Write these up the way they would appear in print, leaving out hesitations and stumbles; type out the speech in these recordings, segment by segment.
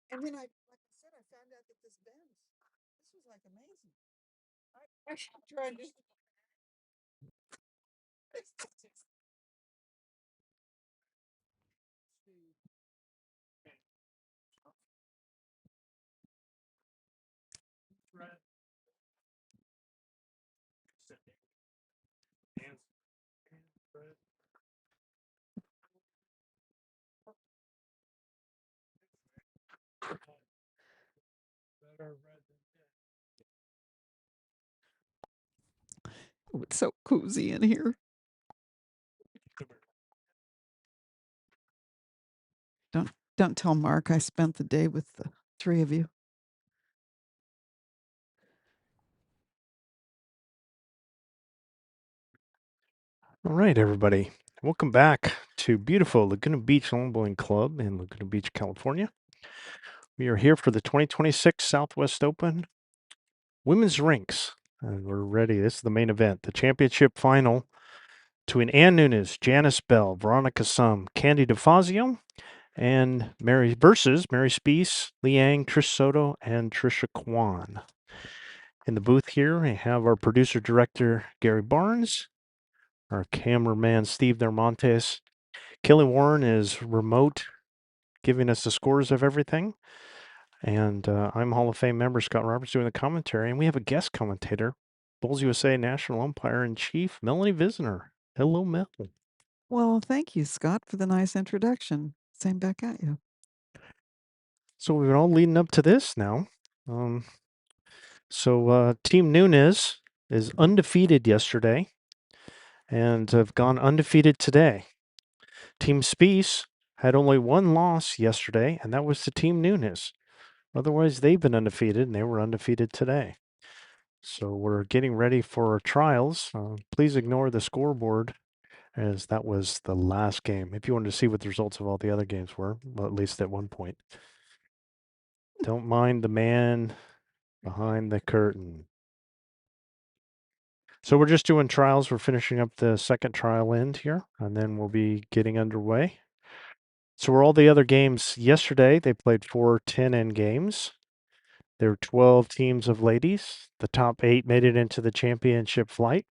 And then like I said, I found out that this bends. This was like amazing. I tried to. Oh, it's so cozy in here. Don't tell Mark I spent the day with the three of you. All right, everybody. Welcome back to beautiful Laguna Beach Lawn Bowling Club in Laguna Beach, California. We are here for the 2026 Southwest Open Women's Rinks, and we're ready. This is the main event, the championship final between Ann Nunes, Janice Bell, Veronica Sum, Candy DeFazio, and Mary Spease, Liang, Trish Soto, and Trisha Quan. In the booth here, we have our producer director Gary Barnes, our cameraman Steve Dermontes. Kelly Warren is remote, giving us the scores of everything. And I'm Hall of Fame member Scott Roberts doing the commentary. And we have a guest commentator, Bulls USA National Umpire in Chief, Melanie Visner. Hello, Mel. Well, thank you, Scott, for the nice introduction. Same back at you. So we've been all leading up to this now. Team Nunes is undefeated yesterday and have gone undefeated today. Team Spease had only one loss yesterday, and that was to Team Nunes. Otherwise, they've been undefeated, and they were undefeated today. So we're getting ready for our trials. Please ignore the scoreboard, as that was the last game. If you wanted to see what the results of all the other games were, well, at least at one point. Don't mind the man behind the curtain. So we're just doing trials. We're finishing up the second trial end here, and then we'll be getting underway. So were all the other games yesterday. They played 4 10-end games. There were 12 teams of ladies. The top 8 made it into the championship flight.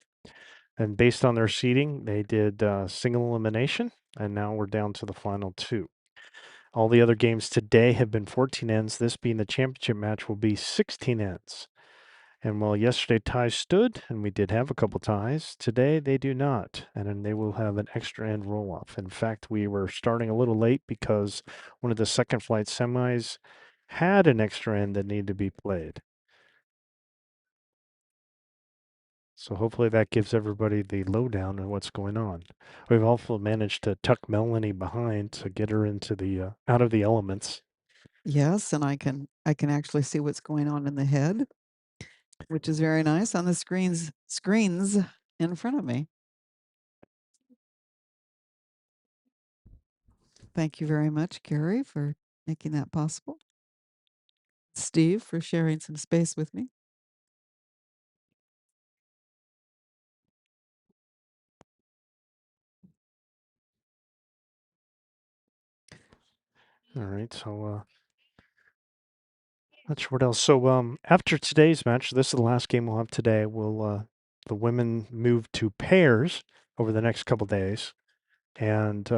And based on their seeding, they did single elimination, and now we're down to the final 2. All the other games today have been 14 ends. This being the championship match will be 16 ends. And while yesterday ties stood, and we did have a couple ties, today they do not, and then they will have an extra end roll-off. In fact, we were starting a little late because one of the second flight semis had an extra end that needed to be played. So hopefully that gives everybody the lowdown on what's going on. We've also managed to tuck Melanie behind to get her into the out of the elements. Yes, and I can actually see what's going on in the head, which is very nice on the screens in front of me. Thank you very much, Gary, for making that possible. Steve, for sharing some space with me. All right, so not sure what else. So after today's match, this is the last game we'll have today. We'll the women move to pairs over the next couple days, and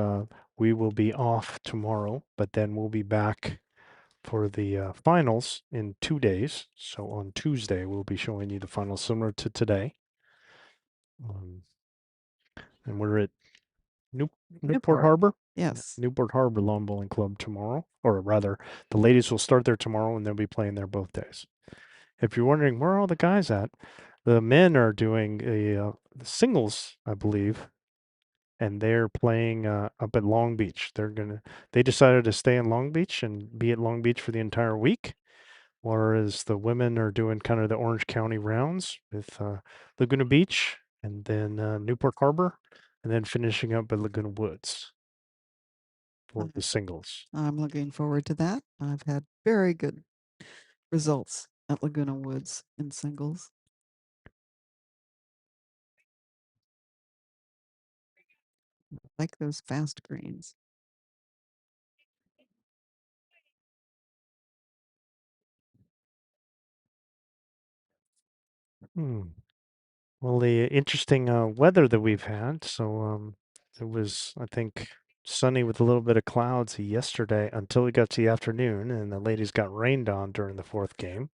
we will be off tomorrow, but then we'll be back for the finals in 2 days. So on Tuesday, we'll be showing you the finals similar to today. Um, and we're at Newport Harbor. Yes. Newport Harbor Lawn Bowling Club tomorrow, or rather, the ladies will start there tomorrow and they'll be playing there both days. If you're wondering where are all the guys at, the men are doing a singles, I believe, and they're playing up at Long Beach. They decided to stay in Long Beach and be at Long Beach for the entire week, whereas the women are doing kind of the Orange County rounds with Laguna Beach and then Newport Harbor, and then finishing up at Laguna Woods for the singles. I'm looking forward to that. I've had very good results at Laguna Woods in singles. Like those fast greens. Hmm. Well, the interesting weather that we've had. So it was, I think, sunny with a little bit of clouds yesterday until we got to the afternoon, and the ladies got rained on during the fourth game.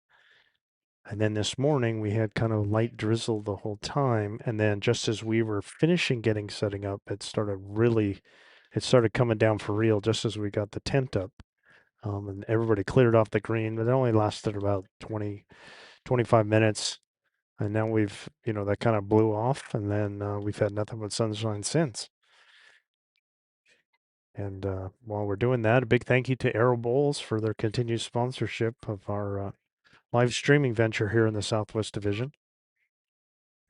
And then this morning we had kind of light drizzle the whole time. And then just as we were finishing setting up, it started coming down for real just as we got the tent up. And everybody cleared off the green, but it only lasted about 20, 25 minutes. And now that kind of blew off. And then we've had nothing but sunshine since. And while we're doing that, a big thank you to Arrow Bowls for their continued sponsorship of our live streaming venture here in the Southwest Division.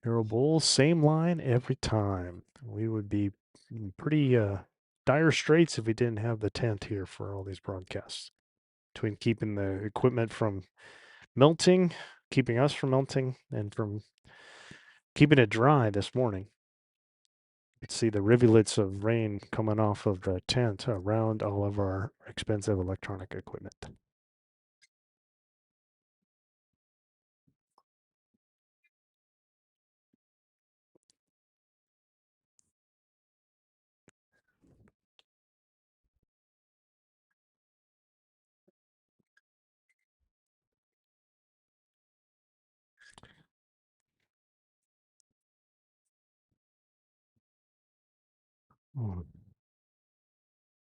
Arrow Bowls, same line every time. We would be in pretty dire straits if we didn't have the tent here for all these broadcasts. Between keeping the equipment from melting, keeping us from melting, and from keeping it dry this morning. You can see the rivulets of rain coming off of the tent around all of our expensive electronic equipment. Hmm.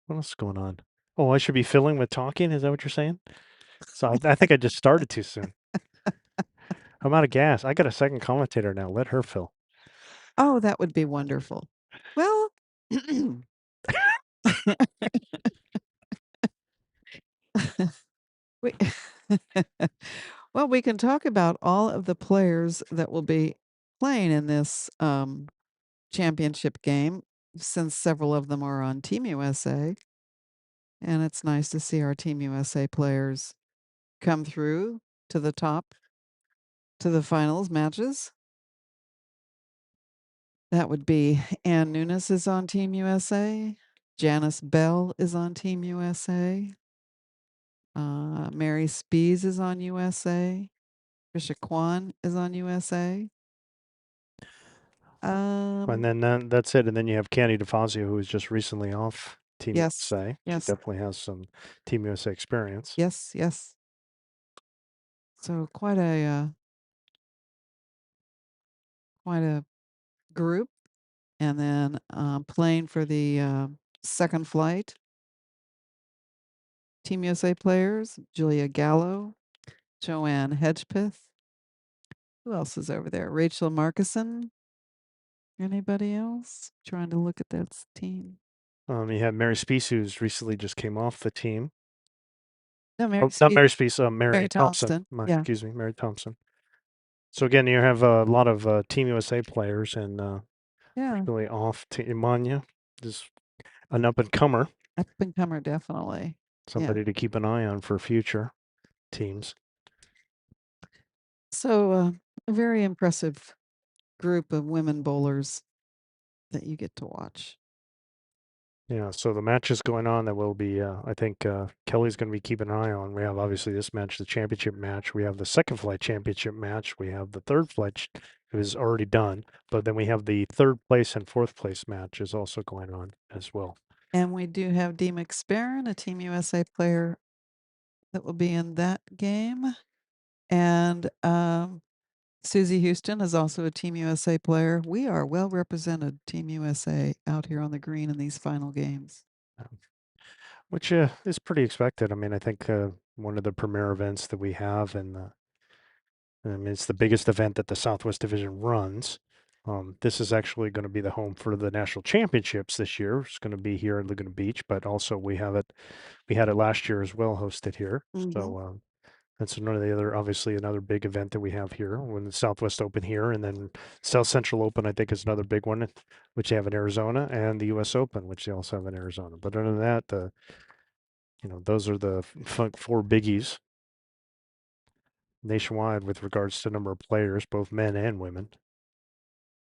What else is going on? Oh, I should be filling with talking. Is that what you're saying? So I think I just started too soon. I'm out of gas. I got a second commentator now. Let her fill. Oh, that would be wonderful. Well, we well, we can talk about all of the players that will be playing in this championship game, since several of them are on Team USA. And it's nice to see our Team USA players come through to the top, to the finals matches. That would be Ann Nunes is on Team USA. Janice Bell is on Team USA. Mary Spease is on USA. Trisha Quan is on USA. And then that's it. And then you have Candy DeFazio, who was just recently off Team Yes, USA. She yes, definitely has some Team USA experience. yes, yes. So quite a group, and then playing for the second flight. Team USA players: Julia Gallo, Joanne Hedgepeth. Who else is over there? Rachel Markison. Anybody else? Trying to look at that team. You have Mary Spease, who's recently just came off the team. No, Oh, not Mary Spease, Mary Thompson. Yeah. Excuse me, Mary Thompson. So again, you have a lot of Team USA players, and Yeah. really off. Imanya is an up and comer. Up and comer, definitely. Yeah. Somebody to keep an eye on for future teams. So, a very impressive group of women bowlers that you get to watch. Yeah, so the matches going on that will be, I think Kelly's going to be keeping an eye on. We have obviously this match, the championship match. We have the second flight championship match. We have the third flight is already done, but then we have the third place and fourth place match is also going on as well. And we do have Dee McSparron, a Team USA player that will be in that game. And Susie Houston is also a Team USA player. We are well represented, Team USA, out here on the green in these final games. Which is pretty expected. I mean, I think one of the premier events that we have, and I mean, it's the biggest event that the Southwest Division runs. This is actually going to be the home for the national championships this year. It's going to be here in Laguna Beach, but also we have it. We had it last year as well, hosted here. Mm-hmm. So that's another the other obviously another big event that we have here. When the Southwest Open here, and then South Central Open, I think is another big one, which they have in Arizona, and the U.S. Open, which they also have in Arizona. But other than that, those are the four biggies nationwide with regards to number of players, both men and women,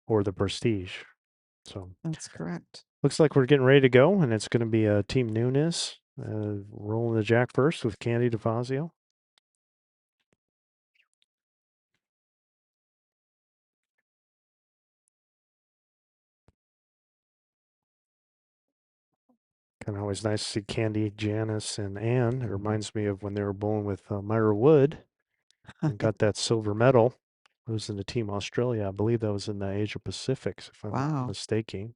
or the prestige. So That's correct. looks like we're getting ready to go, and it's going to be a Team Nunes rolling the jack first with Candy DeFazio. Kind of always nice to see Candy, Janice, and Anne. It reminds me of when they were bowling with Myra Wood and got that silver medal. It was in the Team Australia. I believe that was in the Asia Pacific, if I'm not Wow. mistaken.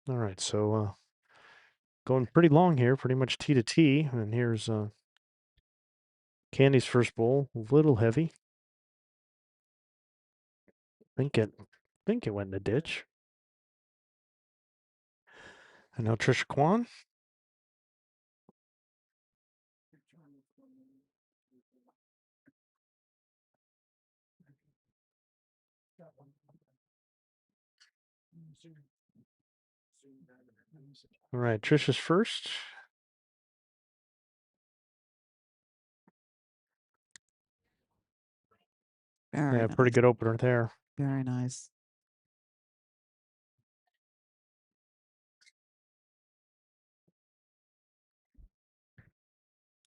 All right, so going pretty long here, pretty much T to T. And here's Candy's first bowl, a little heavy. Think it went in the ditch. And now Trisha Quan. All right, Trisha's first. Very Yeah, pretty nice. good opener there. Very nice.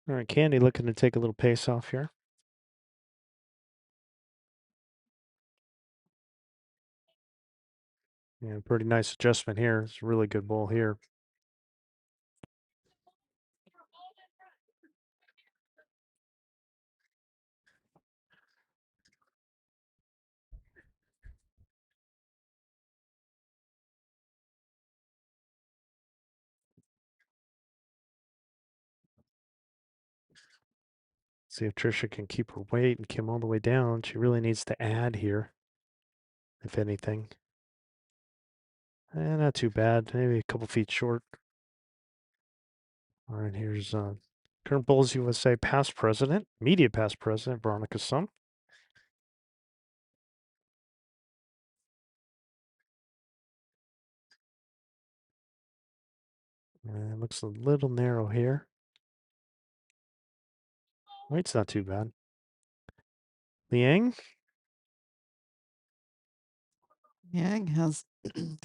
All right, Candy looking to take a little pace off here. Yeah, pretty nice adjustment here. It's a really good ball here. See if Trisha can keep her weight and come all the way down. She really needs to add here, if anything. Not too bad. Maybe a couple feet short. All right, here's current Bulls USA past president, media past president, Veronica Sum. Looks a little narrow here. Weight's not too bad. Liang. Yang has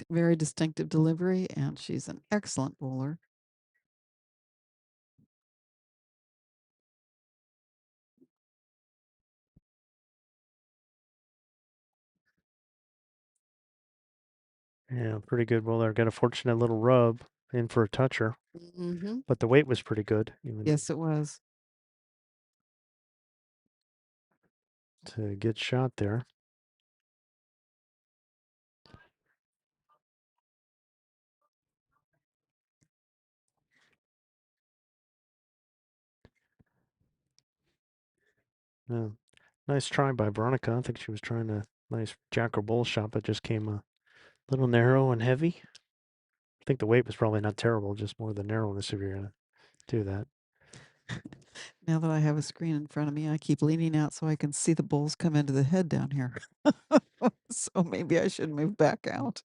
very distinctive delivery, and she's an excellent bowler. Yeah, pretty good bowler. Got a fortunate little rub in for a toucher, Mm-hmm. but the weight was pretty good, even Yes, it was. to get shot there. Yeah. Nice try by Veronica. I think she was trying to nice jack or bull shot, but just came a little narrow and heavy. I think the weight was probably not terrible, just more the narrowness if you're gonna do that. Now that I have a screen in front of me, I keep leaning out so I can see the bulls come into the head down here. So maybe I should move back out.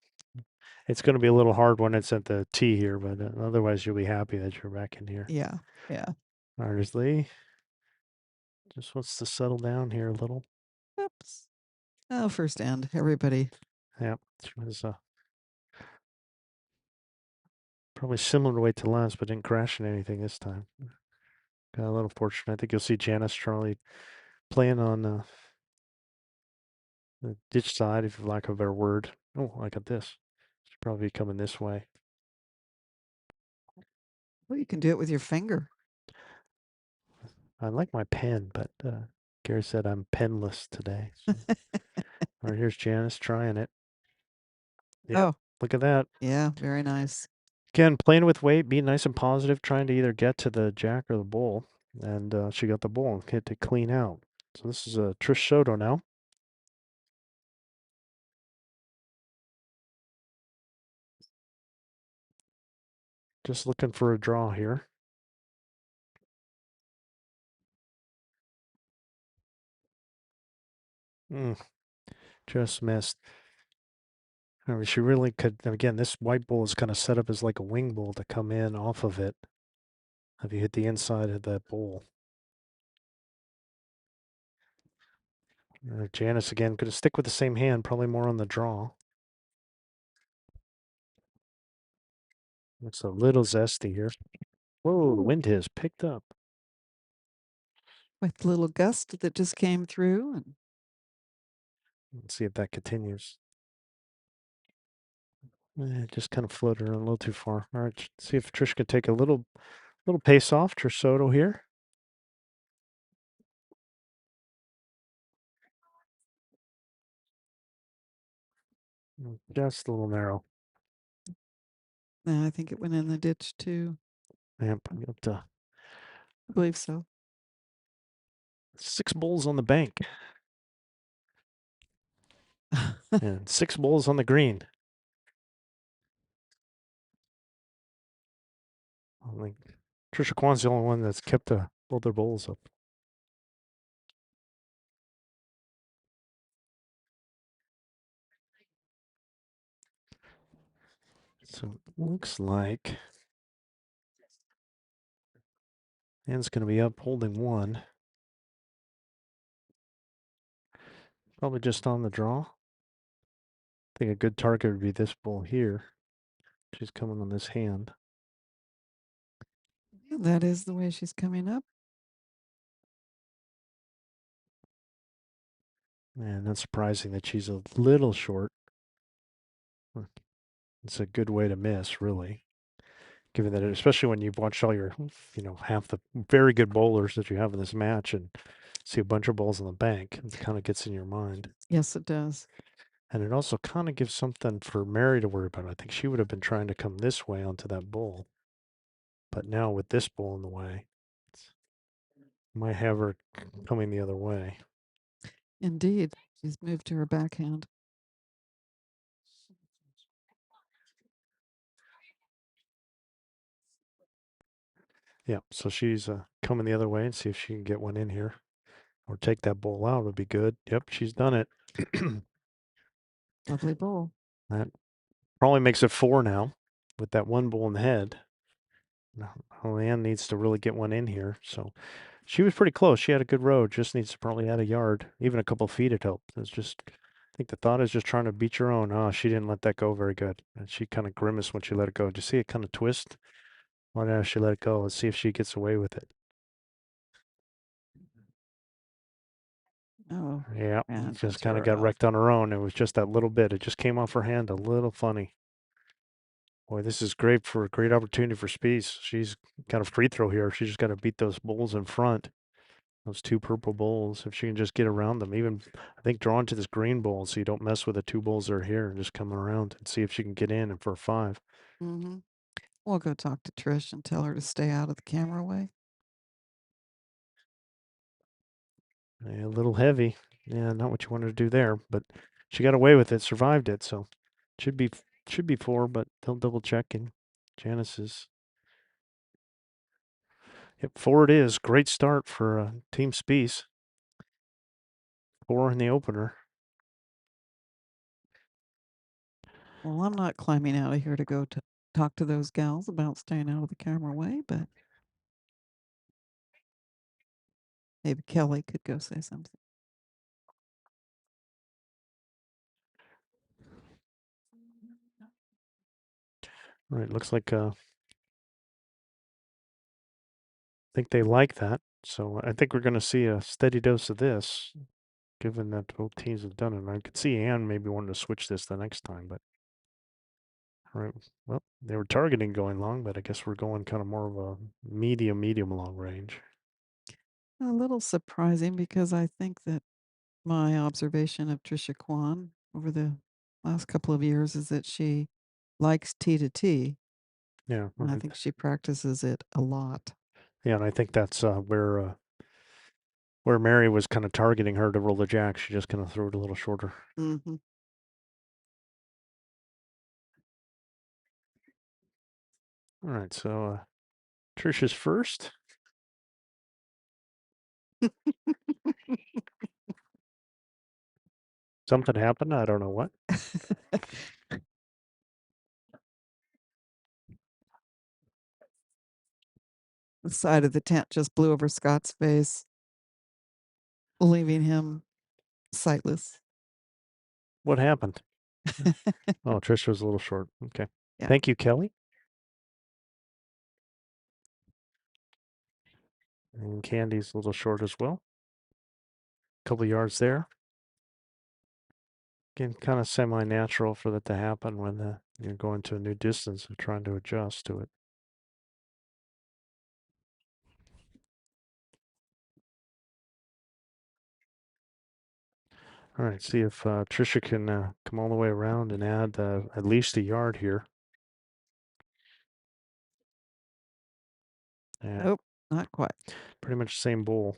It's going to be a little hard when it's at the tee here, but otherwise you'll be happy that you're back in here. Yeah, yeah. Artist Lee just wants to settle down here a little. Oops. Oh, first end. Everybody. Yep, it was probably similar weight to last, but didn't crash into anything this time. Got a little fortunate. I think you'll see Janice Charlie playing on the ditch side, if you lack of a better word. Oh, I got this. Should probably be coming this way. Well, you can do it with your finger. I like my pen, but Gary said I'm penless today. So. All right, here's Janice trying it. Yep, Oh, look at that. yeah, very nice. Again, playing with weight, being nice and positive, trying to either get to the jack or the bull. And she got the bull and hit to clean out. So this is Trish Soto now. Just looking for a draw here. Just missed. I mean, she really could. Again, this white bull is kind of set up as like a wing bull to come in off of it. If you hit the inside of that bull. Janice again, going to stick with the same hand, probably more on the draw. Looks a little zesty here. Whoa, the wind has picked up. With the little gust that just came through. And Let's see if that continues. Just kind of floated around a little too far. All right, see if Trish can take a little pace off. Trish Soto here. Just a little narrow. I think it went in the ditch too. Yep, up to I believe so. 6 bulls on the bank and 6 bulls on the green. I think Trisha Quan's the only one that's kept both their bowls up. So it looks like Ann's going to be up holding 1. Probably just on the draw. I think a good target would be this bull here. She's coming on this hand. That is the way she's coming up. And that's surprising that she's a little short. It's a good way to miss, really. Given that, especially when you've watched all your, half the very good bowlers that you have in this match and see a bunch of balls on the bank, it kind of gets in your mind. Yes, it does. And it also kind of gives something for Mary to worry about. I think she would have been trying to come this way onto that bull. But now with this bull in the way, might have her coming the other way. Indeed. She's moved to her backhand. Yeah, so she's coming the other way and see if she can get one in here. Or take that bull out would be good. Yep, she's done it. Lovely bowl. That probably makes it 4 now with that one bull in the head. Now, Ann needs to really get one in here. So she was pretty close. She had a good road. Just needs to probably add a yard, even a couple of feet. It helped. It's just, I think the thought is just trying to beat your own. Oh, she didn't let that go very good. And she kind of grimaced when she let it go. Did you see it kind of twist? Why did she let it go? Let's see if she gets away with it. Oh, Yeah, and just kind threw of it got off. wrecked on her own. It was just that little bit. It just came off her hand a little funny. Boy, this is great for a great opportunity for Spease. She's got a free throw here. She just got to beat those bulls in front. Those 2 purple bulls. If she can just get around them, even I think drawn to this green bull, so you don't mess with the 2 bulls that are here and just come around and see if she can get in and for a 5. Mm-hmm. We'll go talk to Trish and tell her to stay out of the camera way. A little heavy. Yeah, not what you wanted to do there, but she got away with it, survived it, so should be 4, but they'll double check and Janice's. Yep, 4 it is. Great start for Team Spease. 4 in the opener. Well, I'm not climbing out of here to go to talk to those gals about staying out of the camera way, but maybe Kelly could go say something. All right, looks like I think they like that. So I think we're going to see a steady dose of this, given that both teams have done it. And I could see Ann maybe wanting to switch this the next time, but all right. Well, they were targeting going long, but I guess we're going kind of more of a medium long range. A little surprising because I think that my observation of Trisha Quan over the last couple of years is that she likes T to T, Yeah, and I right. think she practices it a lot. Yeah, and I think that's where Mary was kind of targeting her to roll the jack. She just kind of threw it a little shorter. Mhm. All right, so Trisha's first. Something happened. I don't know what. The side of the tent just blew over Scott's face, leaving him sightless. What happened? Oh, Trisha was a little short. Okay. Yeah. Thank you, Kelly. And Candy's a little short as well. Couple yards there. Again, kind of semi-natural for that to happen when you're going to a new distance and trying to adjust to it. All right, see if Trisha can come all the way around and add at least a yard here. Yeah, Nope, not quite. pretty much the same bowl.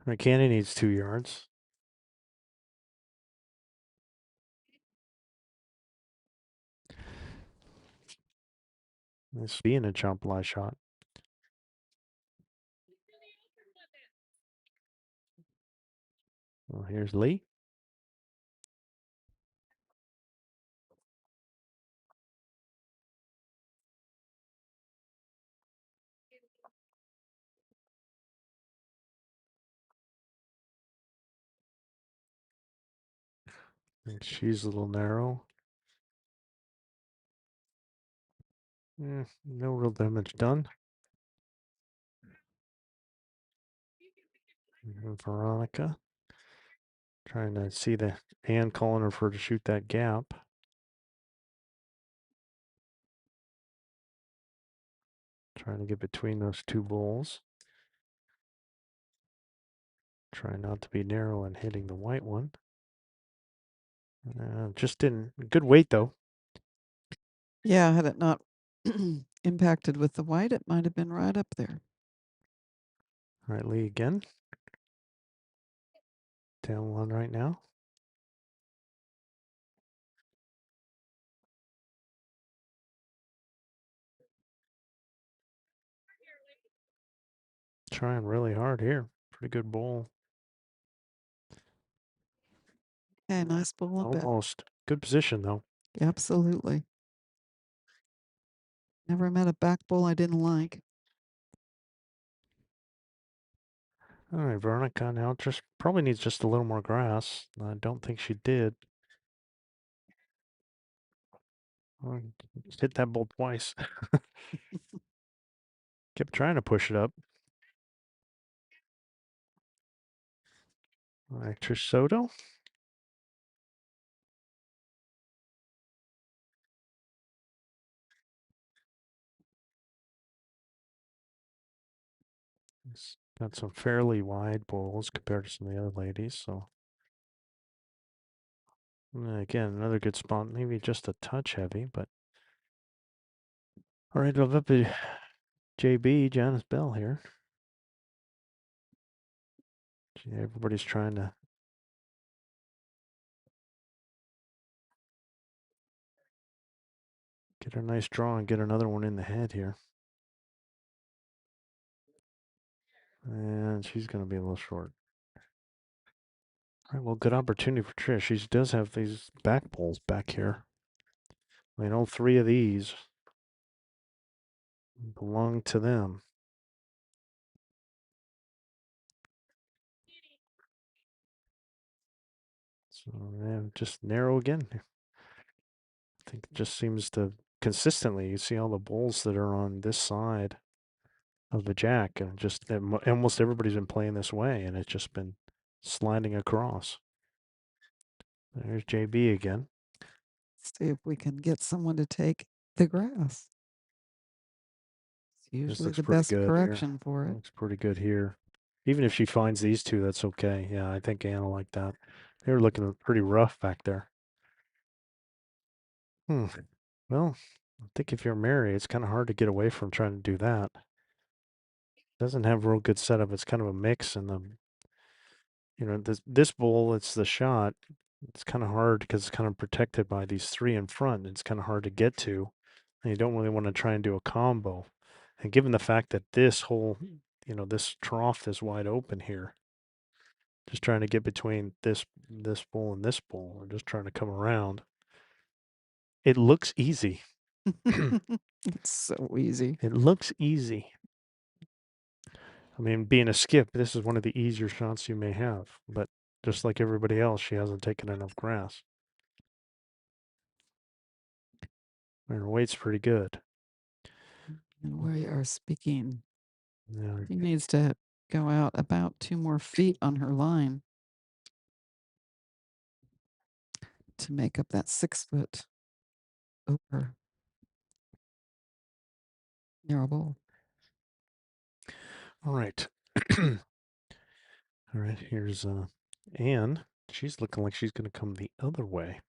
All right, Candy needs 2 yards. This being a jump lie shot. Well, here's Lee. And she's a little narrow. No real damage done. And Veronica trying to see the Ann calling her for to shoot that gap. Trying to get between those two bowls. Trying not to be narrow and hitting the white one. Just didn't. Good weight though. Yeah, had it not impacted with the white, it might have been right up there. All right, Lee again. Down one right now. Trying really hard here. Pretty good bowl. Okay, nice bowl of bet. Almost. Good position though. Absolutely. Never met a back bowl I didn't like. All right, Veronica now just probably needs just a little more grass. I don't think she did. Hit that bowl twice. Kept trying to push it up. All right, Trish Soto. He's got some fairly wide bowls compared to some of the other ladies. So again, another good spot. Maybe just a touch heavy, but all right. We'll up to JB Janice Bell here. Everybody's trying to get a nice draw and get another one in the head here. And she's going to be a little short. All right, well, good opportunity for Trish. She does have these back bowls back here. I mean, all three of these belong to them. So, yeah, just narrow again. I think it just seems to consistently, you see all the bowls that are on this side of the jack, and just almost everybody's been playing this way, and it's just been sliding across. There's JB again. See if we can get someone to take the grass. It's This usually looks the pretty best good here. correction for it. Looks pretty good here. Even if she finds these two, that's okay. Yeah, I think Anna like that. They were looking pretty rough back there. Hmm. Well, I think if you're Mary, it's kind of hard to get away from trying to do that. Doesn't have a real good setup. It's kind of a mix, and this bowl, it's the shot. It's kind of hard because it's kind of protected by these three in front. It's kind of hard to get to, and you don't really want to try and do a combo. And given the fact that this whole, this trough is wide open here, just trying to get between this bowl and this bowl, or just trying to come around. It looks easy. It's so easy. It looks easy. I mean, being a skip, this is one of the easier shots you may have, but just like everybody else, she hasn't taken enough grass. And her weight's pretty good. And we are speaking. Yeah, She needs to go out about 2 more feet on her line to make up that 6 foot over narrow bowl. all right. All right, here's Anne. She's looking like she's going to come the other way.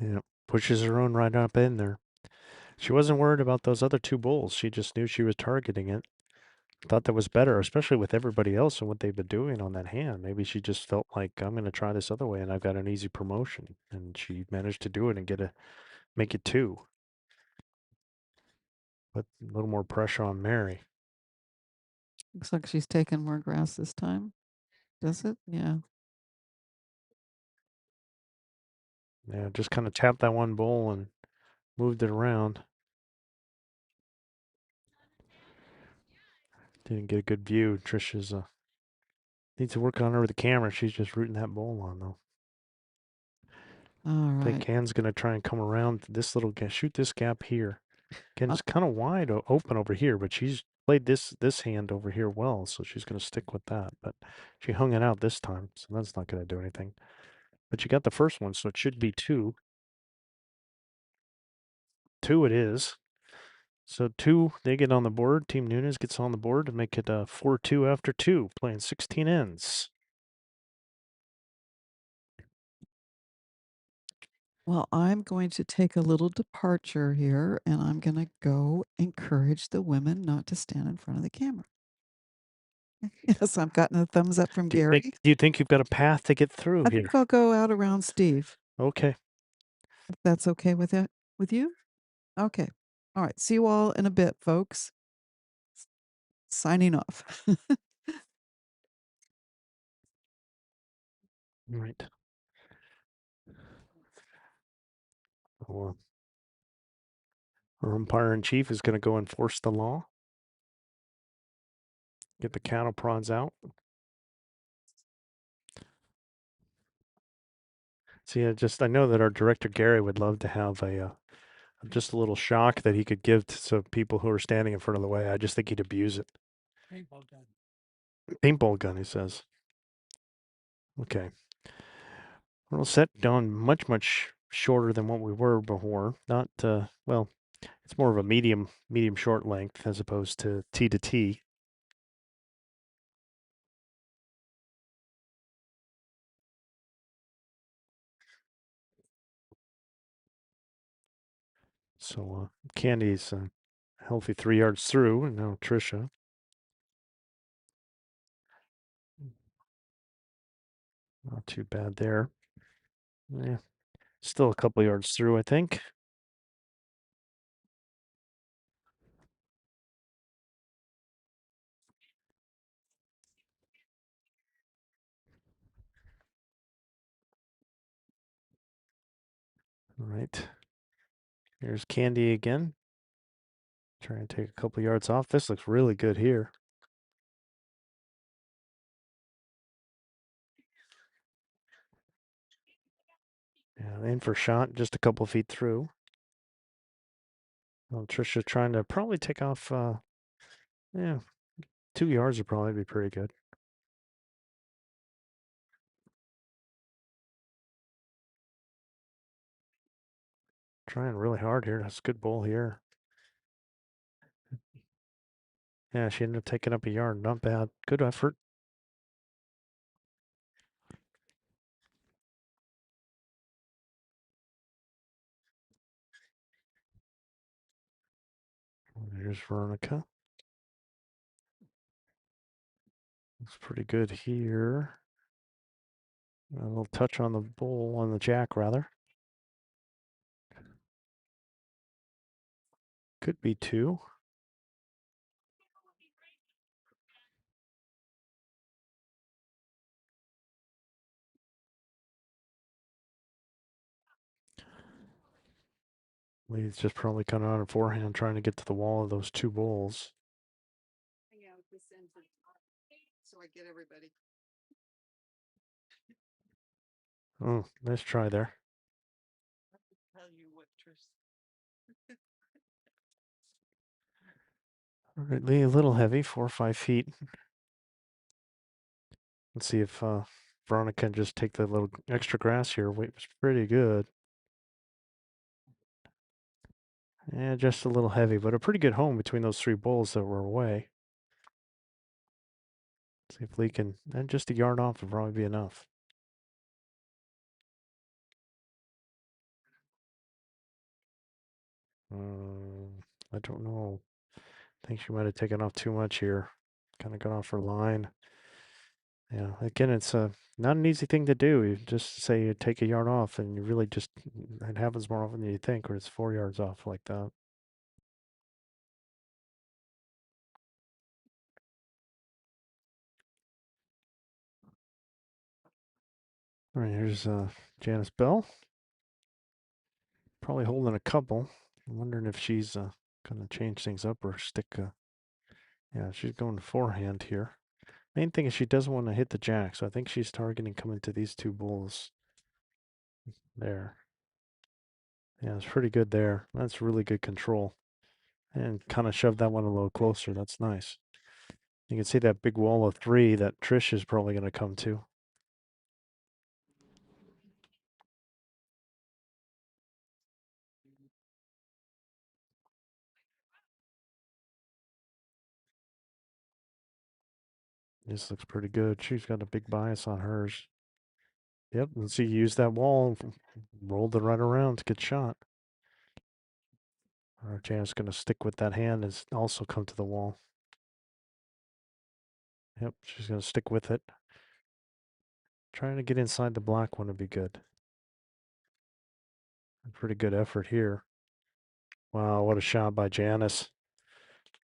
Yeah, pushes her own right up in there. She wasn't worried about those other two bowls. She just knew she was targeting it. Thought that was better, especially with everybody else and what they've been doing on that hand. Maybe she just felt like I'm going to try this other way, and I've got an easy promotion, and she managed to do it and make it two. Put a little more pressure on Mary. Looks like she's taken more grass this time. Does it? Yeah. Yeah, just kind of tapped that one bowl and moved it around. Didn't get a good view. Trisha's needs to work on her with the camera. She's just rooting that bowl on though. All I right. think Anne's gonna try and come around this little gap, shoot this gap here. Again, Uh, it's kind of wide open over here, but she's played this hand over here well, so she's gonna stick with that. But she hung it out this time, so that's not gonna do anything. But you got the first one, so it should be two. Two it is. So two, they get on the board. Team Nunes gets on the board to make it 4-2 after two, playing 16 ends. well, I'm going to take a little departure here and I'm going to go encourage the women not to stand in front of the camera. Yes, I've gotten a thumbs up from Gary. Do you think you've got a path to get through I here? think I'll go out around Steve, Okay. if that's okay with it with you. Okay. All right. See you all in a bit, folks. Signing off. All right. Well, our umpire in chief is going to go enforce the law. Get the cattle prods out. See, I know that our director Gary would love to have just a little shock that he could give to some people who are standing in front of the way. I just think he'd abuse it. Paintball gun, he says. Okay. We're all set down much shorter than what we were before. Not well, it's more of a medium short length as opposed to T to T. So Candy's healthy 3 yards through, and now Trisha. Not too bad there. Yeah, still a couple yards through, I think. All right. Here's Candy again. Trying to take a couple yards off. This looks really good here. Yeah, in for shot, just a couple feet through. Well, Trisha trying to probably take off, yeah, 2 yards would probably be pretty good. Trying really hard here. That's a good ball here. Yeah, she ended up taking up a yard. Not bad. Good effort. Here's Veronica. Looks pretty good here. A little touch on the bull, on the jack, rather. Could be two. Lee's just probably coming on a forehand trying to get to the wall of those two bulls. Hang out this end so I get everybody. Oh, nice try there. Tell you what, Trish. All right, Lee, a little heavy, 4 or 5 feet. Let's see if Veronica can just take the little extra grass here. Wait, was pretty good. Yeah, just a little heavy, but a pretty good home between those three bulls that were away. See if Lee can, and just a yard off would probably be enough. I don't know. I think she might have taken off too much here. Kind of got off her line. Yeah, again, it's not an easy thing to do. You just say you take a yard off, and you really just, it happens more often than you think, where it's 4 yards off like that. All right, here's Janice Bell. Probably holding a couple. I'm wondering if she's going to change things up or stick. Yeah, she's going forehand here. Main thing is she doesn't want to hit the jack, so I think she's targeting coming to these two bulls. There. Yeah, it's pretty good there. That's really good control. And kind of shoved that one a little closer. That's nice. You can see that big wall of three that Trish is probably going to come to. This looks pretty good. She's got a big bias on hers. Yep, and see, use that wall, rolled it right around to get shot. Our Jan's going to stick with that hand and also come to the wall. Yep, she's going to stick with it. Trying to get inside the black one would be good. A pretty good effort here. Wow, what a shot by Janice.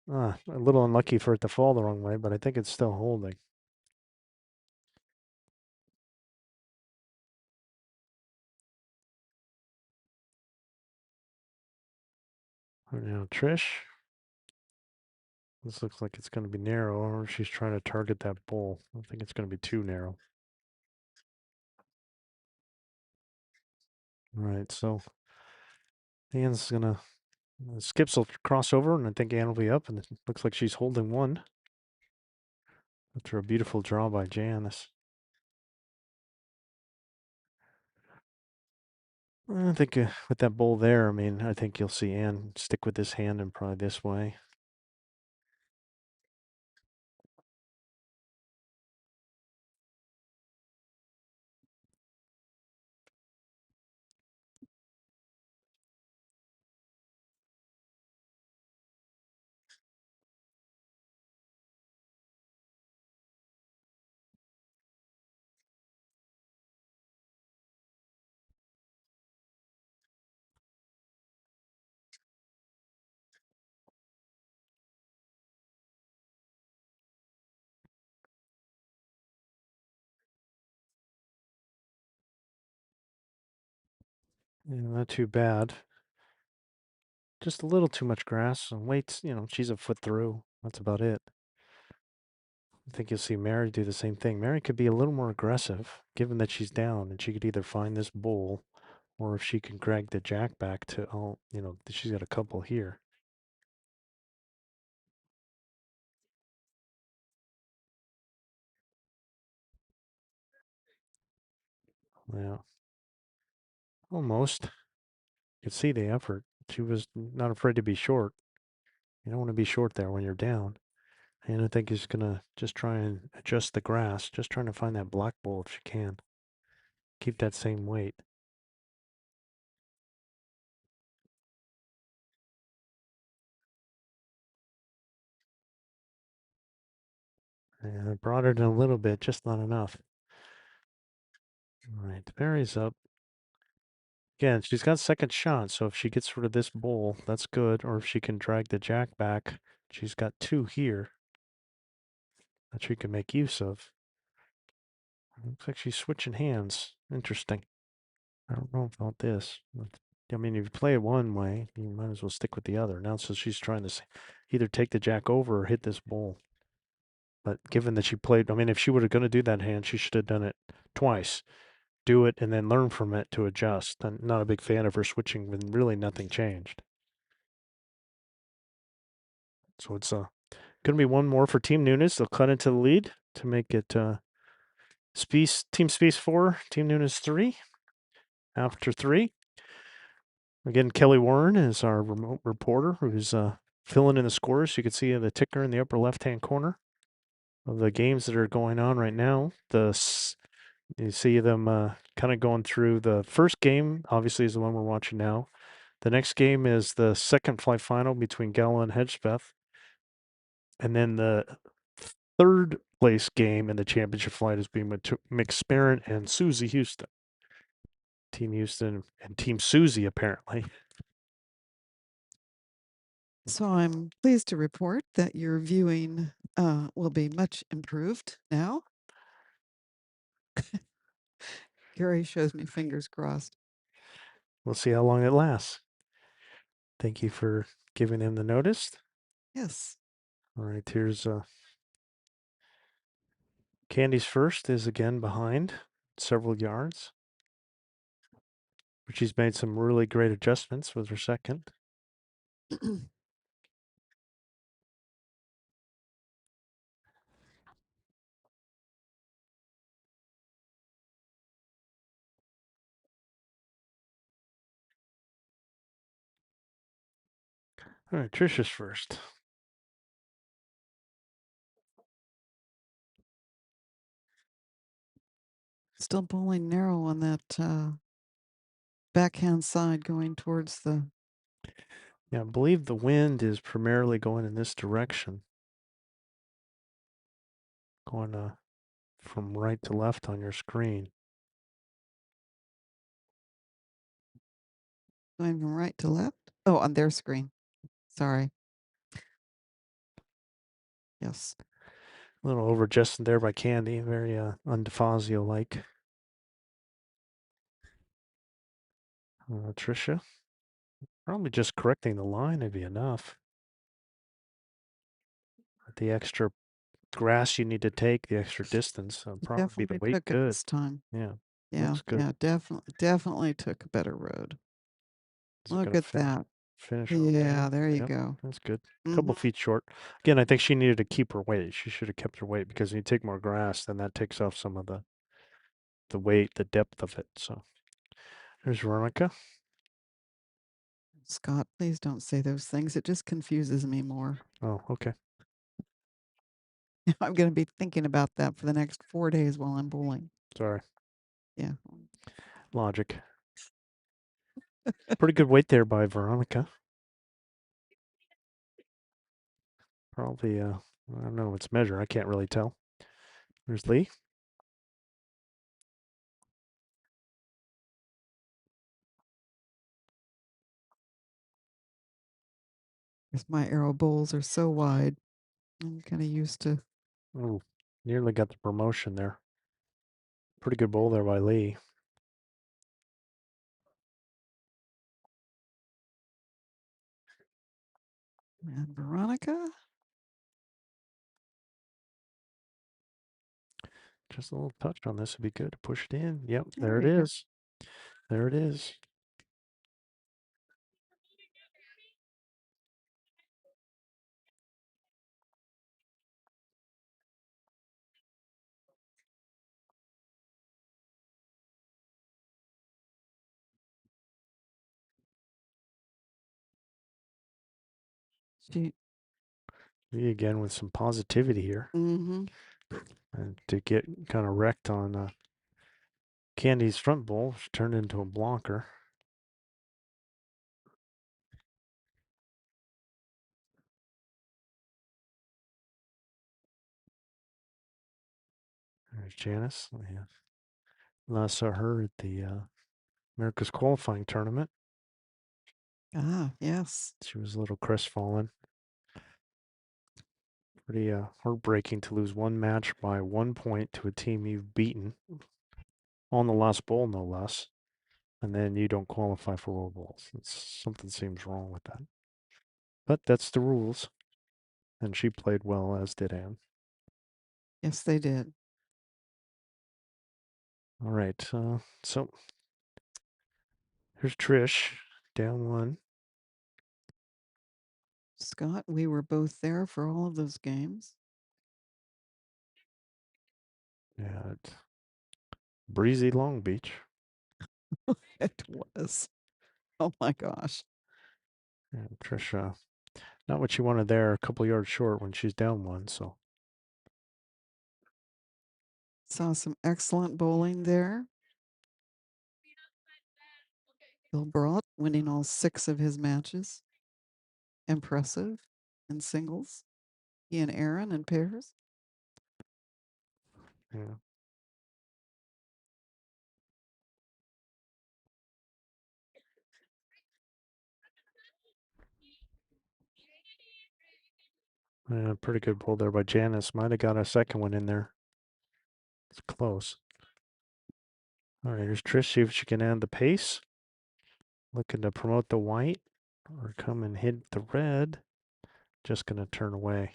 A little unlucky for it to fall the wrong way, but I think it's still holding. Now, Trish. This looks like it's going to be narrow, or she's trying to target that bull. I think it's going to be too narrow. All right, so Anne's going to, Skips will cross over, and I think Anne will be up, and it looks like she's holding one. After a beautiful draw by Janice. I think with that bull there, I mean, I think you'll see Anne stick with this hand and probably this way. Yeah, not too bad. Just a little too much grass and weights, she's a foot through. That's about it. I think you'll see Mary do the same thing. Mary could be a little more aggressive, given that she's down, and she could either find this bull, or if she can drag the jack back to, she's got a couple here. Yeah, almost. You could see the effort. She was not afraid to be short. You don't want to be short there when you're down. And I think he's gonna just try and adjust the grass, just trying to find that black bull if she can. Keep that same weight. And I brought it in a little bit, just not enough. All right, Mary's up. Again, she's got second shot, so if she gets rid of this bull, that's good. Or if she can drag the jack back, she's got two here that she can make use of. Looks like she's switching hands. Interesting. I don't know about this. I mean, if you play it one way, you might as well stick with the other. Now, so she's trying to either take the jack over or hit this bull. But given that she played, I mean, if she were going to do that hand, she should have done it twice. Do it and then learn from it to adjust. I'm not a big fan of her switching when really nothing changed. So it's going to be one more for Team Nunes. They'll cut into the lead to make it Team Spease 4, Team Nunes 3. After 3. Again, Kelly Warren is our remote reporter who's filling in the scores. You can see the ticker in the upper left-hand corner of the games that are going on right now. You see them kind of going through. The first game, obviously, is the one we're watching now. The next game is the second fly final between Gala and Hedgepeth. And then the third place game in the championship flight is being McSparent and Susie Houston. Team Houston and Team Susie, apparently. So I'm pleased to report that your viewing will be much improved now. Gary shows me fingers crossed. We'll see how long it lasts. Thank you for giving him the notice. Yes. All right, here's Candy's first is again behind several yards, but she's made some really great adjustments with her second. All right, Trisha's first. Still bowling narrow on that backhand side going towards the. Yeah, I believe the wind is primarily going in this direction, going from right to left on your screen. Going from right to left? Oh, on their screen. Sorry. Yes. A little over adjusted there by Candy, very un-DeFazio like. Trisha, probably just correcting the line would be enough. The extra grass you need to take, the extra distance, probably be the Definitely weight took it good. this time. Yeah, Yeah, looks good. yeah, definitely took a better road. Is it Look gonna at that. finish Yeah, okay? there you Yep, go. that's good. A couple Mhm. feet short. Again, I think she needed to keep her weight. She should have kept her weight because when you take more grass, then that takes off some of the weight, the depth of it. So there's Veronica. Scott, please don't say those things. It just confuses me more. Oh, okay. I'm going to be thinking about that for the next 4 days while I'm bowling. Sorry. Yeah. Logic. Pretty good weight there by Veronica. Probably I don't know its measure. I can't really tell. There's Lee. Because my arrow bowls are so wide. I'm kind of used to. Oh, nearly got the promotion there. Pretty good bowl there by Lee. And Veronica. Just a little touch on this would be good. Push it in. Yep, there There it you go. is. There it is. She. Me again with some positivity here. Mm-hmm. And to get kind of wrecked on Candy's front bowl, she turned into a blocker. There's Janice. Yeah. Last saw her at the America's qualifying tournament. Ah, yes. She was a little crestfallen. Pretty heartbreaking to lose one match by 1 point to a team you've beaten on the last bowl, no less. And then you don't qualify for World Bowls. Something seems wrong with that. But that's the rules. And she played well, as did Anne. Yes, they did. All right. So here's Trish, down one. Scott, we were both there for all of those games. At breezy Long Beach. It was. Oh my gosh. And Trish, not what she wanted there, a couple yards short when she's down one. So Saw some excellent bowling there. Bill Brought winning all 6 of his matches. Impressive in singles. He and Aaron in pairs. yeah. Yeah, pretty good pull there by Janice. Might have got a second one in there. It's close. All right, here's Trish. See if she can add the pace. Looking to promote the white or come and hit the red. Just going to turn away.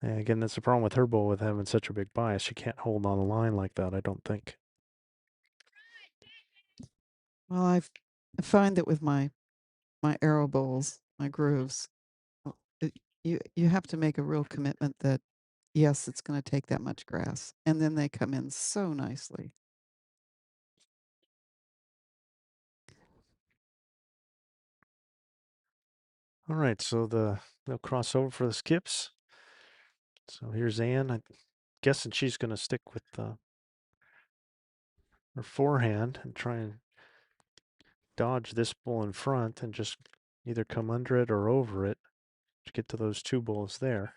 And again, that's the problem with her bowl with having such a big bias. She can't hold on a line like that, I don't think. Well, I find that with my arrow bowls, my grooves, you have to make a real commitment that yes, it's going to take that much grass, and then they come in so nicely. All right, so they'll cross over for the skips. So here's Ann. I'm guessing she's going to stick with her forehand and try and dodge this bull in front and just either come under it or over it to get to those two bulls there.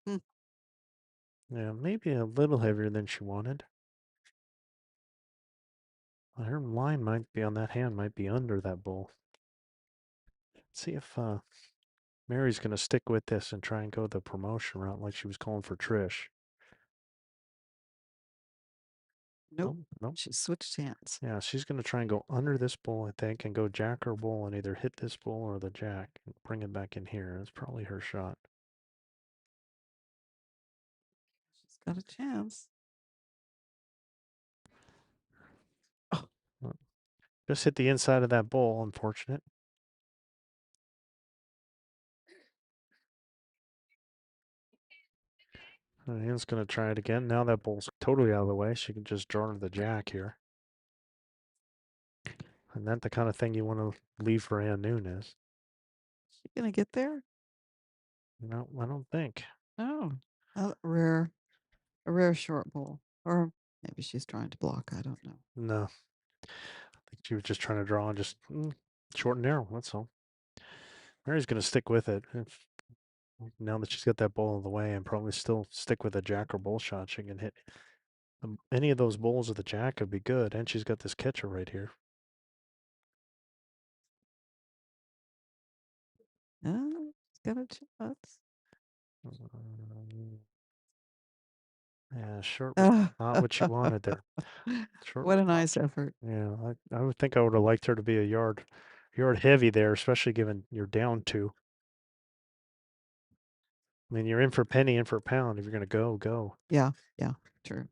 Hmm. Yeah, maybe a little heavier than she wanted. Her line might be on that hand, might be under that bull. Let's see if Mary's going to stick with this and try and go the promotion route like she was calling for Trish. Nope, Nope, nope. she switched hands. Yeah, she's going to try and go under this bull, I think, and go jack or bull and either hit this bull or the jack and bring it back in here. That's probably her shot. She's got a chance. Oh, Just hit the inside of that bull, unfortunate. Ann's going to try it again. Now that bull's totally out of the way. She can just draw to the jack here. And that's the kind of thing you want to leave for Ann Nunes. she gonna get there? No, I don't think. Oh, a rare short bowl, or maybe she's trying to block. I don't know. No, I think she was just trying to draw and just short and narrow. That's all. Mary's going to stick with it. Now that she's got that ball in the way, and probably still stick with a jack or bull shot. She can hit any of those bowls with the jack would be good. And she's got this catcher right here. Oh, she's got a chance. Uh, Yeah, short was Ah, not what you wanted there. Short what was a not. nice effort. Yeah, I would think I would have liked her to be a yard heavy there, especially given you're down two. I mean, you're in for penny, in for pound. If you're going to go, go. Yeah, yeah, true.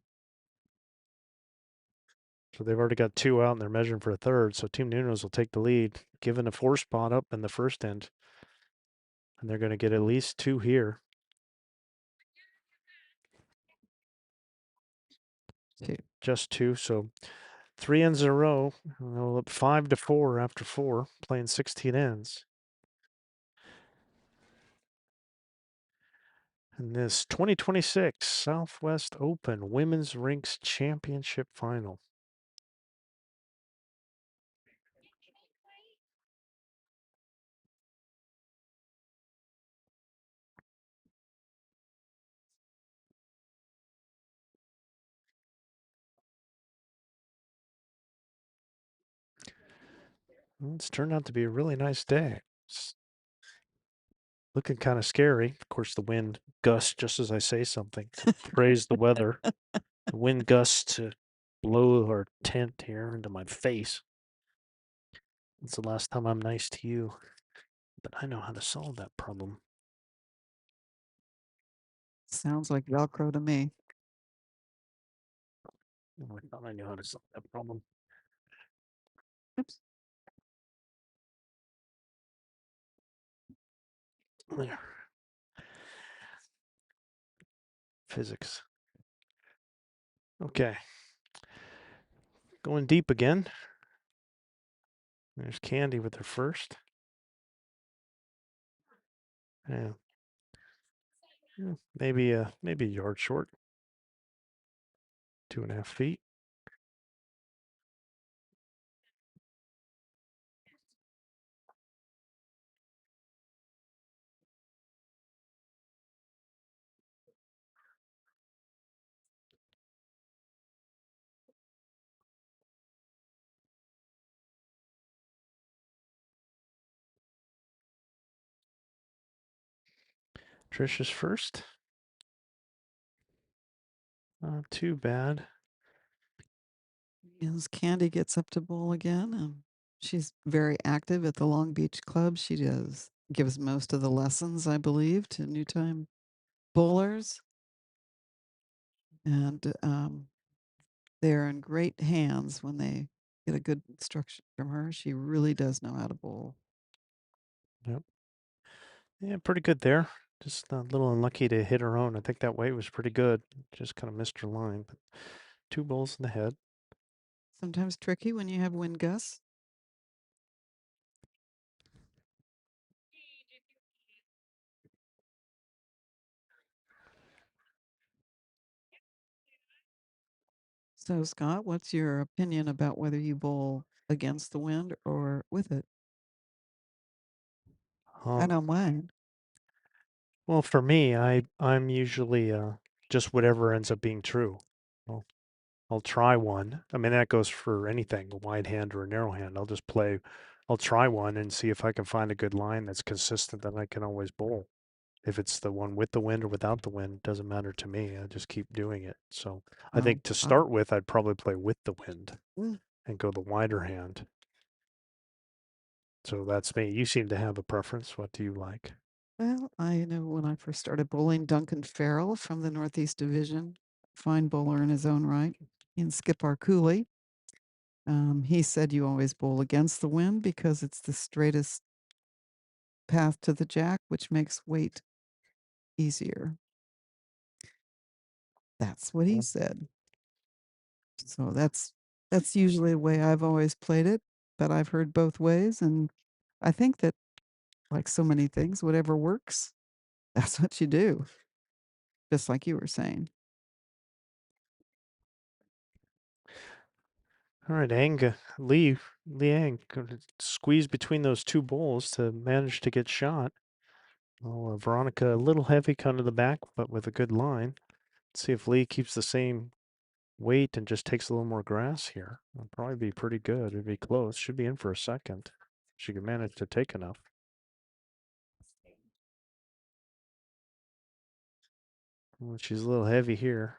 So they've already got two out and they're measuring for a third. So Team Nunes will take the lead, given a four spot up in the first end. And they're going to get at least two here. Two. Just two. So three ends in a row. They'll up 5-4 after four, playing 16 ends. In this 2026 Southwest Open Women's Rinks Championship Final. Well, it's turned out to be a really nice day. It's looking kind of scary. Of course, the wind gusts just as I say something to praise the weather. The wind gusts to blow our tent here into my face. It's the last time I'm nice to you, but I know how to solve that problem. Sounds like Velcro to me. Oh, I thought I knew how to solve that problem. Oops. There. Physics. Okay. Going deep again. There's Candy with her first. Yeah. Maybe a yard short. 2.5 feet. Trisha's first. Not too bad. As Candy gets up to bowl again, she's very active at the Long Beach Club. She gives most of the lessons, I believe, to new time bowlers, and they're in great hands when they get a good instruction from her. She really does know how to bowl. Yep. Yeah, pretty good there. Just a little unlucky to hit her own. I think that weight was pretty good. Just kind of missed her line, but two bowls in the head. Sometimes tricky when you have wind gusts. So, Scott, what's your opinion about whether you bowl against the wind or with it? I Um, know mine. well, for me, I'm usually just whatever ends up being true. I'll, I'll try one. I mean, that goes for anything, a wide hand or a narrow hand. I'll just play. I'll try one and see if I can find a good line that's consistent that I can always bowl. If it's the one with the wind or without the wind, doesn't matter to me. I just keep doing it. So I Oh, think to start with, I'd probably play with the wind mm, and go the wider hand. So that's me. You seem to have a preference. What do you like? well, I know when I first started bowling, Duncan Farrell from the Northeast Division, fine bowler in his own right, and Skip Arcooley. He said you always bowl against the wind because it's the straightest path to the jack, which makes weight easier. That's what he said. So that's usually the way I've always played it, but I've heard both ways, and I think that like so many things, whatever works, that's what you do, just like you were saying. All right, Liang, gonna squeeze between those two bowls to manage to get shot. Oh, Veronica a little heavy kind of the back, but with a good line. Let's see if Lee keeps the same weight and just takes a little more grass here. It'll probably be pretty good. It'd be close. Should be in for a second. She can manage to take enough. Well, she's a little heavy here.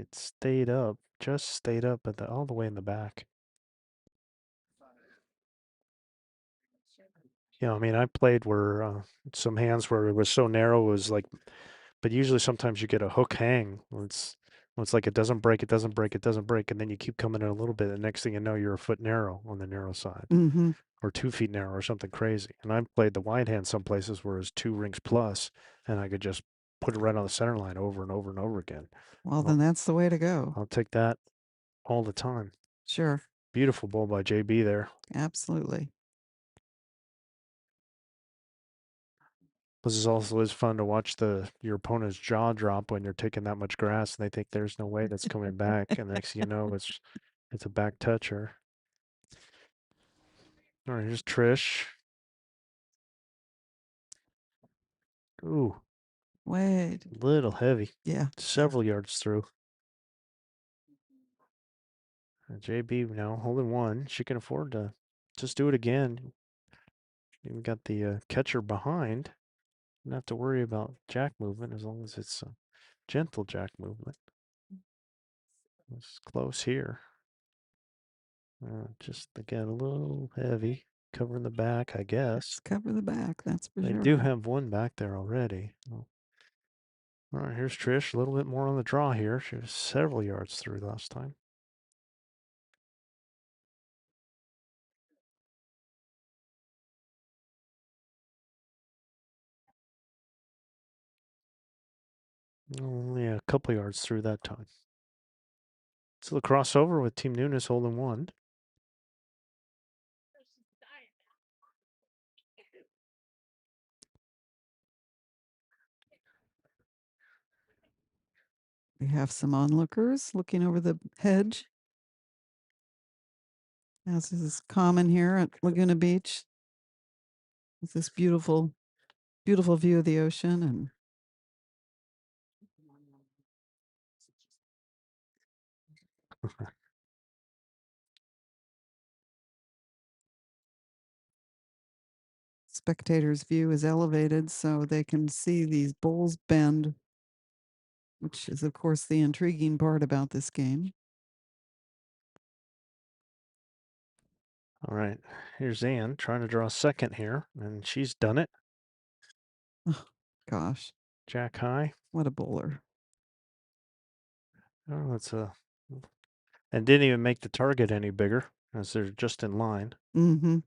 it stayed up, just stayed up at all the way in the back. I mean, I played where some hands where it was so narrow, it was like, but usually sometimes you get a hook hang when it's like it doesn't break, it doesn't break, it doesn't break, and then you keep coming in a little bit. And next thing you know, you're a foot narrow on the narrow side, Mhm. or 2 feet narrow, or something crazy. And I've played the wide hand some places where it's 2 rings plus, and I could just put it right on the center line over and over and over again. Well, I'll, then that's the way to go. I'll take that all the time. Sure. Beautiful ball by JB there. Absolutely. This is also is fun to watch your opponent's jaw drop when you're taking that much grass and they think there's no way that's coming back, and next thing you know, it's a back toucher. All right, here's Trish. Ooh, Wait. little heavy. Yeah. Several yards through. JB now holding one. She can afford to just do it again. Even got the catcher behind. Not have to worry about jack movement as long as it's a gentle jack movement. It's close here. Just again a little heavy, covering the back, I guess. Let's cover the back. That's for They sure. do have one back there already. Oh. All right, here's Trish. A little bit more on the draw here. She was several yards through last time. Only a couple yards through that time. So the crossover with Team Nunes holding one. We have some onlookers looking over the hedge, as is common here at Laguna Beach, with this beautiful, beautiful view of the ocean and spectators' view is elevated so they can see these bowls bend, which is, of course, the intriguing part about this game. All right, here's Ann trying to draw a second here, and she's done it. Oh, gosh, Jack high. what a bowler. Oh, that's and didn't even make the target any bigger as they're just in line. Mm-hmm.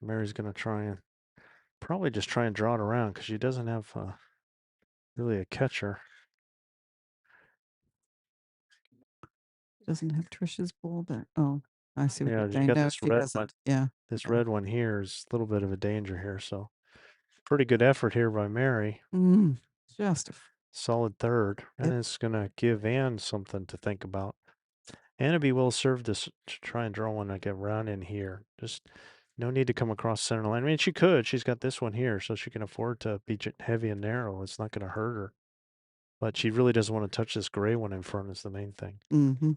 Mary's going to probably just try and draw it around because she doesn't have really a catcher. Doesn't have Trisha's bowl back. Oh, I see what Yeah, you're you saying. got No, this she red one. doesn't. Yeah. This Yeah. red one here is a little bit of a danger here. So pretty good effort here by Mary. Just a Solid third. And yep. it's going to give Ann something to think about. Ann would be well served to try and draw one like around in here. Just no need to come across center line. I mean, she could. She's got this one here, so she can afford to be heavy and narrow. It's not going to hurt her. But she really doesn't want to touch this gray one in front is the main thing. Mm-hmm.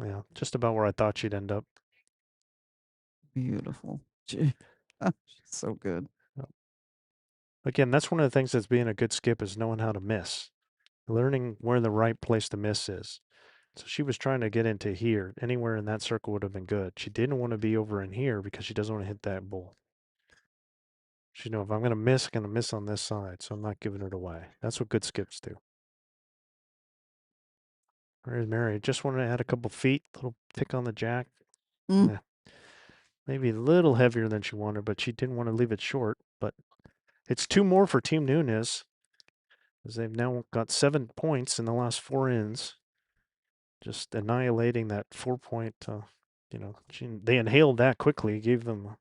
Yeah, just about where I thought she'd end up. Beautiful. Gee. So good. Again, that's one of the things that's being a good skip is knowing how to miss, learning where the right place to miss is. So she was trying to get into here. Anywhere in that circle would have been good. She didn't want to be over in here because she doesn't want to hit that bull. She know if I'm going to miss on this side, so I'm not giving it away. That's what good skips do. There's Mary. Just wanted to add a couple feet, little tick on the jack. Mm. Yeah, maybe a little heavier than she wanted, but she didn't want to leave it short. But it's two more for Team Nunes, as they've now got 7 points in the last 4 ends. Just annihilating that 4 point. They inhaled that quickly, gave them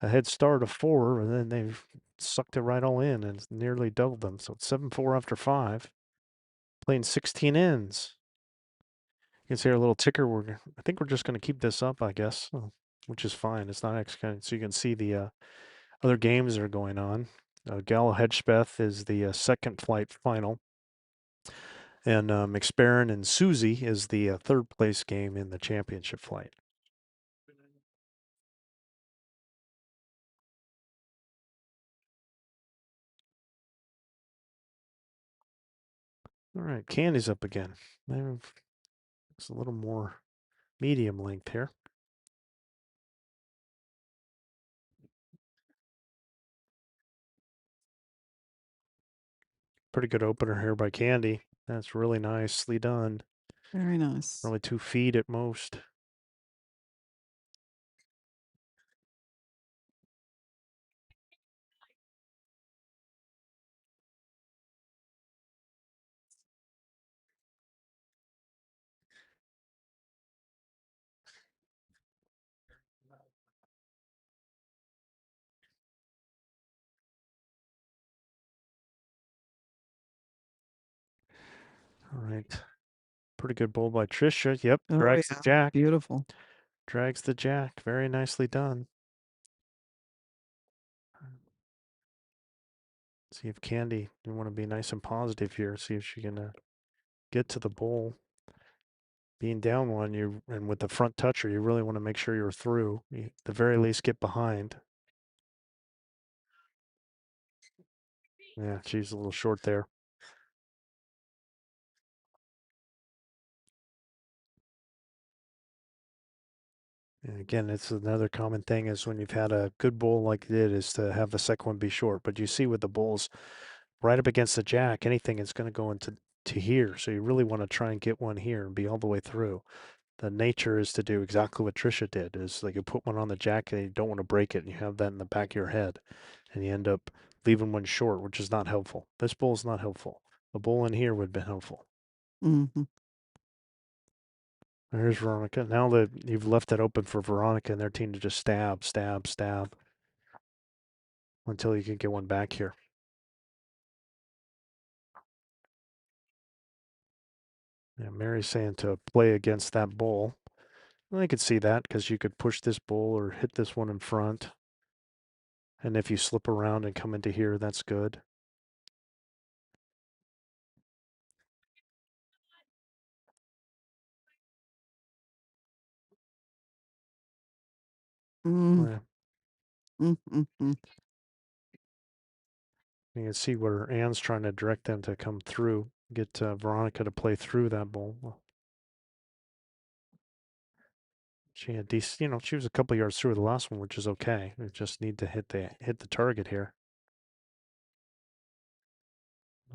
a head start of 4, and then they've sucked it right all in and nearly doubled them. So it's 7-4 after 5. Playing 16 ends. You can see our little ticker. I think we're just going to keep this up, I guess, which is fine. It's not executed, so you can see the other games that are going on. Gallo Hedgepeth is the second flight final. And McSparran and Susie is the third place game in the championship flight. All right, Candy's up again. It's a little more medium length here. Pretty good opener here by Candy. That's really nicely done. Very nice. Probably 2 feet at most. All right. Pretty good bowl by Trisha. Yep, Oh, drags the yeah. jack. Beautiful. Drags the jack. Very nicely done. See if Candy, you want to be nice and positive here. See if she can get to the bowl. Being down one, and with the front toucher, you really want to make sure you're through. You, at the very least, get behind. Yeah, she's a little short there. And again, it's another common thing is when you've had a good bowl like it is to have the second one be short. But you see with the bowls right up against the jack, anything is going to go into here. So you really want to try and get one here and be all the way through. The nature is to do exactly what Trisha did. Is like you put one on the jack and you don't want to break it, and you have that in the back of your head, and you end up leaving one short, which is not helpful. This bowl is not helpful. A bowl in here would have been helpful. Hmm. There's Veronica. Now that you've left it open for Veronica and their team to just stab, stab, stab until you can get one back here. Yeah, Mary's saying to play against that bowl. Well, I could see that because you could push this bowl or hit this one in front. And if you slip around and come into here, that's good. Mm. Yeah. Mm-mm-mm. You can see where Anne's trying to direct them to come through, get Veronica to play through that bowl. Well, she had decent, she was a couple yards through the last one, which is okay. We just need to hit the target here.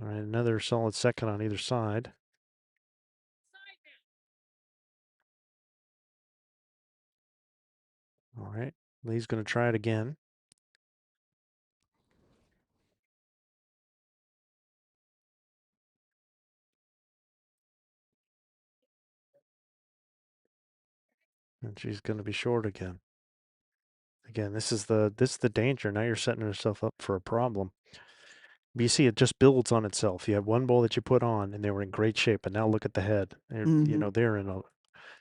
All right, another solid second on either side. All right, Lee's going to try it again. And she's going to be short again. Again, this is the danger. Now you're setting yourself up for a problem. But you see, it just builds on itself. You have one bowl that you put on, and they were in great shape. And now look at the head. Hmm.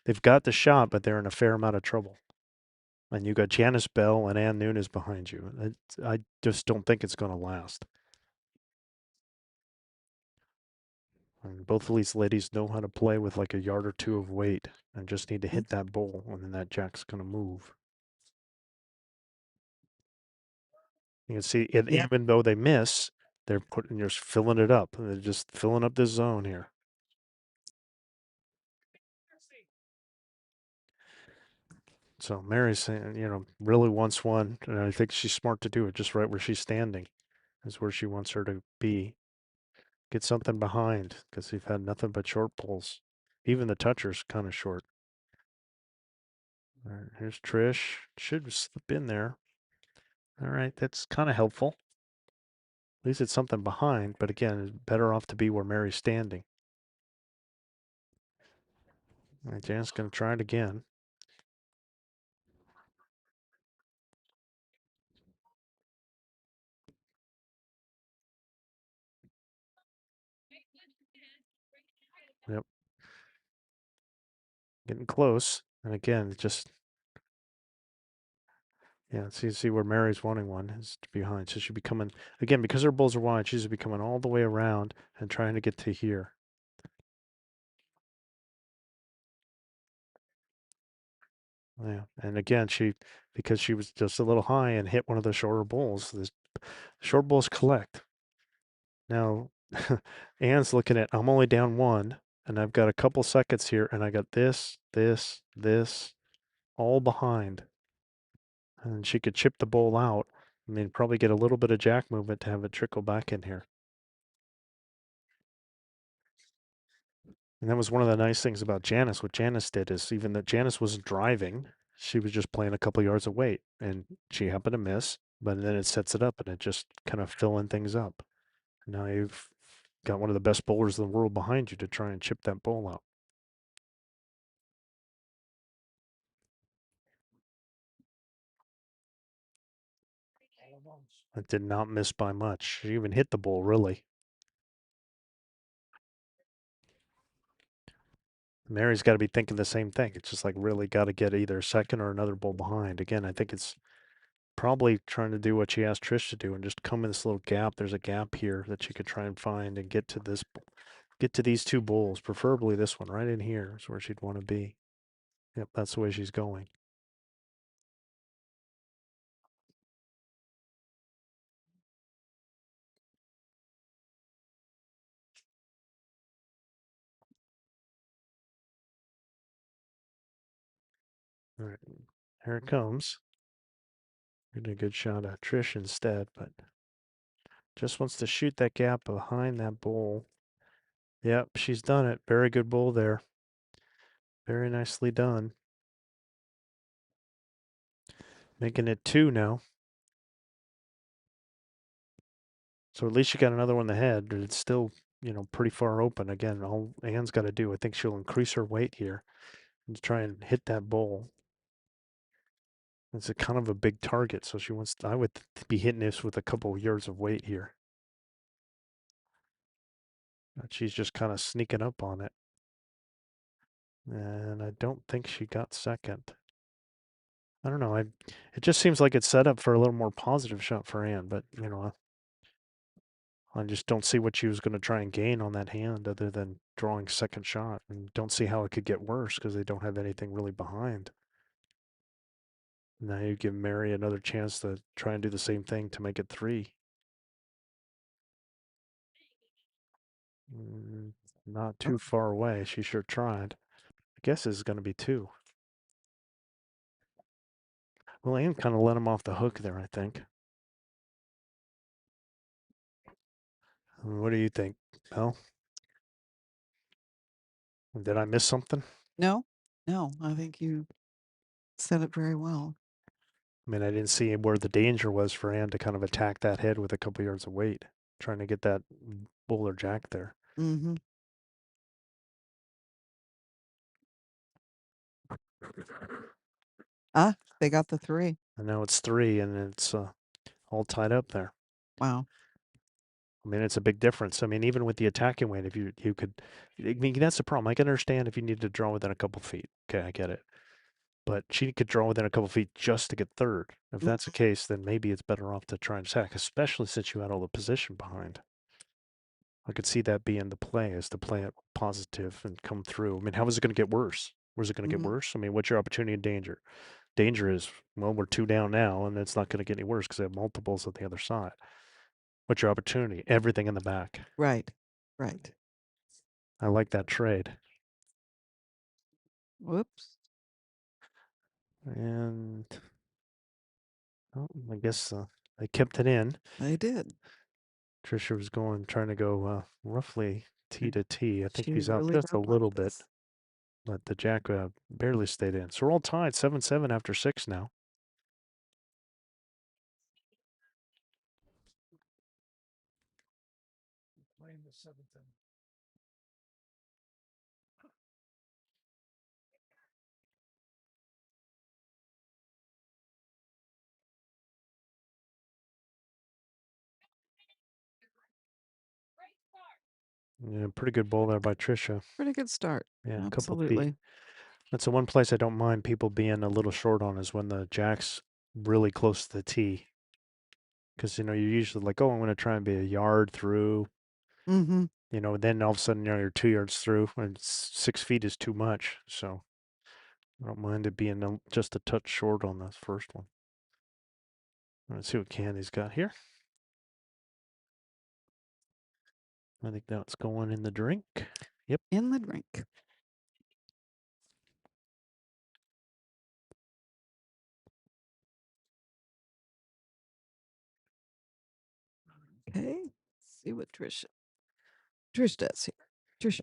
They've got the shot, but they're in a fair amount of trouble. And you got Janice Bell and Ann Nunes behind you. I just don't think it's going to last. And both of these ladies know how to play with like a yard or two of weight and just need to hit that bowl, and then that jack's going to move. You can see it, Yep. even though they miss, they're just filling it up. They're just filling up this zone here. So Mary's saying, really wants one, and I think she's smart to do it just right where she's standing is where she wants her to be. Get something behind because they've had nothing but short pulls. Even the toucher's kind of short. All right, here's Trish. Should slip in there. All right, that's kind of helpful. At least it's something behind, but again, it's better off to be where Mary's standing. All right, Jan's going to try it again. Yep, getting close. And again, just yeah, see where Mary's wanting one is behind. So she'd be coming again because her bulls are wide. She's be coming all the way around and trying to get to here. Yeah, and again, because she was just a little high and hit one of the shorter bulls. The short bulls collect. Now Anne's looking at, I'm only down one, and I've got a couple seconds here, and I got this, all behind. And she could chip the bowl out. I mean, probably get a little bit of jack movement to have it trickle back in here. And that was one of the nice things about Janice. What Janice did is even that Janice wasn't driving, she was just playing a couple yards of weight, and she happened to miss, but then it sets it up and it just kind of filling things up. Now you've got one of the best bowlers in the world behind you to try and chip that bowl out. It did not miss by much. She even hit the bowl, really. Mary's got to be thinking the same thing. It's just like really got to get either a second or another bowl behind. Again, I think it's probably trying to do what she asked Trish to do and just come in this little gap. There's a gap here that she could try and find and get to these two bowls, preferably this one right in here is where she'd want to be. Yep, that's the way she's going. All right, here it comes. Getting a good shot at Trish instead, but just wants to shoot that gap behind that bowl. Yep, she's done it. Very good bowl there. Very nicely done. Making it two now. So at least you got another one in the head, but it's still, pretty far open. Again, all Anne's got to do, I think she'll increase her weight here and try and hit that bowl. It's a kind of a big target, so she wants. I would be hitting this with a couple of yards of weight here. But she's just kind of sneaking up on it, and I don't think she got second. I don't know. It just seems like it's set up for a little more positive shot for Anne, but I just don't see what she was going to try and gain on that hand other than drawing second shot, and don't see how it could get worse because they don't have anything really behind. Now you give Mary another chance to try and do the same thing to make it three. Mm, Not too far away. She sure tried. I guess this is going to be two. Well, Anne kind of let him off the hook there, I think. What do you think, Mel? Did I miss something? No, no, I think you said it very well. I mean, I didn't see where the danger was for Anne to kind of attack that head with a couple yards of weight, trying to get that bull or jack there. Mm-hmm. Ah, they got the three. And now it's three, and it's all tied up there. Wow. I mean, it's a big difference. I mean, even with the attacking weight, if you could, I mean, that's the problem. I can understand if you need to draw within a couple feet. Okay, I get it. But she could draw within a couple feet just to get third. If that's the Mhm. case, then maybe it's better off to try and attack, especially since you had all the position behind. I could see that being the play, is to play it positive and come through. I mean, how is it going to get worse? Where's it going to get Mhm. worse? I mean, what's your opportunity and danger? Danger is, well, we're two down now, and it's not going to get any worse because they have multiples at the other side. What's your opportunity? Everything in the back. Right. Right. I like that trade. Whoops. And I guess they kept it in. They did. Trisha was trying to go roughly T And to T. I think she he's out really just a don't like little bit, this. but the jack barely stayed in. So we're all tied 7-7 after six now. Playing the seventh inning. Yeah, pretty good ball there by Trisha. Pretty good start. Yeah, a couple feet. Absolutely. That's the one place I don't mind people being a little short on is when the jack's really close to the tee. Because, you're usually like, oh, I'm going to try and be a yard through. Mm-hmm. Then all of a sudden, you're 2 yards through, and 6 feet is too much. So I don't mind it being just a touch short on the first one. Let's see what Candy's got here. I think that's going in the drink. Yep. In the drink. Okay. Let's see what Trish does here. Trisha.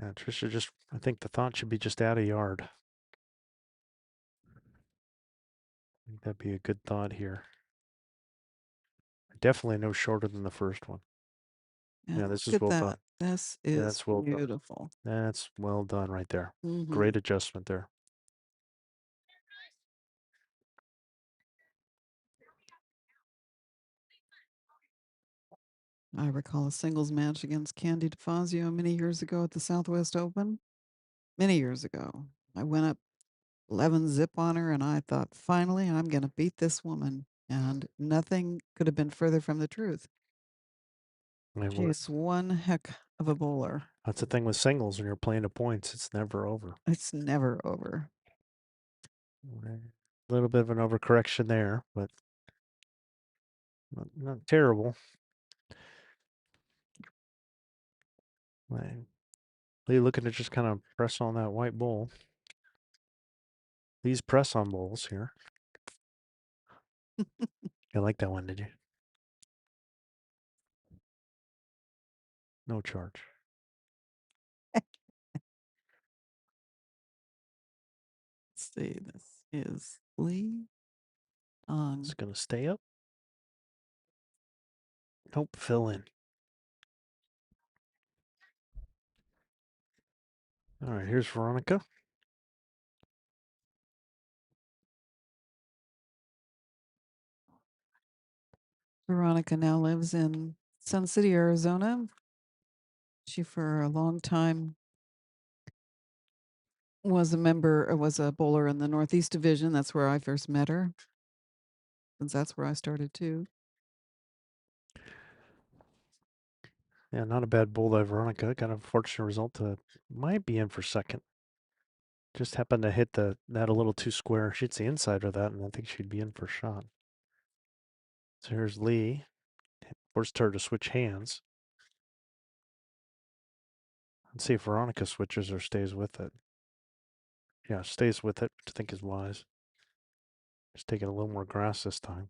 Trisha just, I think the thought should be just add a yard. I think that'd be a good thought here. Definitely no shorter than the first one. And Yeah, this look is at well done. that. This Yeah, is that's well done. beautiful. That's well done right there. Mm-hmm. Great adjustment there. I recall a singles match against Candy DeFazio many years ago at the Southwest Open. Many years ago. I went up 11 zip on her and I thought, finally, I'm going to beat this woman. And nothing could have been further from the truth. She is one heck of a bowler. That's the thing with singles when you're playing to points, it's never over. It's never over. A little bit of an overcorrection there, but not terrible. Lee looking to just kind of press on that white bowl. These press on bowls here. You like that one, did you? No charge. Let's see. This is Lee. It's going to stay up. Nope, fill in. All right, here's Veronica. Veronica now lives in Sun City, Arizona. She, for a long time, was a bowler in the Northeast Division. That's where I first met her. Since that's where I started too. Yeah, not a bad bowl by Veronica. Got a fortunate result to might be in for second. Just happened to hit that a little too square. She hits the inside of that, and I think she'd be in for a shot. So here's Lee. Forced her to switch hands. Let's see if Veronica switches or stays with it. Yeah, stays with it, which I think is wise. Just taking a little more grass this time.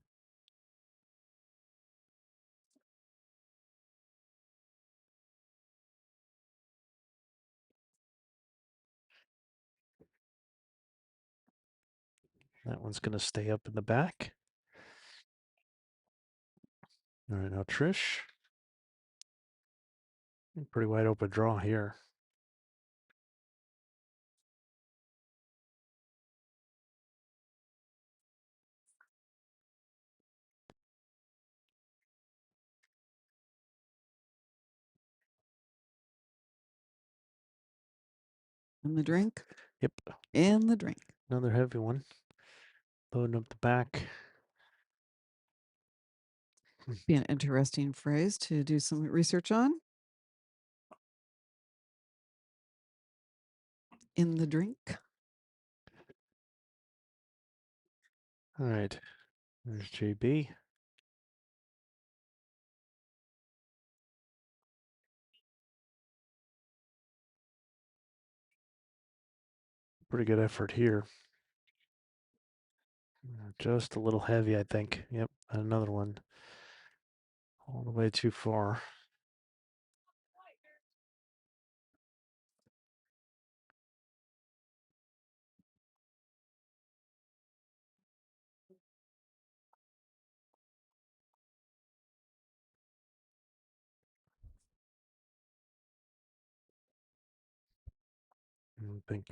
That one's going to stay up in the back. All right, now Trish. Pretty wide open draw here. In the drink? Yep. In the drink. Another heavy one. Loading up the back. Be an interesting phrase to do some research on. In the drink. All right. There's JB. Pretty good effort here. Just a little heavy, I think. Yep, another one. All the way too far. I think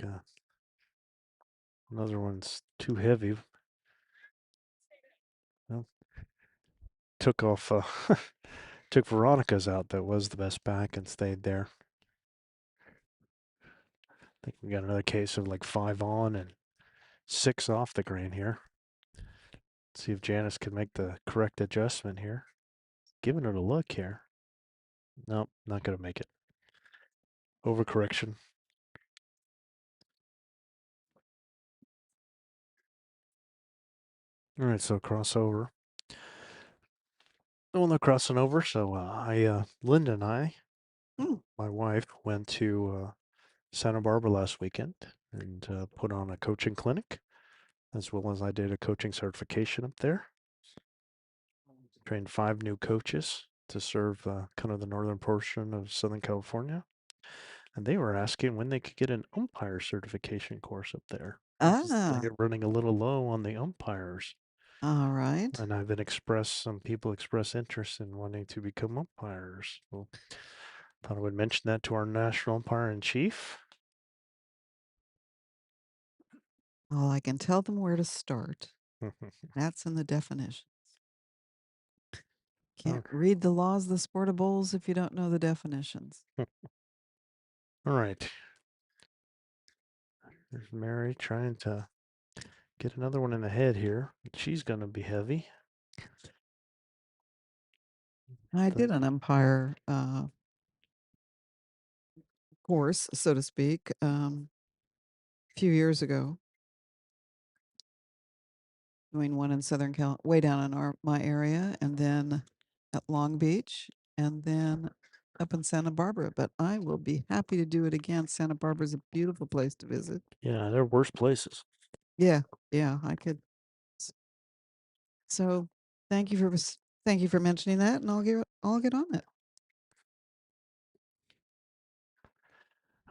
another one's too heavy. Well, took off, took Veronica's out. That was the best back and stayed there. I think we got another case of like 5 on and 6 off the green here. Let's see if Janice can make the correct adjustment here. Giving it a look here. Nope, not going to make it. Overcorrection. All right, so crossover. Well, they're crossing over. So Linda and I, Mm. my wife, went to Santa Barbara last weekend and put on a coaching clinic, as well as I did a coaching certification up there. Trained 5 new coaches to serve kind of the northern portion of Southern California. And they were asking when they could get an umpire certification course up there because Ah, they're running a little low on the umpires. all right. And some people express interest in wanting to become umpires. So thought I would mention that to our national umpire in chief. Well, I can tell them where to start. That's in the definitions. Can't All read the laws of the sport of bowls if you don't know the definitions. right. There's Mary trying to get another one in the head here. She's going to be heavy. I But did an umpire course, so to speak, a few years ago. Doing one in Southern Cal, way down in my area, and then at Long Beach, and then up in Santa Barbara. But I will be happy to do it again. Santa Barbara is a beautiful place to visit. yeah, there are worse places. Yeah, yeah, I could. So, thank you for mentioning that, and I'll get on it.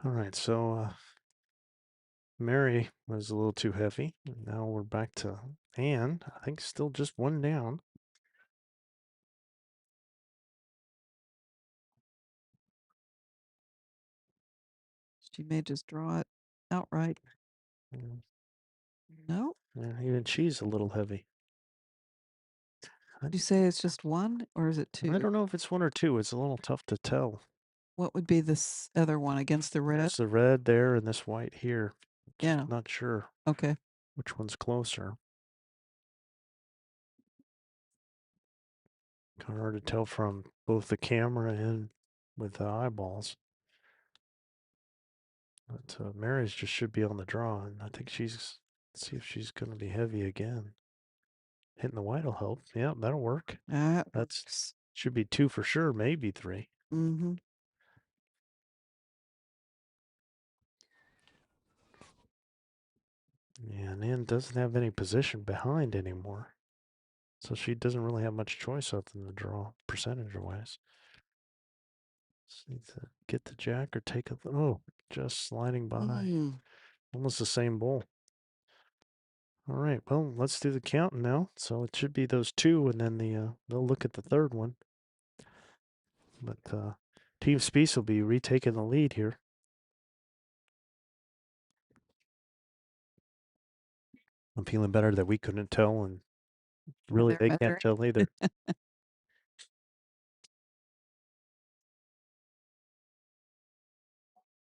All right, so Mary was a little too heavy. Now we're back to Anne. I think still just one down. She may just draw it outright. Mm, No, yeah, even she's a little heavy. I, did you say it's just one or is it I two? don't know if it's 1 or 2. It's a little tough to tell. What would be this other one against the red? There's the red there and this white here. Just Yeah. not sure Okay. which one's closer. Kind of hard to tell from both the camera and with the eyeballs. But Mary's just should be on the draw, and I think let's see if she's going to be heavy again. Hitting the white will help. Yeah, that'll work. That That's works. should be 2 for sure, maybe 3. Mm-hmm. Yeah, and Ann doesn't have any position behind anymore. So she doesn't really have much choice other than the draw, percentage-wise. Just need to get the jack or take a... Oh, just sliding by. Mm. Almost the same bowl. All right, well, let's do the counting now. So it should be those 2, and then they'll look at the third one. But Team Spease will be retaking the lead here. I'm feeling better that we couldn't tell, and really They're they can't measuring. tell either.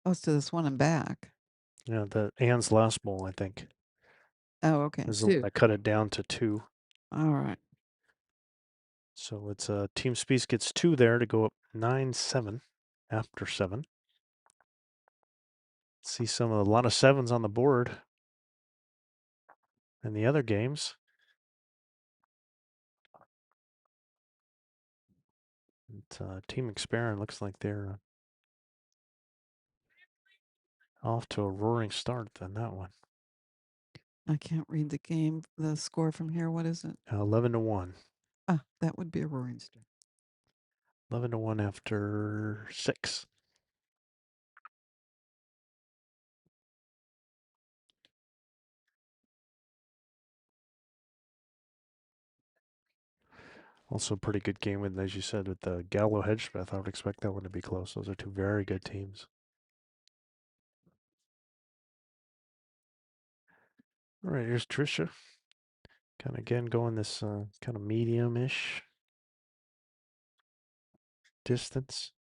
Oh, to this one and back. Yeah, the Ann's last bowl, I think, Oh, okay. is the one Two. that cut it down to 2. All right. So it's Team Spease gets 2 there to go up 9-7 after 7. See a lot of 7s on the board in the other games. Team Experiment looks like they're off to a roaring start than that one. I can't read the score from here. What is it? 11-1. Ah, that would be a roaring start. 11-1 after 6. Also, a pretty good game with, as you said, with the Gallo Hedgesmith. I would expect that one to be close. Those are 2 very good teams. All right, here's Trisha. Kind of again going this kind of medium-ish distance.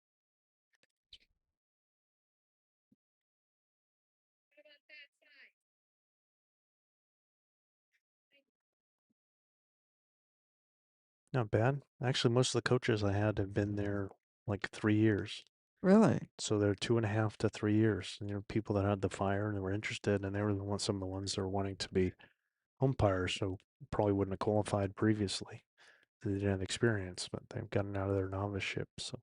Not bad. Actually, most of the coaches I had have been there like 3 years. Really? So they're 2.5 to 3 years. And, people that had the fire and they were interested, and they were some of the ones that were wanting to be umpires, so probably wouldn't have qualified previously. they didn't have experience, but they've gotten out of their novice ship. So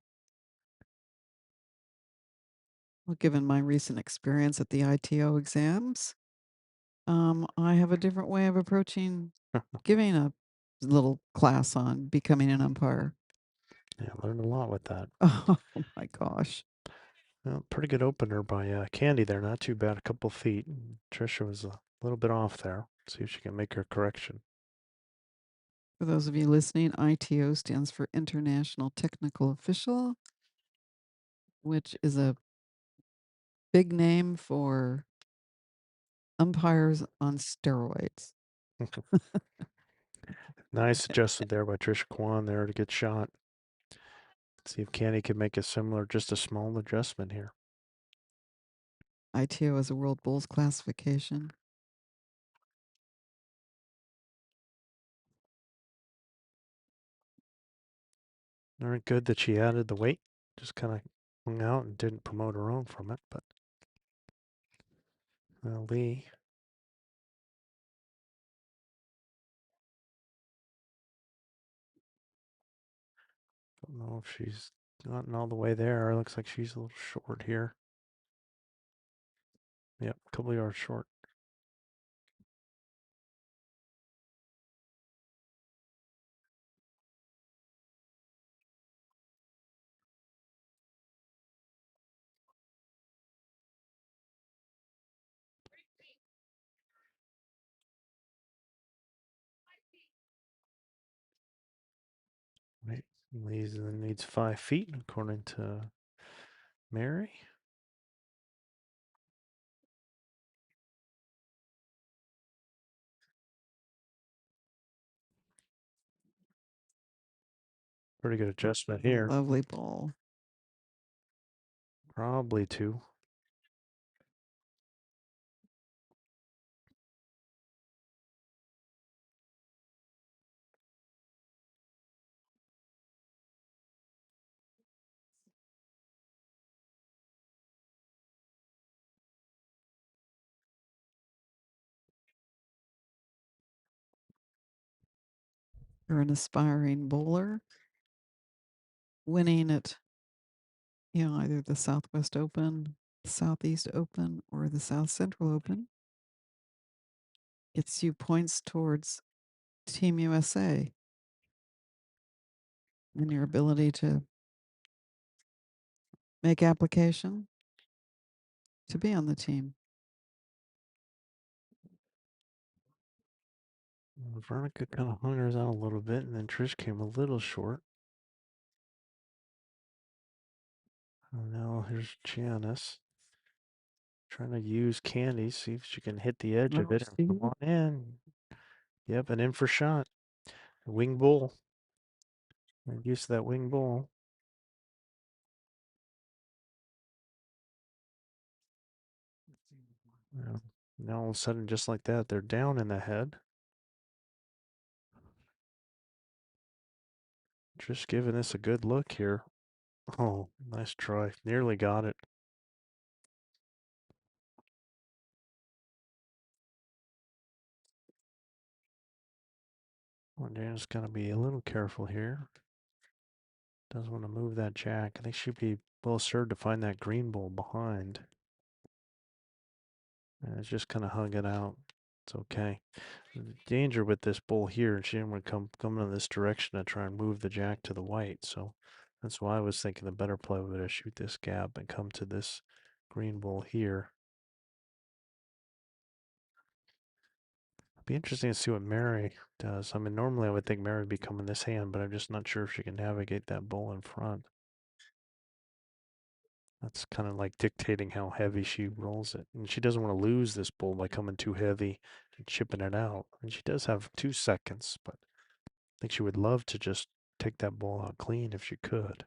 Well, given my recent experience at the ITO exams, I have a different way of approaching giving a little class on becoming an umpire. yeah, learned a lot with that. Oh my gosh. Well, pretty good opener by Candy there. Not too bad. A couple feet. Trisha was a little bit off there. See if she can make her correction. For those of you listening, ITO stands for International Technical Official, which is a big name for umpires on steroids. Nice adjustment there by Trisha Quan there to get shot. See if Candy can make a similar, just a small adjustment here. ITO is a World Bowls classification. Very good that she added the weight. Just kind of hung out and didn't promote her own from it. But Lee, don't know if she's gotten all the way there. It looks like she's a little short here. Yep, a couple yards short. Right. Lee's needs 5 feet, according to Mary. Pretty good adjustment here. Lovely ball. Probably 2. You're an aspiring bowler, winning at either the Southwest Open, Southeast Open, or the South Central Open. Gets you points towards Team USA and your ability to make application to be on the team. Veronica kind of hung hers out a little bit, and then Trish came a little short. And now here's Janice trying to use Candy, see if she can hit the edge of it. Come on in. Yep, an in for shot. Wing bull. Get used to that wing bull. Yeah. Now all of a sudden, just like that, they're down in the head. Just giving this a good look here. Oh, nice try. Nearly got it. Well, Dan's going to be a little careful here. Doesn't want to move that jack. I think she'd be well served to find that green bull behind. And it's just kind of hung it out. It's okay. The danger with this bull here, she didn't want to come in this direction to try and move the jack to the white. So that's why I was thinking the better play would be to shoot this gap and come to this green bull here. It'd be interesting to see what Mary does. I mean, normally I would think Mary would be coming this hand, but I'm just not sure if she can navigate that bull in front. That's kind of like dictating how heavy she rolls it. And she doesn't want to lose this bull by coming too heavy and chipping it out. And she does have 2 seconds, but I think she would love to just take that ball out clean if she could.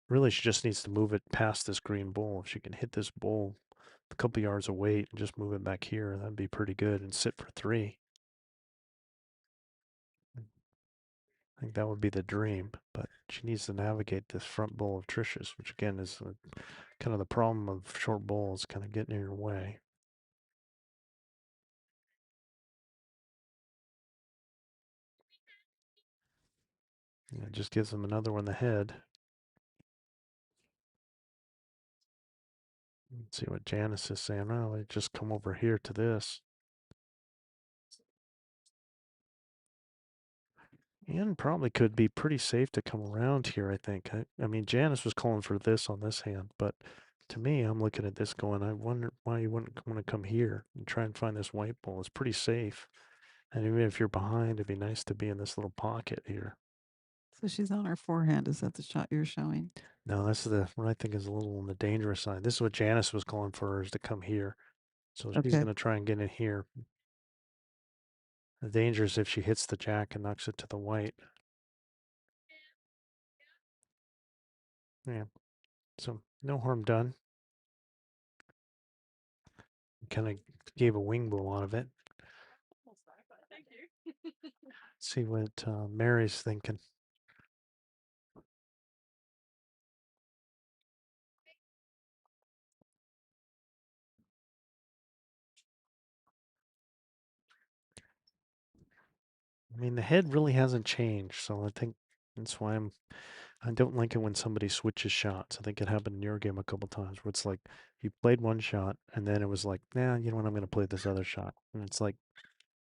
Really, she just needs to move it past this green bull. If she can hit this bull a couple yards away and just move it back here, that'd be pretty good and sit for 3. I think that would be the dream, but she needs to navigate this front bull of Trisha's, which again is kind of the problem of short bowls, kind of getting in your way. It just gives him another one in the head. Let's see what Janice is saying. Oh, they just come over here to this. And probably could be pretty safe to come around here, I think. I mean, Janice was calling for this on this hand, but to me, I'm looking at this going, I wonder why you wouldn't want to come here and try and find this white ball. It's pretty safe. And even if you're behind, it'd be nice to be in this little pocket here. So she's on her forehand. Is that the shot you're showing? No, that's the what I think is a little on the dangerous side. This is what Janice was calling for, is to come here. So she's Okay. going to try and get in here. The danger is if she hits the jack and knocks it to the white. Yeah. So no harm done. Kind of gave a wing bowl out of it. See what Mary's thinking. I mean, the head really hasn't changed, so I think that's why I don't like it when somebody switches shots. I think it happened in your game a couple times where it's like you played one shot and then it was like, nah, you know what, I'm going to play this other shot. And it's like,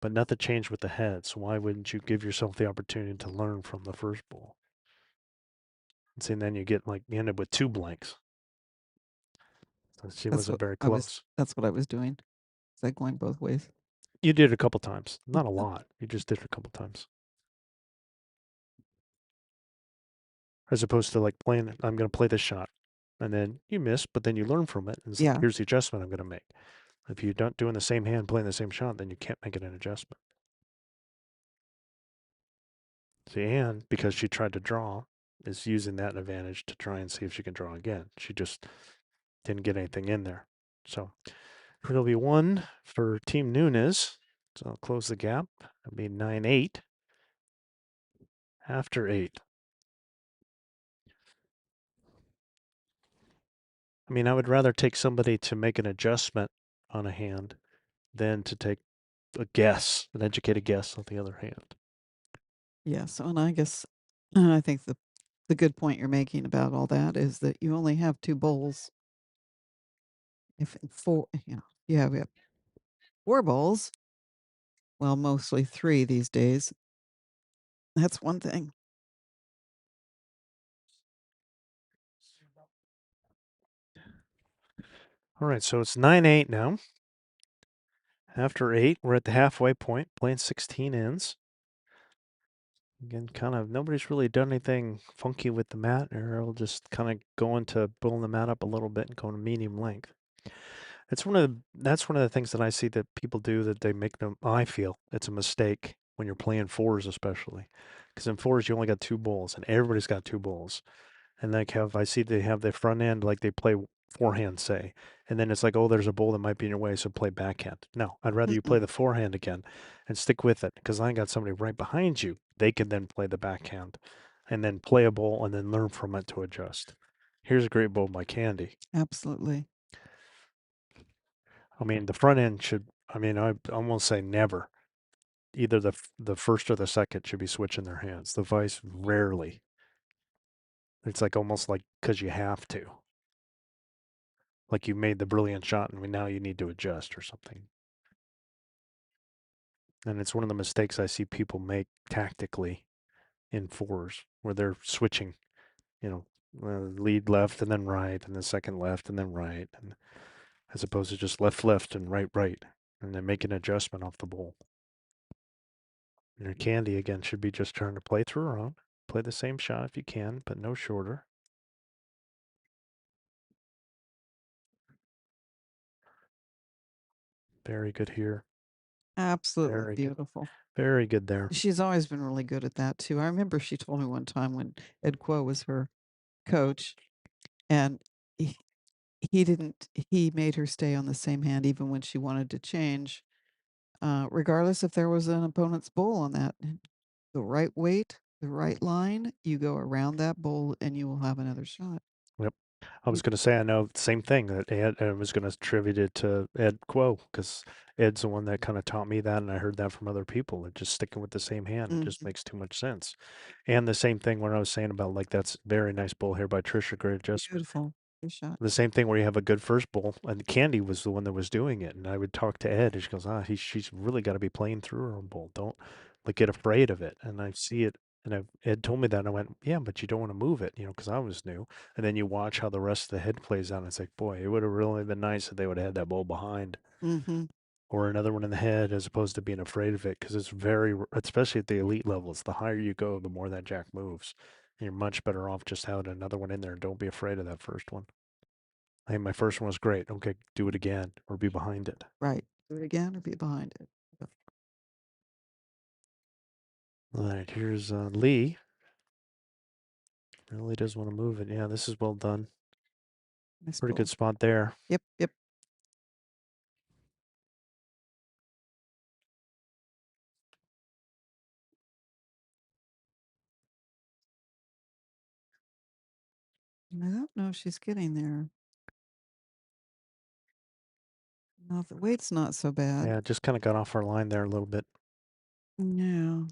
but nothing changed with the head. So why wouldn't you give yourself the opportunity to learn from the first ball? And see, then you get like you end up with two blanks. So she That's wasn't what very I was close. that's what I was doing. Is that going both ways? You did it a couple times, not a lot. You just did it a couple times. As opposed to like playing, I'm going to play this shot. And then you miss, but then you learn from it. And it's like, Yeah, here's the adjustment I'm going to make. If you're not doing the same hand, playing the same shot, then you can't make it an adjustment. See, Anne, because she tried to draw, is using that advantage to try and see if she can draw again. She just didn't get anything in there. So it'll be one for Team Nunes. So I'll close the gap. It'll be 9-8 after 8. I mean, I would rather take somebody to make an adjustment on a hand than to take a guess, an educated guess on the other hand. yeah. So, and I guess I think the good point you're making about all that is that you only have two bowls. If four, you have 4 bowls. Well, mostly 3 these days. That's one thing. All right, so it's 9-8 now. After 8, we're at the halfway point, playing 16 ends. Again, kind of nobody's really done anything funky with the mat. They're all just kind of going to pulling the mat up a little bit and going to medium length. That's one of the things that I see that people do that they make them. I feel it's a mistake when you're playing fours, especially because in fours you only got two bowls and everybody's got two bowls. And I see they have the front end like they play forehand, say, and then it's like, oh, there's a bowl that might be in your way, so play backhand. No, I'd rather you play Mm-mm. the forehand again and stick with it because I got somebody right behind you. They can then play the backhand and then play a bowl and then learn from it to adjust. Here's a great bowl by Candy. Absolutely. I mean, the front end should. I mean, I almost say never. Either the first or the second should be switching their hands. The vice rarely. It's like almost like because you have to. Like you made the brilliant shot and now you need to adjust or something. And it's one of the mistakes I see people make tactically in fours where they're switching, you know, lead left and then right and then second left and then right, and as opposed to just left left and right right, and then make an adjustment off the bowl. Your Candy again should be just trying to play through her own, play the same shot if you can, but no shorter. Very good here. Absolutely Very good. beautiful. Very good there. She's always been really good at that too. I remember she told me one time when Ed Quo was her coach, and he, he made her stay on the same hand even when she wanted to change, regardless if there was an opponent's bowl on that. The right weight, the right line, you go around that bowl and you will have another shot. Yep. I was going to say, I know the same thing that Ed, I was going to attribute it to Ed Quo because Ed's the one that kind of taught me that. And I heard that from other people that just sticking with the same hand, it just Mhm. makes too much sense. And the same thing when I was saying about like, that's very nice bull here by Trisha, great adjustment. Beautiful. Good shot. The same thing where you have a good first bowl, and Candy was the one that was doing it, and I would talk to Ed, and she goes, she's really got to be playing through her own bowl. Don't like get afraid of it. And I see it, and Ed told me that, and I went, yeah, but you don't want to move it, because I was new. And then you watch how the rest of the head plays out, and it's like, boy, it would have really been nice if they would have had that bowl behind Mhm. or another one in the head, as opposed to being afraid of it, because it's especially at the elite levels, the higher you go, the more that jack moves. And you're much better off just having another one in there. Don't be afraid of that first one. Hey, my first one was great. Okay, do it again or be behind it. Right. Do it again or be behind it. Yep. All right, here's Lee. Really does want to move it. Yeah, this is well done. Nice Pretty good pull. spot there. Yep, yep. I don't know if she's getting there. No, the weight's not so bad. Yeah, just kind of got off our line there a little bit. Yeah.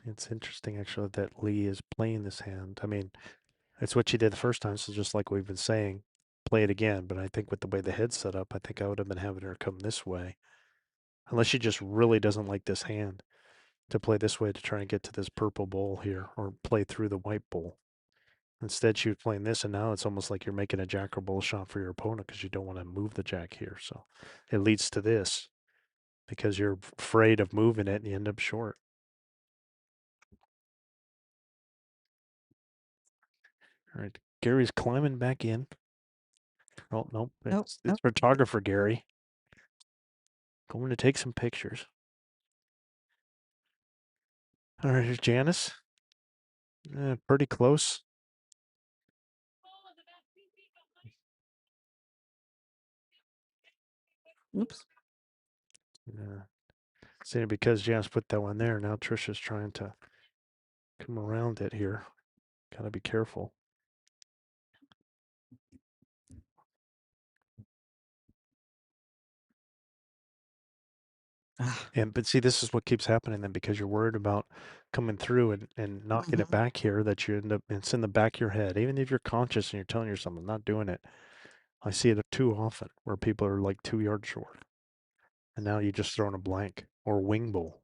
It's interesting actually that Lee is playing this hand. I mean, it's what she did the first time, so just like we've been saying, play it again. But I think with the way the head's set up, I think I would have been having her come this way. Unless she just really doesn't like this hand to play this way to try and get to this purple bowl here or play through the white bowl. Instead, she was playing this, and now it's almost like you're making a jack or bull shot for your opponent because you don't want to move the jack here. So it leads to this because you're afraid of moving it and you end up short. All right, Gary's climbing back in. Oh no, Nope, it's nope. photographer Gary going to take some pictures. All right, here's Janice. Pretty close. Oops. Uh, See, because Janice put that one there, now Trisha's trying to come around it here. Gotta be careful. Ah. And but see, this is what keeps happening then because you're worried about coming through and knocking it Mhm. back here that you end up it's in the back of your head. Even if you're conscious and you're telling yourself I'm not doing it. I see it too often where people are like 2 yards short. And now you just throwing a blank or wing bowl.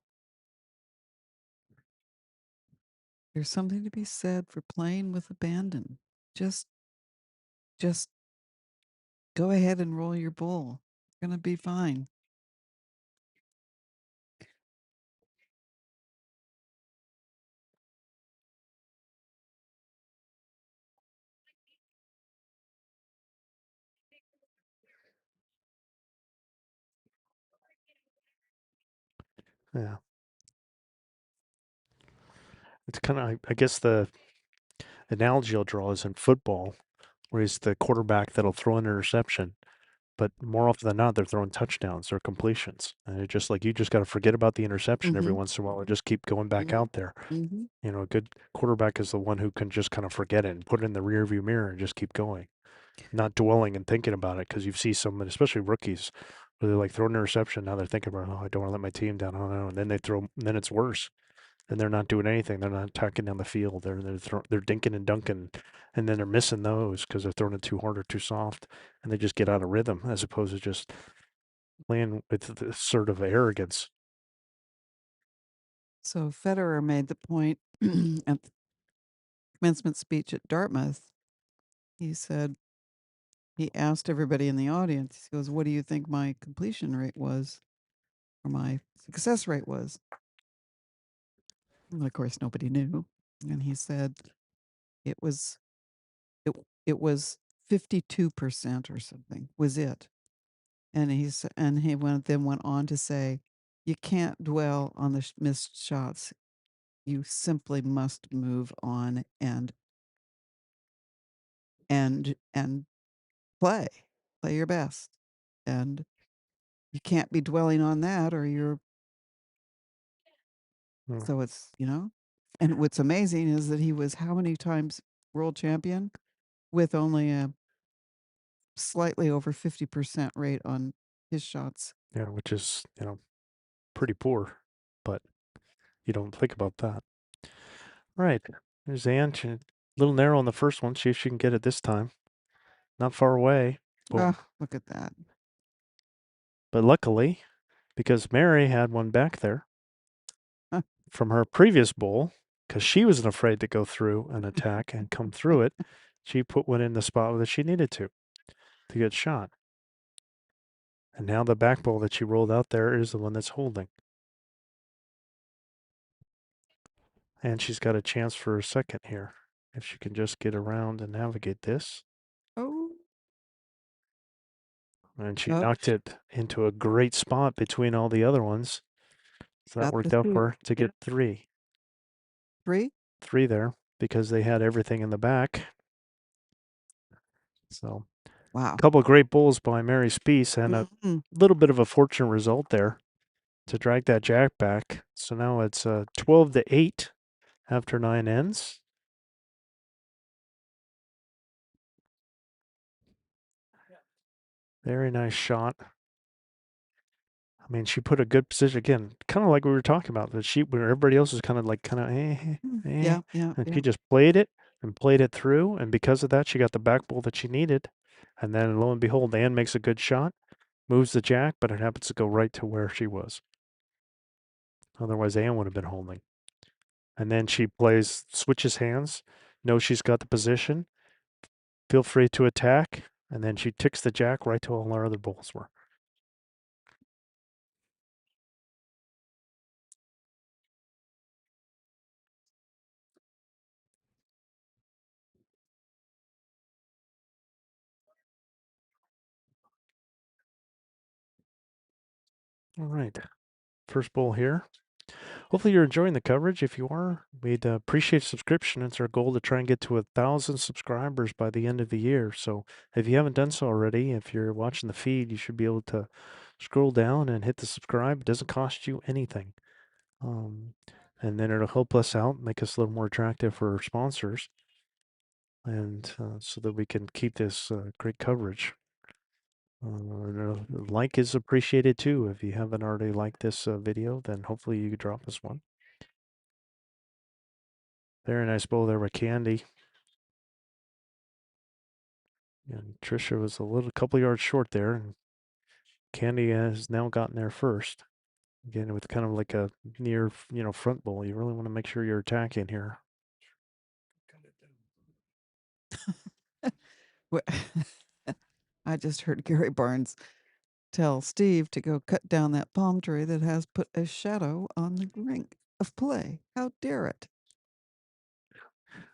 There's something to be said for playing with abandon. Just just go ahead and roll your bull. You're gonna be fine. Yeah. It's kind of I guess the analogy I'll draw is in football, where he's the quarterback that'll throw an interception. But more often than not, they're throwing touchdowns or completions. And it's just like you just got to forget about the interception every Mhm. once in a while and just keep going back Mhm. out there. Mhm. A good quarterback is the one who can just kind of forget it and put it in the rearview mirror and just keep going, not dwelling and thinking about it. Because you see some, especially rookies, where they're like throwing an interception. Now they're thinking about, oh, I don't want to let my team down. Oh no, and then they throw, and then it's worse. And they're not doing anything. They're not attacking down the field. They're dinking and dunking, and then they're missing those because they're throwing it too hard or too soft, and they just get out of rhythm as opposed to just playing with this sort of arrogance. So Federer made the point at the commencement speech at Dartmouth. He said he asked everybody in the audience, he goes, "What do you think my completion rate was or my success rate was?" And of course, nobody knew. And he said it was it was 52% or something was it. And he went on to say, "You can't dwell on the missed shots. You simply must move on and play, play your best, and you can't be dwelling on that, or Mm, So it's, and what's amazing is that he was how many times world champion with only a slightly over 50% rate on his shots. yeah, which is, pretty poor, but you don't think about that. Right. There's Ann. A little narrow on the first one. See if she can get it this time. Not far away. Boom. Oh, look at that. But luckily, because Mary had one back there Huh. from her previous bowl, because she wasn't afraid to go through an attack and come through it, she put one in the spot that she needed to get shot. And now the back bowl that she rolled out there is the one that's holding. And she's got a chance for a second here. If she can just get around and navigate this. Oh, And she oh, knocked it into a great spot between all the other ones. So that got the worked out two. for her to get three. Three? Three there because they had everything in the back. So a Wow. couple of great bowls by Mary Spease and a Mhm. little bit of a fortunate result there to drag that jack back. So now it's 12-8 after 9 ends. Very nice shot. I mean, she put a good position again, kind of like we were talking about the sheet where everybody else is kind of Yeah, yeah, and yeah. she just played it and played it through, and because of that, she got the back ball that she needed. And then lo and behold, Ann makes a good shot, moves the jack, but it happens to go right to where she was. Otherwise, Ann would have been holding. And then she plays, switches hands, knows she's got the position, feel free to attack, and then she ticks the jack right to all our other balls were. All right, first bowl here. Hopefully you're enjoying the coverage. If you are, we'd appreciate subscription. It's our goal to try and get to 1,000 subscribers by the end of the year. So if you haven't done so already, if you're watching the feed, you should be able to scroll down and hit the subscribe. It doesn't cost you anything. Um, and then it'll help us out, make us a little more attractive for our sponsors, and so that we can keep this great coverage. Like is appreciated too. If you haven't already liked this video, then hopefully you could drop us one. Very nice bowl there with Candy. And Trisha was a little couple yards short there, and Candy has now gotten there first. Again, with kind of like a near, front bowl. You really want to make sure you're attacking here. I just heard Gary Barnes tell Steve to go cut down that palm tree that has put a shadow on the rink of play. How dare it?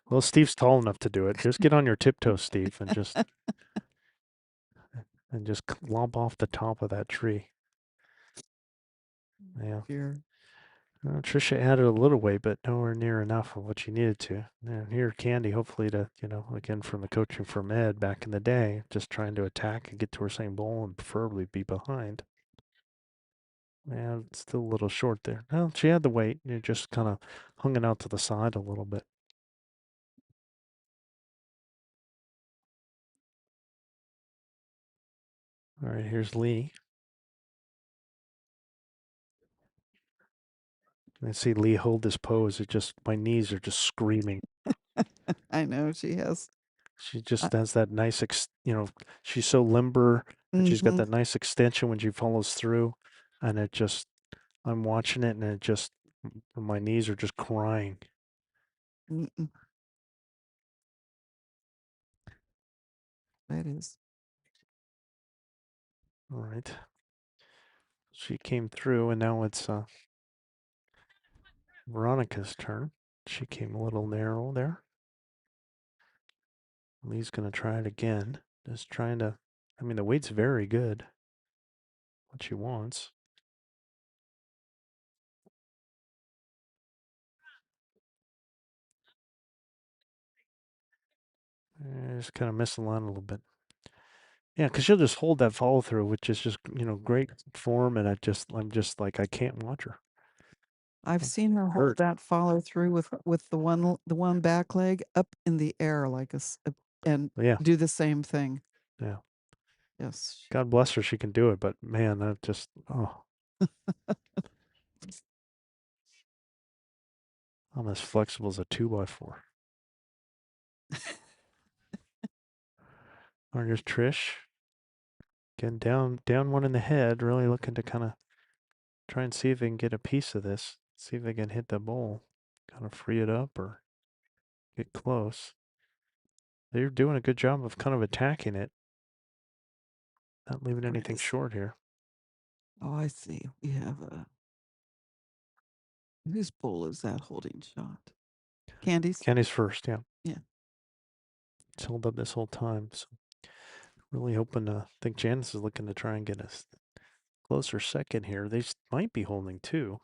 Well, Steve's tall enough to do it. Just get on your tiptoes, Steve, and just lomp off the top of that tree. Yeah. Dear. Trisha added a little weight, but nowhere near enough of what she needed to. And here, Candy, hopefully to, again from the coaching from Ed back in the day, just trying to attack and get to her same bowl and preferably be behind. Yeah, it's still a little short there. Well, she had the weight. You just kind of hung it out to the side a little bit. All right, here's Lee. I see Lee hold this pose. My knees are just screaming. I know she has. She just has that nice, she's so limber and she's got Mm-hmm. that nice extension when she follows through. And I'm watching it and my knees are just crying. Mm-mm. That is. All right. She came through and now it's Veronica's turn. She came a little narrow there. Lee's going to try it again. Just trying to, I mean, the weight's very good. What she wants. Just kind of missed the line a little bit. Yeah, because she'll just hold that follow through, which is just, great form. And I'm just like, I can't watch her. I've seen her hold Hurt. that follow through with the one back leg up in the air like and Yeah. do the same thing. Yeah. Yes. God bless her. She can do it. But man, that just, oh, I'm as flexible as a 2x4. Or there's Trish. Getting down one in the head, really looking to kind of try and see if they can get a piece of this. See if they can hit the bowl. Kind of free it up or get close. They're doing a good job of kind of attacking it. Not leaving Where anything is short here. Oh, I see. We have a whose bowl is that holding shot? Candy's? Candy's first, yeah. Yeah. It's held up this whole time. So really hoping I think Janice is looking to try and get a closer second here. They might be holding two.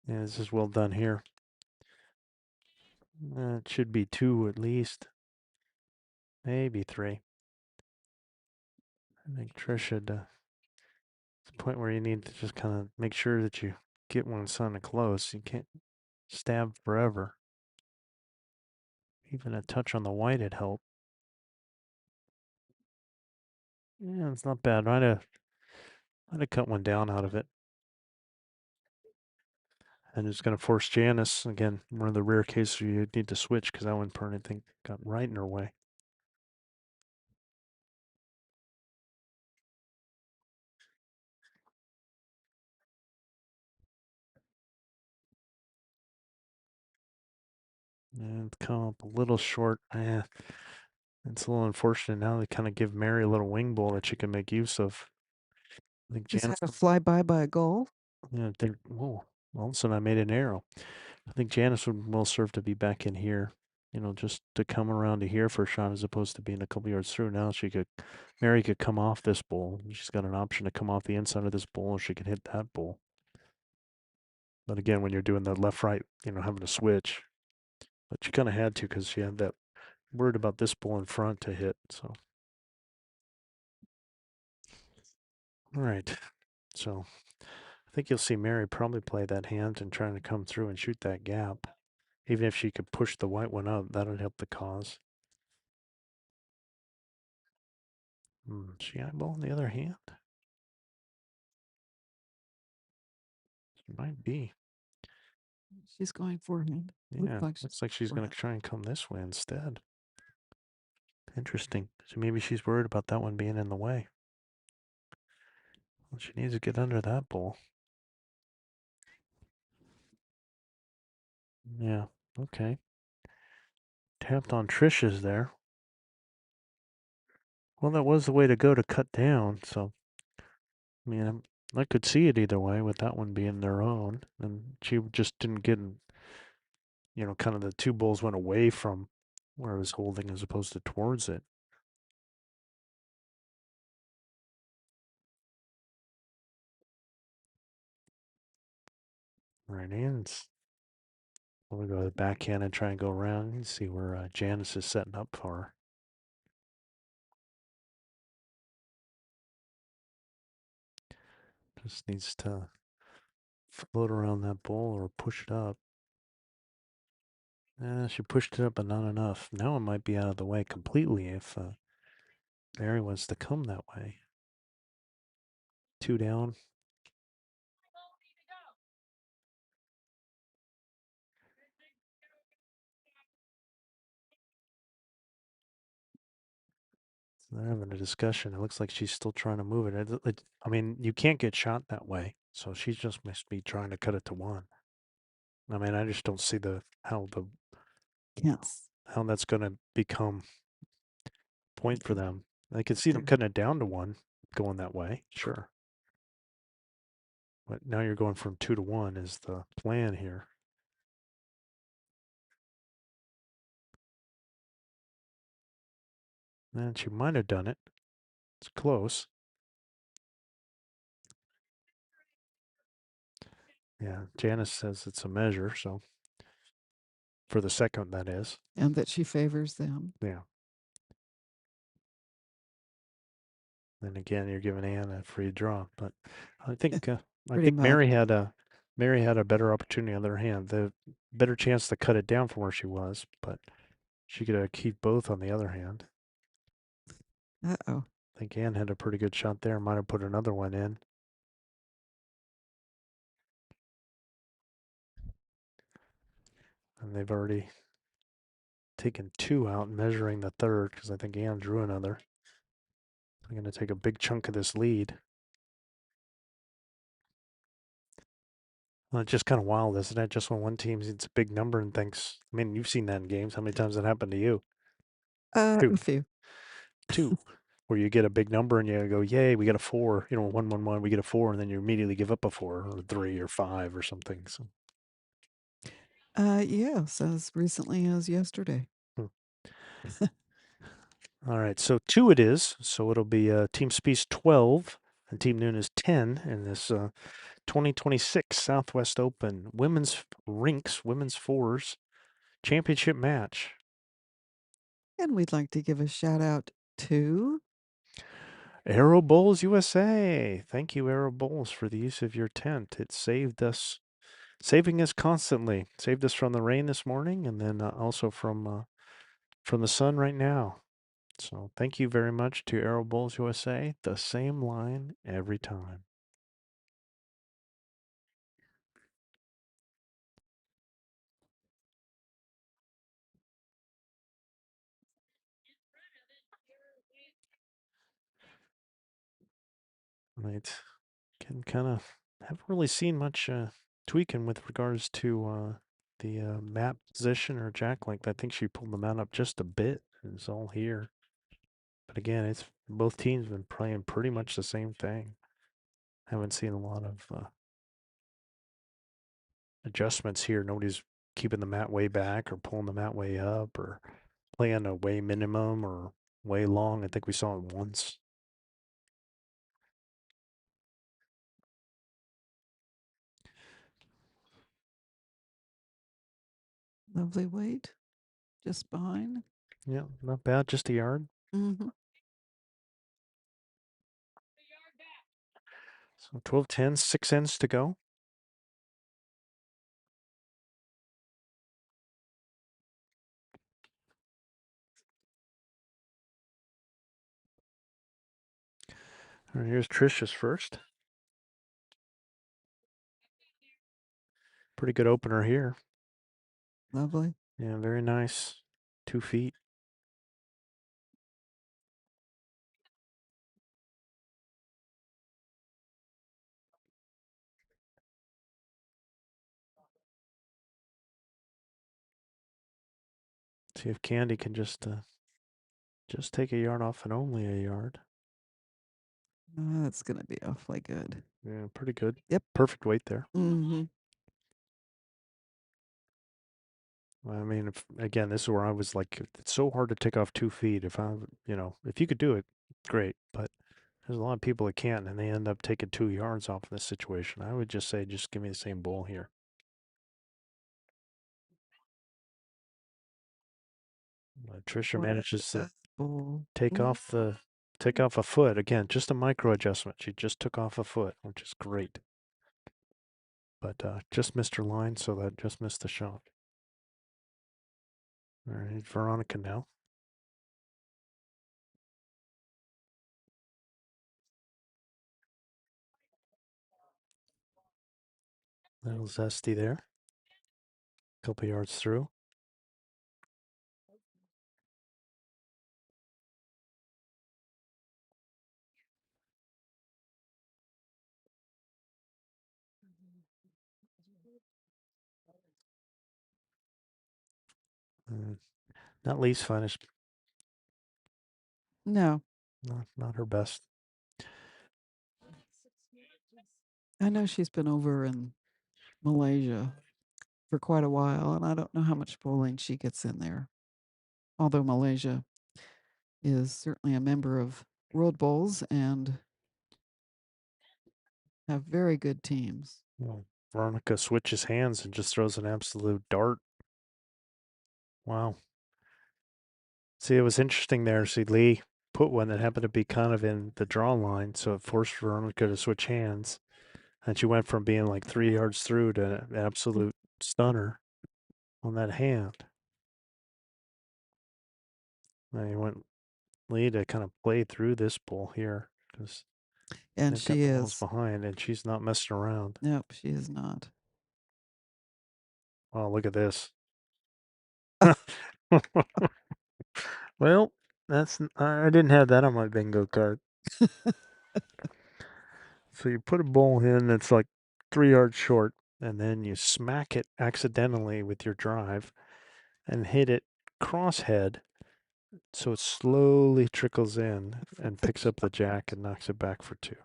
Yeah, this is well done here. It should be two at least. Maybe three. I think Trish should it's a point where you need to just kind of make sure that you get one kind of close. You can't stab forever. Even a touch on the white would help. Yeah, it's not bad. Might have cut one down out of it. And it's going to force Janice, again, one of the rare cases you need to switch because that one part, I think, got right in her way. And it's come up a little short. It's a little unfortunate now. They kind of give Mary a little wing bowl that she can make use of. I think Just had Janice, a flyby by a goal. yeah, they, whoa, all of a sudden I made an arrow. I think Janice would well serve to be back in here, just to come around to here for a shot as opposed to being a couple yards through. Now Mary could come off this bowl. She's got an option to come off the inside of this bowl or she can hit that bowl. But again, when you're doing the left right, having to switch, but she kind of had to because she had that worried about this bowl in front to hit. So, all right. So I think you'll see Mary probably play that hand and trying to come through and shoot that gap. Even if she could push the white one up, that would help the cause. She eyeball on the other hand? She might be. She's going forehand. Looks Yeah, like she's looks like she's going forehand. to try and come this way instead. Interesting. So maybe she's worried about that one being in the way. Well, she needs to get under that bowl. Yeah, okay. Tapped on Trish's there. Well, that was the way to go to cut down, so I mean, I could see it either way with that one being their own, and she just didn't get, kind of the two bowls went away from where I was holding as opposed to towards it. Right hands. We'll go to the backhand and try and go around and see where Janice is setting up for her. Just needs to float around that bowl or push it up. She pushed it up, but not enough. Now it might be out of the way completely if Barry wants to come that way. Two down. So they're having a discussion. It looks like she's still trying to move it. I mean, you can't get shot that way. So she just must be trying to cut it to one. I mean, I just don't see Can't. how that's going to become point for Okay. them. I can see them There. cutting it down to one, going that way. Sure. But now you're going from 2 to 1 is the plan here. And she might have done it. It's close. Yeah, Janice says it's a measure, so for the second, that is. And that she favors them. Yeah. Then again, you're giving Ann a free draw. But I think uh, I Pretty think much. Mary had a better opportunity on the other hand, the better chance to cut it down from where she was, but she could keep both on the other hand. Uh-oh. I think Ann had a pretty good shot there. Might have put another one in. And they've already taken two out, measuring the third because I think Ann drew another. I'm going to take a big chunk of this lead. Well, it's just kind of wild, isn't it? Just when one team sees a big number and thinks, I mean, you've seen that in games. How many times that happened to you? A Two. few. Two. Where you get a big number and you go, yay, we got a four. 111, we get a four, and then you immediately give up a four or three or five or something. So, Yes, as recently as yesterday. hmm. All right, so two it is. So it'll be Team Spease 12 and Team Nunes 10 in this 2026 Southwest Open women's rinks, women's fours championship match. And we'd like to give a shout out to Arrow Bowls USA. Thank you, Arrow Bowls, for the use of your tent. It saving us constantly. Saved us from the rain this morning, and then also from the sun right now. So thank you very much to Arrow Bowls USA. The same line every time. Right. Can kind of haven't really seen much tweaking with regards to the mat position or jack length. I think she pulled the mat up just a bit. It's all here. But again, it's both teams been playing pretty much the same thing. Haven't seen a lot of adjustments here. Nobody's keeping the mat way back or pulling the mat way up or playing a way minimum or way long. I think we saw it once. Lovely Weight, just behind. Yeah, not bad. Just a yard. Mm-hmm. So 12-10, 6 ends to go. All right, here's Trisha's first. Pretty good opener here. Lovely. Yeah, very nice. 2 feet. See if Candy can just take a yard off and only a yard. That's going to be awfully good. Yeah, pretty good. Yep. Perfect weight there. Mm-hmm. I mean, again, this is where I was like, it's so hard to take off 2 feet. If you could do it, great. But there's a lot of people that can't, and they end up taking 2 yards off in this situation. I would just say, just give me the same ball here. Trisha What manages to a bull. take Mm. off the take off a foot. Again, just a micro adjustment. She just took off a foot, which is great. But just missed her line, so that just missed the shot. All right, Veronica now. Little zesty there. Couple yards through. Mm, not least finished. No, Not her best. I know she's been over in Malaysia for quite a while, and I don't know how much bowling she gets in there. Although Malaysia is certainly a member of World Bowls and have very good teams. Well, Veronica switches hands and just throws an absolute dart. Wow. See, it was interesting there. See, Lee put one that happened to be kind of in the draw line, so it forced Veronica to switch hands. And she went from being like 3 yards through to an absolute stunner on that hand. And you want Lee to kind of play through this bull here because And they've got she the balls is. behind, and she's not messing around. Nope, she is not. Oh, look at this. Well, I didn't have that on my bingo card. So you put a bull in that's like 3 yards short, and then you smack it accidentally with your drive and hit it crosshead so it slowly trickles in and picks up the jack and knocks it back for two.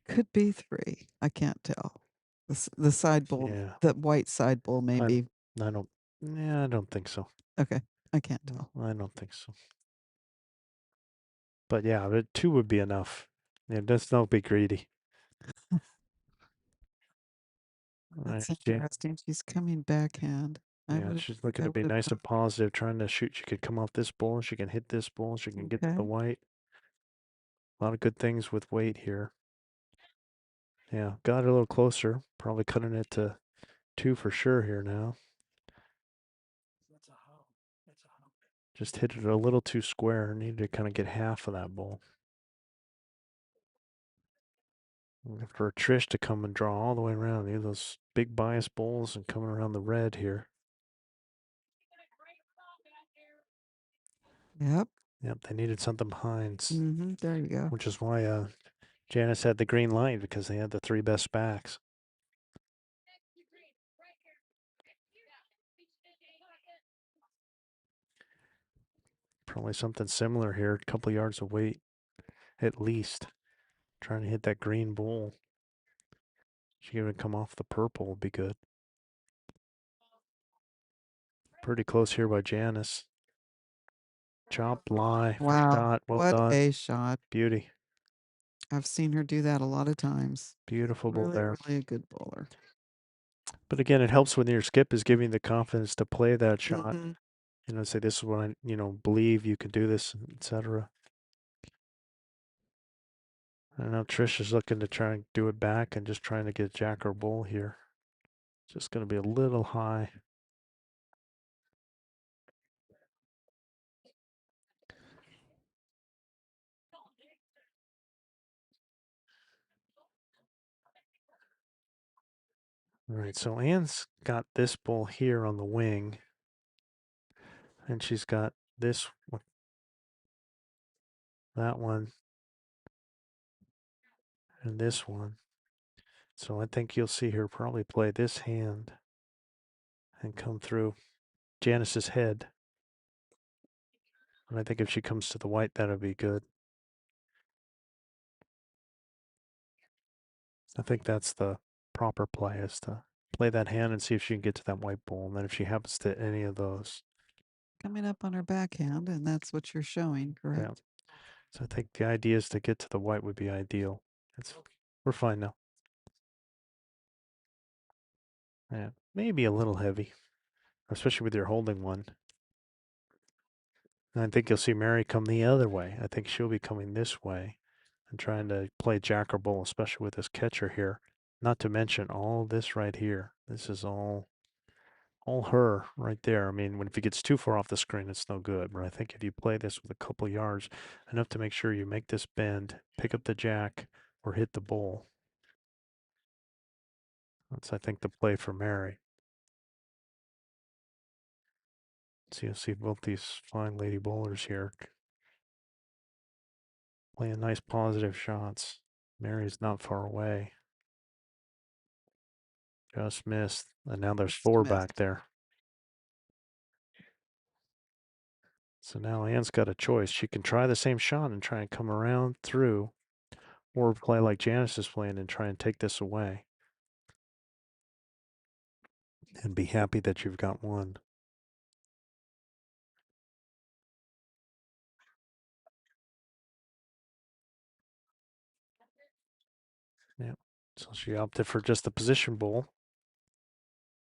Could be 3. I can't tell. The side bull, Yeah, the white side bull may I, be. I don't. Yeah, I don't think so. Okay, I can't No, tell. I don't think so. But yeah, but two would be enough. Yeah, let's not be greedy. All right, That's interesting. She's coming backhand. yeah, she's looking I to would be have nice gone. and positive, trying to shoot. She could come off this bull. She can hit this bull. She can get to the Okay. white. A lot of good things with weight here. Yeah, got it a little closer. Probably cutting it to two for sure here now. Just hit it a little too square. Needed to kind of get half of that bull. For Trish to come and draw all the way around. These those big bias bulls and coming around the red here. Yep. Yep, they needed something behind, There you go. which is why Janice had the green light because they had the three best backs. Probably something similar here. A couple yards of weight at least. Trying to hit that green bull. She could even come off the purple would be good. Pretty close here by Janice. Chop, lie, Wow. shot. Well What done. a shot. Beauty. I've seen her do that a lot of times. Beautiful bull Really, there. really a good bowler. But again, it helps when your skip is giving you the confidence to play that shot. Mhm. Say this is what I, believe you can do this, etc. I know Trish is looking to try and do it back and just trying to get jack or bull here. Just going to be a little high. All right, so Anne's got this bull here on the wing, and she's got this one, that one, and this one. So I think you'll see her probably play this hand and come through Janice's head. And I think if she comes to the white, that'll be good. I think that's the proper play is to play that hand and see if she can get to that white bull. And then if she happens to any of those, Coming up on her backhand, and that's what you're showing, yeah. correct? So I think the idea is to get to the white would be ideal. We're fine now. Yeah, maybe a little heavy, especially with your holding one. And I think you'll see Mary come the other way. I think she'll be coming this way and trying to play jack or bull, especially with this catcher here. Not to mention all this right here. This is all her right there. I mean, if it gets too far off the screen, it's no good. But I think if you play this with a couple yards, enough to make sure you make this bend, pick up the jack, or hit the bull. That's, I think, the play for Mary. So you'll see both these fine lady bowlers here playing nice positive shots. Mary's not far away. Just missed. And now there's Just four back missed. there. So now Anne's got a choice. She can try the same shot and try and come around through, or play like Janice is playing and try and take this away. And be happy that you've got one. Yeah. So she opted for just the position bowl.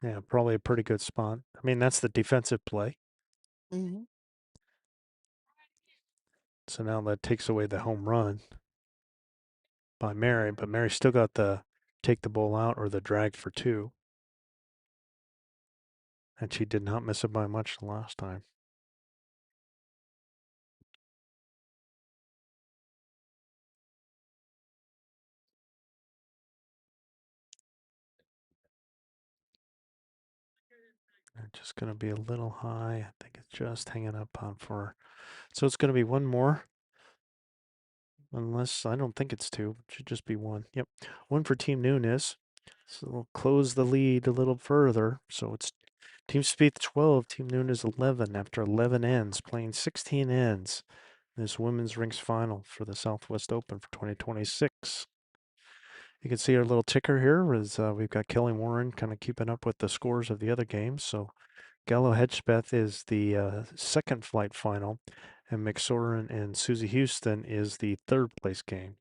Yeah, probably a pretty good spot. I mean, that's the defensive play. Mhm. So now that takes away the home run by Mary, but Mary still got the take the ball out or the drag for two. And she did not miss it by much the last time. Just going to be a little high. I think it's just hanging up on for. So it's going to be one more. Unless I don't think it's two. It should just be one. Yep. One for Team Nunes. So we'll close the lead a little further. So it's Team Speed 12, Team Nunes 11 after 11 ends, playing 16 ends. This women's rings final for the Southwest Open for 2026. You can see our little ticker here is we've got Kelly Warren kind of keeping up with the scores of the other games. So Gallo Hedgepeth is the second flight final, and McSoren and Susie Houston is the third place game.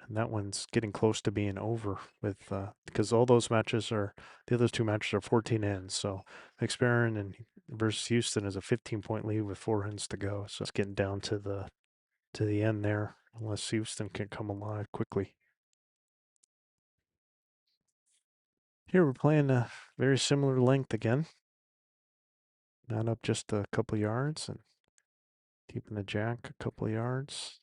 And that one's getting close to being over with because all those matches are the other two matches are 14 ends. So McSoren and versus Houston is a 15-point lead with 4 ends to go. So it's getting down to the end there, unless Houston can come alive quickly. Here we're playing a very similar length again. Not up just a couple yards and keeping the jack a couple yards.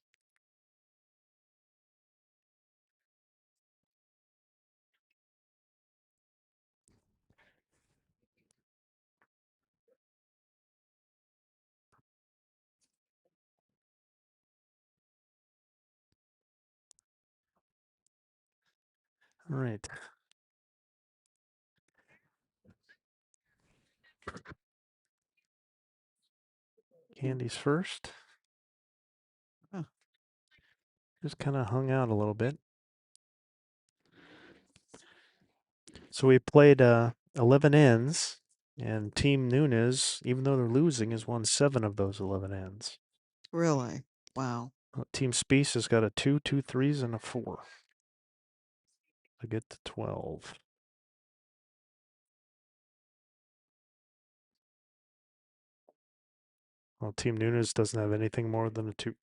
All right. Candy's first. Huh. Just kind of hung out a little bit. So we played 11 ends, and Team Nunes, even though they're losing, has won 7 of those 11 ends. Really? Wow. Team Spease has got a 2, 2 threes, and a 4 to get to 12. Well, Team Nunes doesn't have anything more than a 2.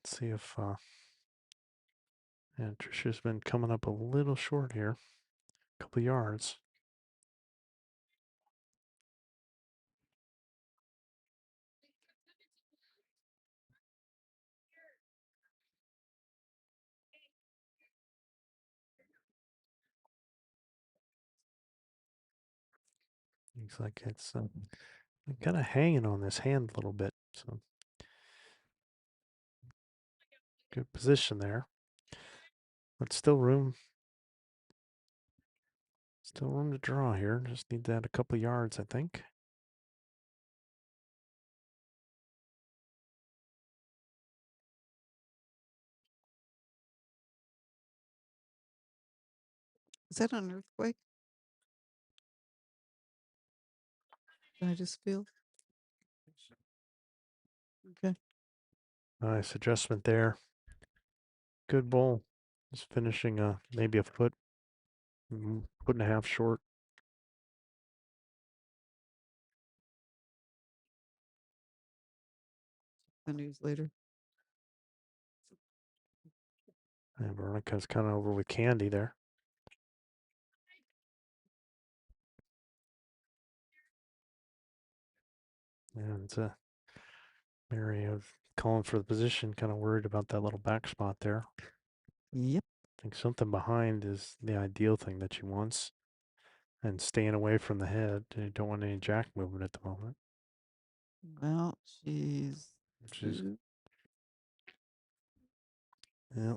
Let's see if and Trisha's been coming up a little short here, a couple yards. Looks like it's kind of hanging on this hand a little bit. So good position there. But still room to draw here. Just need that a couple yards, I think. Is that an earthquake? Did I just feel? Okay. Nice adjustment there. Good bowl. Just finishing maybe a foot, foot and a half short. The news later. And Veronica's kind of over with Candy there. And Mary calling for the position, kind of worried about that little back spot there. Yep. I think something behind is the ideal thing that she wants. And staying away from the head. You don't want any jack movement at the moment. Well, she's She's, yeah,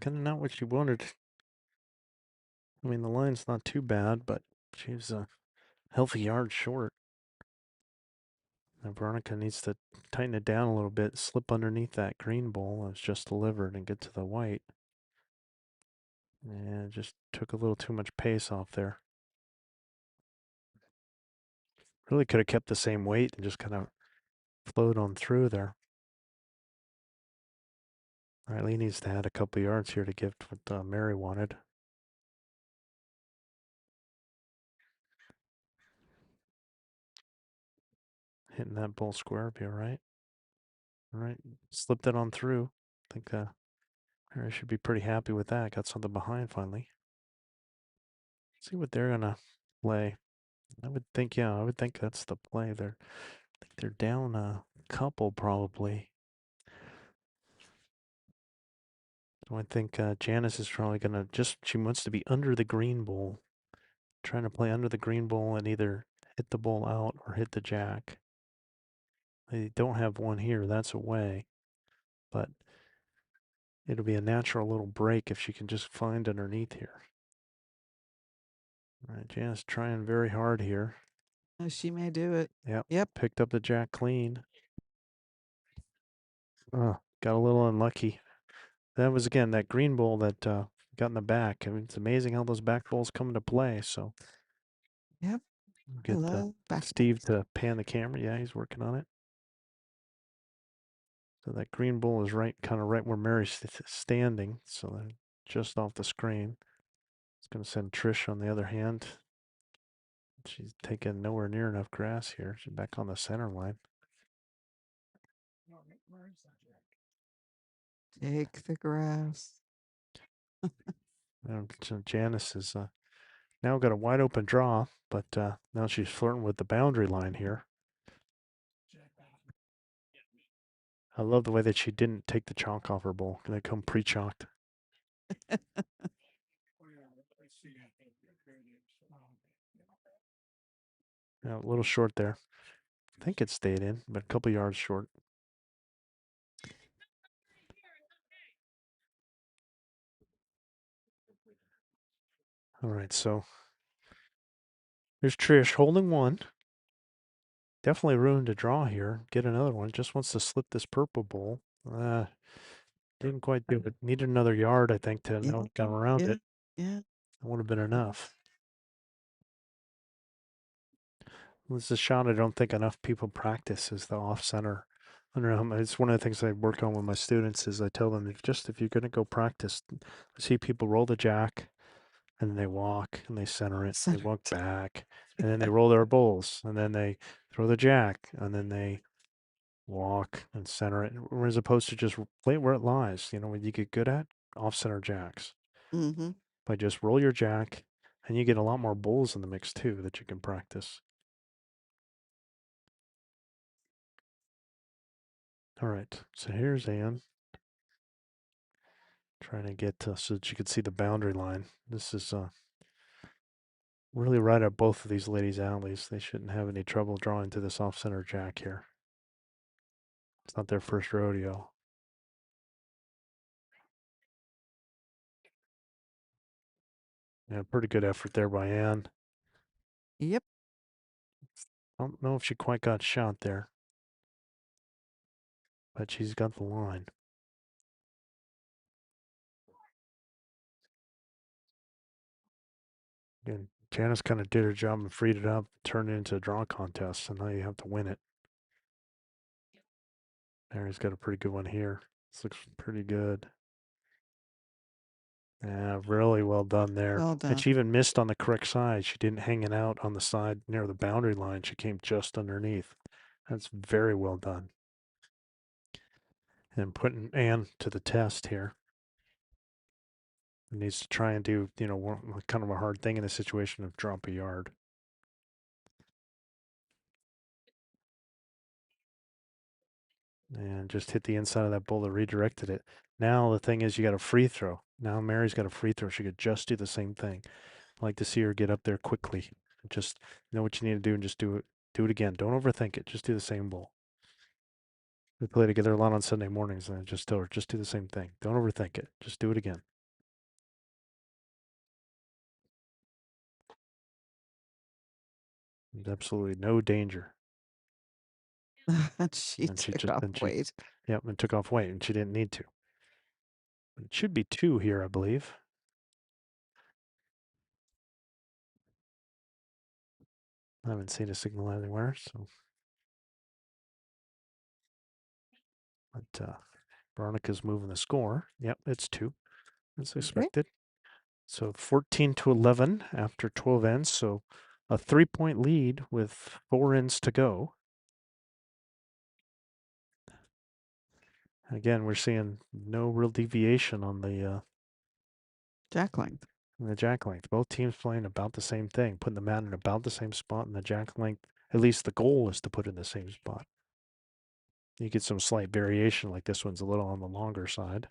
kind of not what she wanted. I mean, the line's not too bad, but she's a healthy yard short. Now Veronica needs to tighten it down a little bit, slip underneath that green bowl that's just delivered and get to the white. And just took a little too much pace off there. Really could have kept the same weight and just kind of flowed on through there. Riley needs to add a couple yards here to get what Mary wanted. Hitting that bull square, be all right. All right, slipped it on through. I think Mary should be pretty happy with that. Got something behind finally. See what they're gonna play. I would think, yeah, I would think that's the play. I think they're down a couple probably. So I think Janice is probably gonna she wants to be under the green bull, trying to play under the green bull and either hit the bull out or hit the jack. They don't have one here. That's a way, but it'll be a natural little break if she can just find underneath here. All right, Janice trying very hard here. She may do it. Yep. Yep. Picked up the jack clean. Got a little unlucky. That was again that green bull that got in the back. I mean, it's amazing how those back bowls come into play. So Yep. get Hello, back Steve balls. to pan the camera. Yeah, he's working on it. So that green bull is kind of right where Mary's standing. So they're just off the screen. It's going to send Trish on the other hand. She's taking nowhere near enough grass here. She's back on the center line. Take the grass. So Janice is now got a wide open draw, but now she's flirting with the boundary line here. I love the way that she didn't take the chalk off her bowl. They come pre-chalked. Yeah, a little short there. I think it stayed in, but a couple yards short. All right, so here's Trish holding one. Definitely room to draw here. Get another one. Just wants to slip this purple bowl. Didn't quite do it. Needed another yard, I think, to Yeah. know it got around Yeah. it. Yeah. That would have been enough. This is a shot I don't think enough people practice is the off center. I don't know. It's one of the things I work on with my students is I tell them if you're going to go practice, I see people roll the jack and then they walk and they center it. They Center. walk back and then they roll their bowls and then they throw the jack and then they walk and center it. As opposed to just play it where it lies. You know what you get good at? Off center jacks. Mm-hmm. By just roll your jack and you get a lot more bowls in the mix too that you can practice. All right, so here's Ann trying to get so that you could see the boundary line. This is really right up both of these ladies' alleys. They shouldn't have any trouble drawing to this off-center jack here. It's not their first rodeo. Yeah, pretty good effort there by Ann. Yep. I don't know if she quite got shot there, but she's got the line. Again, Janice kind of did her job and freed it up, turned it into a draw contest, so now you have to win it. Mary's got a pretty good one here. This looks pretty good. Yeah, really well done there. Well And done. she even missed on the correct side. She didn't hang it out on the side near the boundary line. She came just underneath. That's very well done. And putting Ann to the test here. Needs to try and do, kind of a hard thing in the situation of drop a yard. And just hit the inside of that bull that redirected it. Now the thing is you got a free throw. Now Mary's got a free throw. She could just do the same thing. I like to see her get up there quickly. Just know what you need to do and just do it. Do it again. Don't overthink it. Just do the same bull. We play together a lot on Sunday mornings, and I just tell her, just do the same thing. Don't overthink it. Just do it again. There's absolutely no danger. She And she took just, off and she, weight. yep, and took off weight, and she didn't need to. But it should be 2 here, I believe. I haven't seen a signal anywhere, so. But Veronica's moving the score. Yep, it's 2, as Okay. expected. So 14 to 11 after 12 ends. So a 3-point lead with 4 ends to go. Again, we're seeing no real deviation on Jack length. jack length. Both teams playing about the same thing, putting the mat in about the same spot, and the jack length, at least the goal is to put it in the same spot. You get some slight variation, like this one's a little on the longer side.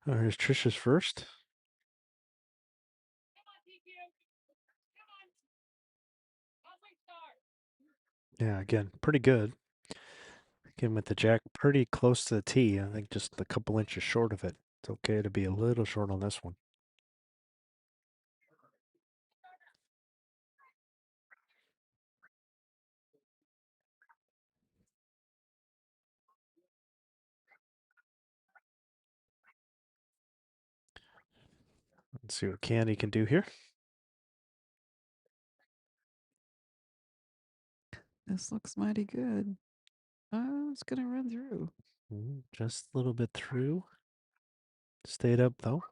Here's Trisha's first. Yeah, again, pretty good. Again, with the jack pretty close to the tee. I think just a couple inches short of it. It's okay to be a little short on this one. Let's see what Candy can do here. This looks mighty good. Oh, it's going to run through. Just a little bit through. Stayed up though.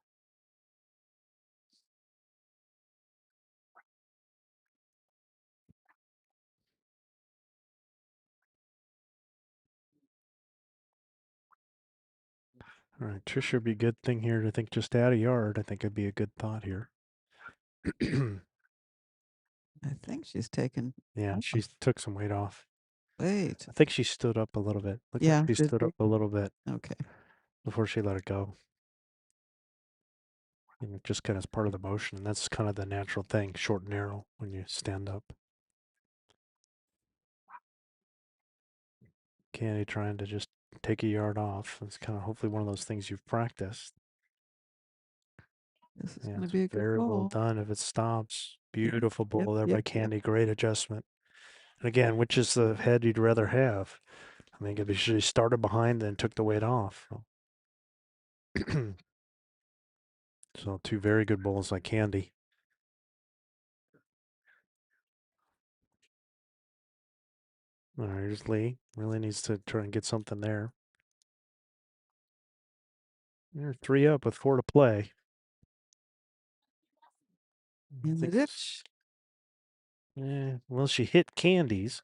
All right, Trisha would be a good thing here to think just add a yard. I think it'd be a good thought here. I think she's taken Yeah, she off. took some weight off. Wait. I think she stood up a little bit. Looked like Yeah, she did stood she? up a little bit Okay. before she let it go. And just kind of as part of the motion. And that's kind of the natural thing, short and narrow when you stand up. Candy trying to just take a yard off. It's kind of hopefully one of those things you've practiced. This is Yeah, going to it's be a good very well ball. done if it stops. Yep, Beautiful yep, ball there by yep, yep. Candy. Great adjustment. And again, which is the head you'd rather have? I mean, if she started behind and took the weight off. So 2 very good bowls like Candy. All right, here's Lee. Really needs to try and get something there. You're 3 up with 4 to play. I In the think, ditch. well, she hit Candy's,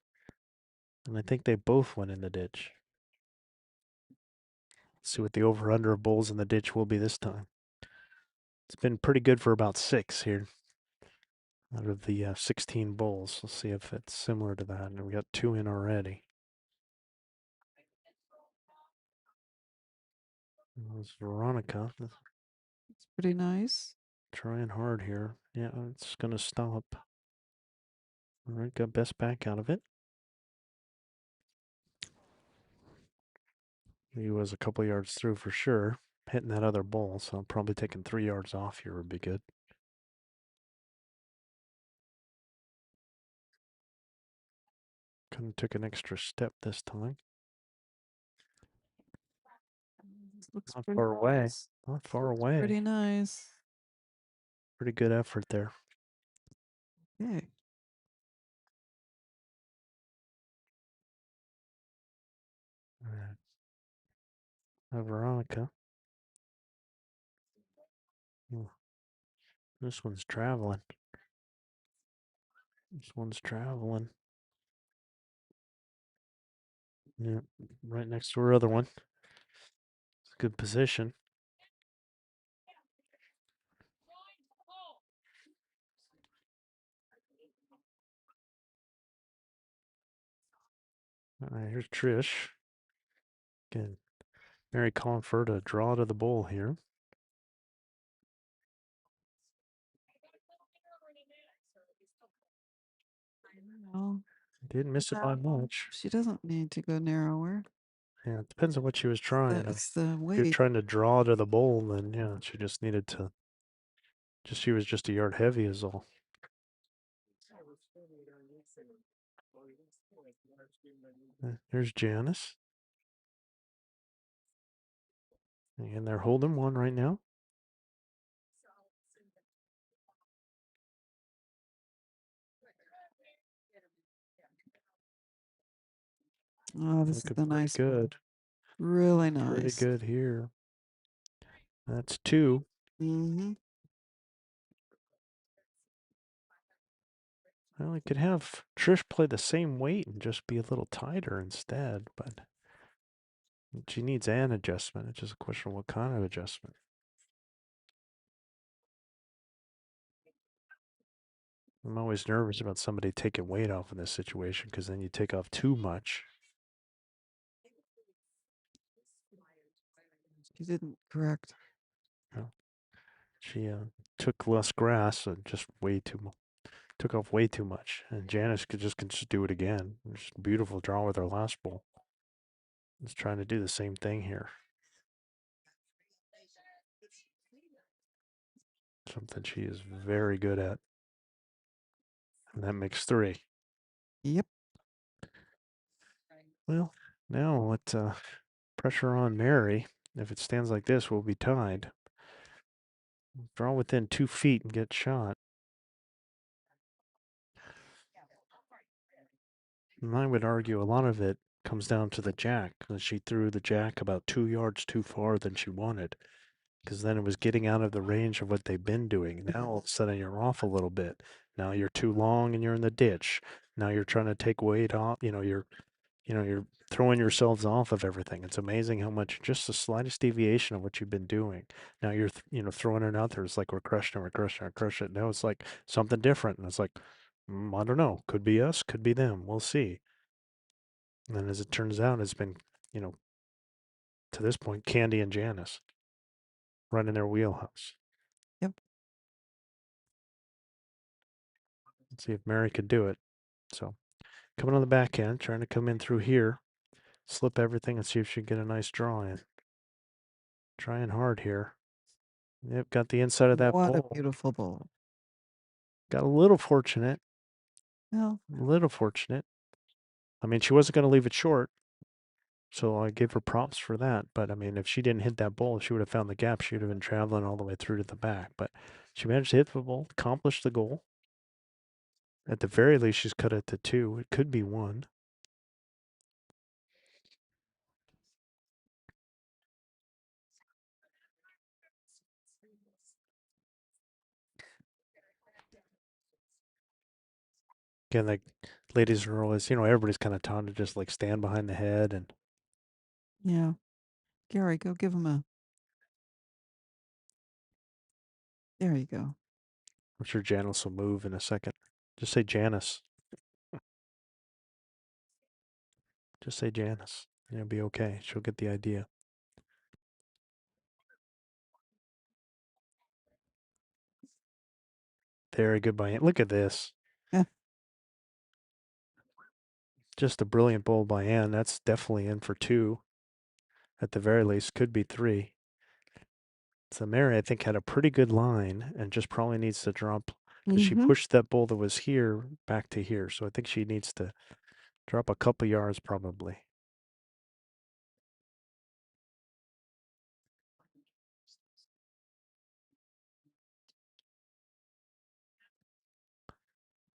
and I think they both went in the ditch. Let's see what the over-under of bowls in the ditch will be this time. It's been pretty good for about 6 here out of the 16 bowls. Let's see if it's similar to that. And we got 2 in already. There's Veronica. It's pretty nice. Trying hard here. Yeah, it's going to stop. All right, got best back out of it. He was a couple yards through for sure. Hitting that other ball, so I'm probably taking 3 yards off here would be good. Kind of took an extra step this time. This looks Not pretty far away. nice. Not far Looks away. pretty nice. Pretty good effort there. Okay. All right. Now Veronica. This one's traveling. This one's traveling. Yeah, right next to her other one. It's a good position. All right, here's Trish. Again, Mary calling for her to draw to the bowl here. Well, Didn't miss it by much. she doesn't need to go narrower. Yeah, it depends on what she was trying. It's the If you're weight. trying to draw to the bowl, then yeah, she just needed to. She was just a yard heavy is all. Here's Janice, and they're holding one right now. Oh, this is Looking a pretty nice ball. good. Really Pretty nice. good here. That's two. Mm-hmm. Well, we could have Trish play the same weight and just be a little tighter instead, but she needs an adjustment. It's just a question of what kind of adjustment. I'm always nervous about somebody taking weight off in this situation because then you take off too much. She didn't correct. You know, she took less grass and just way too much. Took off way too much, and Janice can just do it again. Just a beautiful draw with her last bowl. It's trying to do the same thing here. Something she is very good at, and that makes three. Yep. Well, now what? Pressure on Mary. If it stands like this, we'll be tied. Draw within 2 feet and get shot. And I would argue a lot of it comes down to the jack. She threw the jack about 2 yards too far than she wanted, because then it was getting out of the range of what they've been doing. Now all of a sudden you're off a little bit. Now you're too long and you're in the ditch. Now you're trying to take weight off. You're throwing yourselves off of everything. It's amazing how much just the slightest deviation of what you've been doing. Now you're throwing it out there. It's like we're crushing it, we're crushing it, crushing it. Now it's like something different, and it's like I don't know. Could be us, could be them. We'll see. And as it turns out, it's been you know to this point Candy and Janice running their wheelhouse. Yep. Let's see if Mary could do it. So coming on the back end, trying to come in through here, slip everything and see if she can get a nice draw in. Trying hard here. Yep, got the inside of that What a bowl. beautiful bowl. Got a little fortunate. Well, A little fortunate. I mean, she wasn't going to leave it short, so I gave her props for that. But I mean, if she didn't hit that bowl, if she would have found the gap, she would have been traveling all the way through to the back. But she managed to hit the bowl, accomplish the goal. At the very least, she's cut it to two. It could be one. Again, like ladies are always, everybody's kind of taught to just like stand behind the head and yeah. Gary, go give him a. There you go. I'm sure Janice will move in a second. Just say Janice. Just say Janice. It'll be okay. She'll get the idea. Very good by Ann. Look at this. Eh, Just a brilliant bowl by Ann. That's definitely in for two. At the very least, could be three. So Mary, I think, had a pretty good line and just probably needs to drop because she mm-hmm. pushed that bowl that was here back to here. So I think she needs to drop a couple yards probably.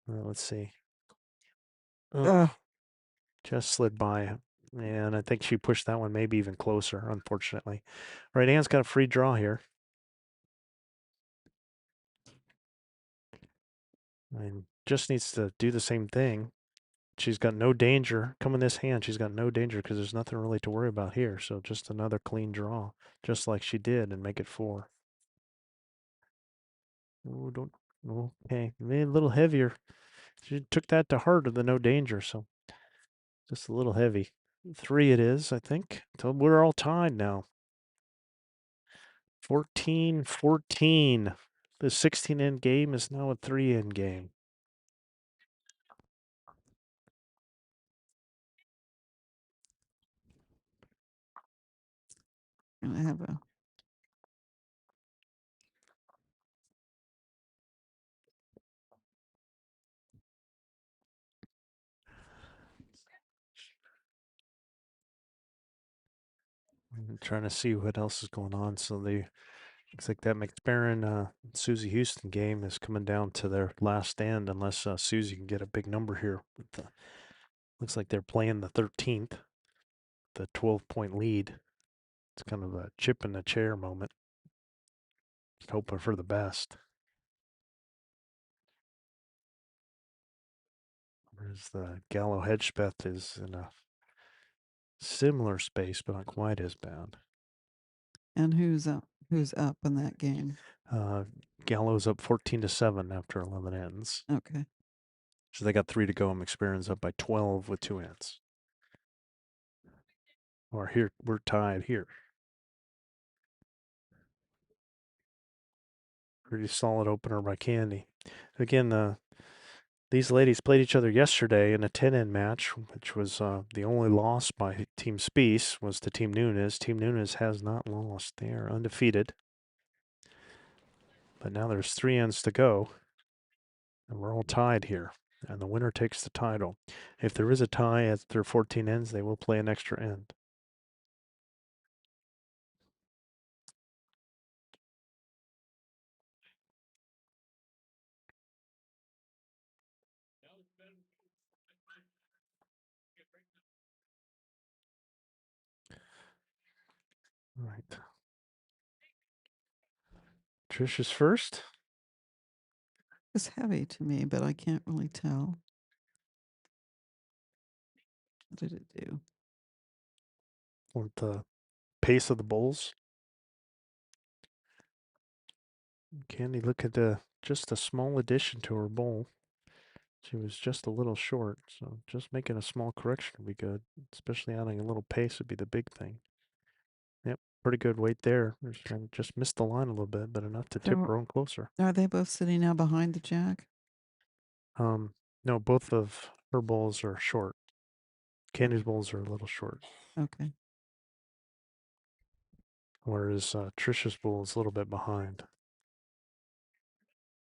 Let's see. Uh, Oh, just slid by. And I think she pushed that one maybe even closer, unfortunately. All right, Ann's got a free draw here. And just needs to do the same thing. She's got no danger. Coming this hand, she's got no danger because there's nothing really to worry about here. So just another clean draw, just like she did, and make it four. Oh, don't. Okay, maybe a little heavier. She took that to heart of the no danger, so just a little heavy. Three it is, I think. So we're all tied now. 14-14. The 16 end game is now a 3 end game. And I have a I'm trying to see what else is going on. So they looks like that McBaron Susie Houston game is coming down to their last stand unless Susie can get a big number here. Looks like they're playing the 13th, the 12-point lead. It's kind of a chip in the chair moment. Just hoping for the best. Whereas the Gallo Hedgepeth is in a similar space, but not quite as bad. and who's up in that game? Uh, Gallo's up 14-7 after 11 ends. Okay. So they got 3 to go. McSparin's up by 12 with 2 ends. Or here, we're tied here. Pretty solid opener by Candy. Again, these ladies played each other yesterday in a 10-end match, which was the only loss by Team Spease was to Team Nunes. Team Nunes has not lost. They are undefeated. But now there's 3 ends to go. And we're all tied here. And the winner takes the title. If there is a tie after 14 ends, they will play an extra end. All right. Trish is first. It's heavy to me, but I can't really tell. What did it do? With the pace of the bowls. Candy, look at just a small addition to her bowl. She was just a little short, so just making a small correction would be good. Especially adding a little pace would be the big thing. Yep, pretty good weight there. Just missed the line a little bit, but enough to tip So her own closer. are they both sitting now behind the jack? No, both of her bowls are short. Candy's bowls are a little short, Okay. whereas Trisha's bowl is a little bit behind.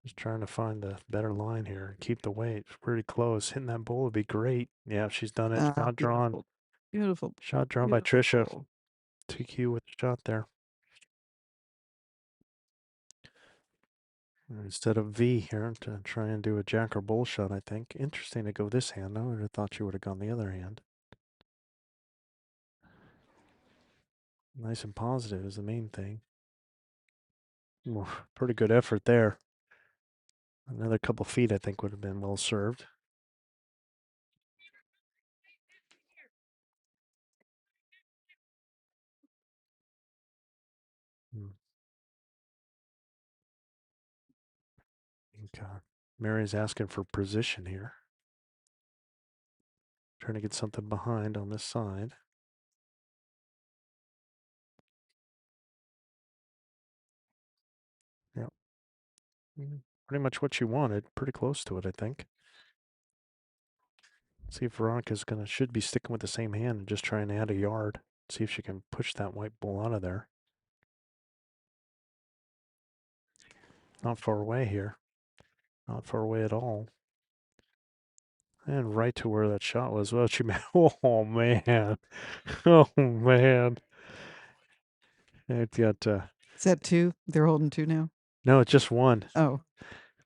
Just trying to find the better line here and keep the weight. It's pretty close. Hitting that bowl would be great. Yeah, she's done it. Shot drawn. Beautiful. Beautiful. Shot drawn by Beautiful Trisha. bowl. TQ with the shot there. Instead of V here to try and do a jack or bull shot, I think. Interesting to go this hand. I would have thought you would have gone the other hand. Nice and positive is the main thing. Pretty good effort there. Another couple feet, I think, would have been well served. Okay. Mary's asking for position here. Trying to get something behind on this side. Yep. Pretty much what she wanted. Pretty close to it, I think. See if Veronica's should be sticking with the same hand and just try and add a yard. See if she can push that white bull out of there. Not far away here. Not far away at all. And right to where that shot was. Well, she oh man. Oh man. It got Is that two? They're holding two now? no, it's just one. Oh.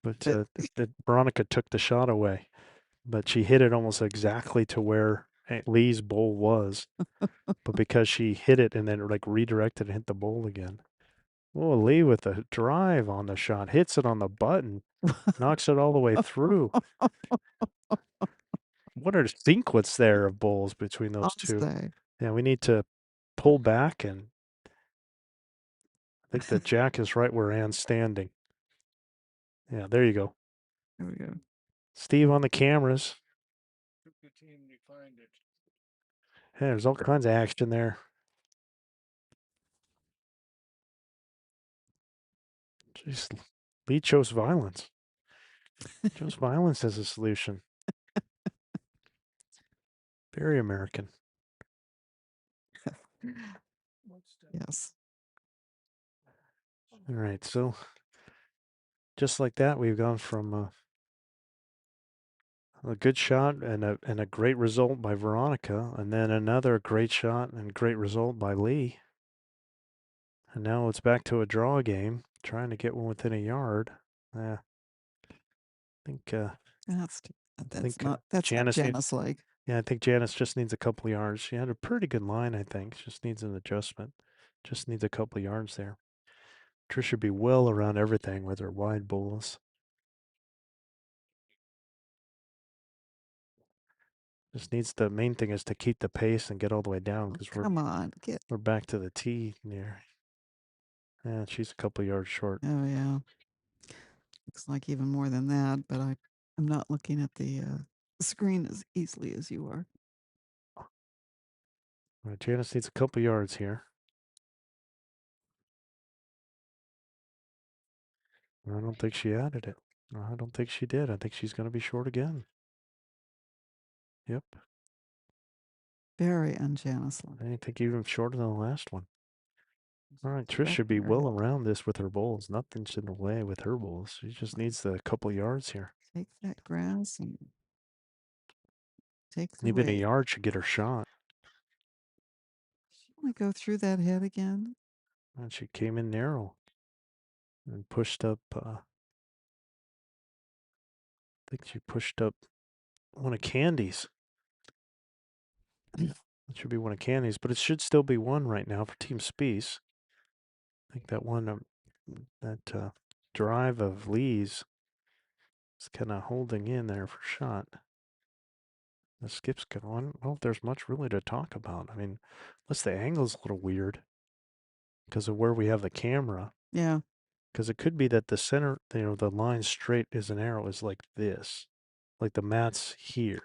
But But Veronica took the shot away. But she hit it almost exactly to where Lee's bowl was. But because she hit it and then like redirected and hit the bowl again. Oh, Lee with a drive on the shot, hits it on the button, knocks it all the way through. What a sequence there of bowls between I'll those two. say. Yeah, we need to pull back, and I think the jack is right where Anne's standing. Yeah, there you go. There we go. Steve on the cameras. Hey, there's all kinds of action there. Jeez, Lee chose violence. Chose violence as a solution. Very American. Yes. All right, so just like that, we've gone from a good shot and a great result by Veronica, and then another great shot and great result by Lee. And now it's back to a draw game, trying to get one within a yard. I think That's I think that's not Janice needs. Janice like. Yeah, I think Janice just needs a couple of yards. She had a pretty good line, I think. Just needs an adjustment. Just needs a couple of yards there. Trish should be well around everything with her wide bowls. Just needs the main thing is to keep the pace and get all the way down Oh, because come on, get. we're back to the tee near. Yeah, she's a couple of yards short. Oh yeah, looks like even more than that. But I'm not looking at the screen as easily as you are. Right, Janice needs a couple yards here. I don't think she added it. I don't think she did. I think she's going to be short again. Yep. Very un-Janice like. I think even shorter than the last one. All right, Trish should Scratching be her well head. around this with her bowls. Nothing's in the way with her bowls. She just needs the couple yards here. Take that grass and take the Even a weight. yard should get her shot. She want to go through that head again? And she came in narrow and pushed up. I think she pushed up one of Candy's. It should be one of Candy's, but it should still be one right now for Team Spease. I think that one, that drive of Lee's is kind of holding in there for shot. The skip's going. I don't know if there's much really to talk about. I mean, unless the angle's a little weird because of where we have the camera. Yeah. Because it could be that the center, the line straight as an arrow is like this, like the mat's here.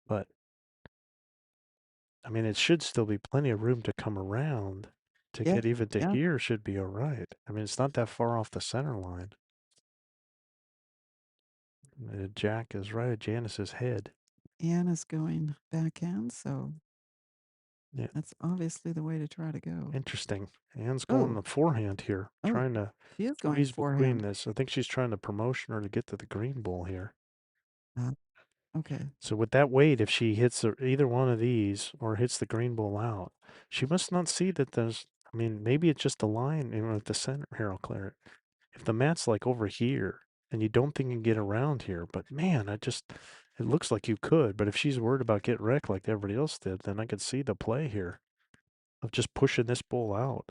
But I mean, it should still be plenty of room to come around to Yeah. get even to Yeah. here should be all right. I mean, it's not that far off the center line. The jack is right at Janice's head. Anna's going backhand, so Yeah, that's obviously the way to try to go. interesting. Anne's going Oh, the forehand here, oh, trying to she is going squeeze between forehand. this. I think she's trying to promotion her to get to the green bowl here. Uh, okay. So with that weight, if she hits either one of these or hits the green bowl out, she must not see that there's. I mean, maybe it's just a line, at the center. Here, I'll clear it. If the mat's like over here and you don't think you can get around here, but man, it looks like you could. But if she's worried about getting wrecked like everybody else did, then I could see the play here of just pushing this bowl out.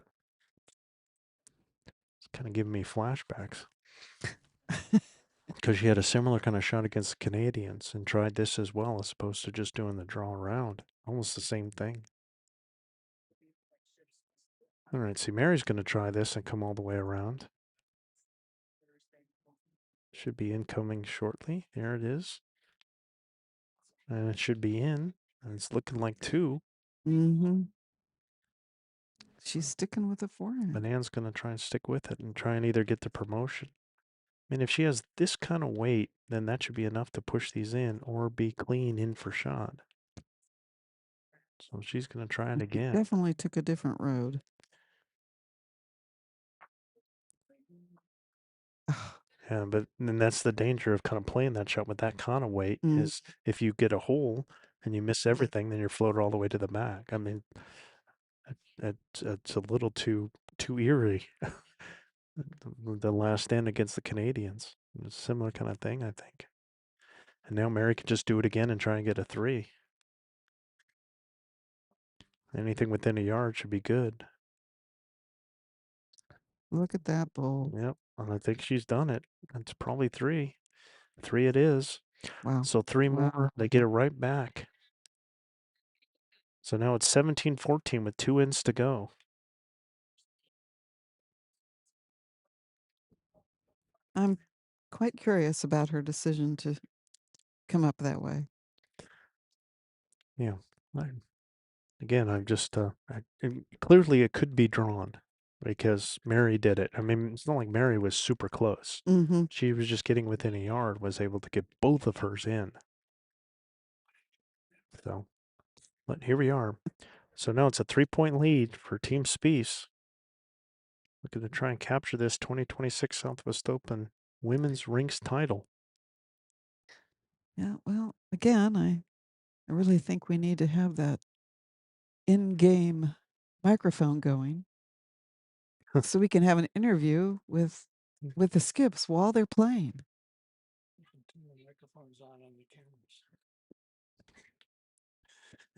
It's kind of giving me flashbacks because she had a similar kind of shot against the Canadians and tried this as well as opposed to just doing the draw around. Almost the same thing. All right, see, Mary's going to try this and come all the way around. Should be incoming shortly. There it is. And it should be in. And it's looking like two. Mm-hmm. She's sticking with the forehand. Banan's going to try and stick with it and try and either get the promotion. I mean, if she has this kind of weight, then that should be enough to push these in or be clean in for shot. So she's going to try it She again. definitely took a different road. Yeah, but then that's the danger of kind of playing that shot with that kind of weight Mm. is if you get a hole and you miss everything, then you're floated all the way to the back. I mean, it's a little too eerie. The last stand against the Canadians. It's a similar kind of thing, I think. And now Mary can just do it again and try and get a three. Anything within a yard should be good. Look at that bowl. Yep. And I think she's done it. It's probably three. Three it is. Wow. So three Wow. more. They get it right back. So now it's 17-14 with 2 ends to go. I'm quite curious about her decision to come up that way. Yeah. Again, I'm just, clearly it could be drawn because Mary did it. I mean, it's not like Mary was super close. Mm-hmm. She was just getting within a yard, was able to get both of hers in. So, but here we are. So now it's a 3-point lead for Team Spease. Looking to try and capture this 2026 Southwest Open women's rinks title. Yeah, well, again, I really think we need to have that in-game microphone going so we can have an interview with the skips while they're playing.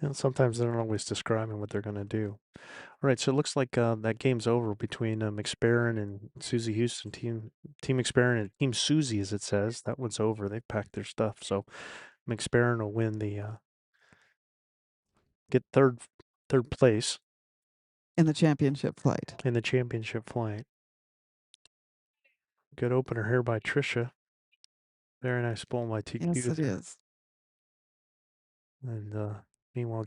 And sometimes they're not always describing what they're going to do. All right, so it looks like that game's over between McSparran and Susie Houston. Team McSparran and Team Susie, as it says. That one's over. They packed their stuff. So McSparran will win the get third place In the championship flight. in the championship flight. Good opener here by Trisha. Very nice ball by Yes, TQ it there. is. And meanwhile,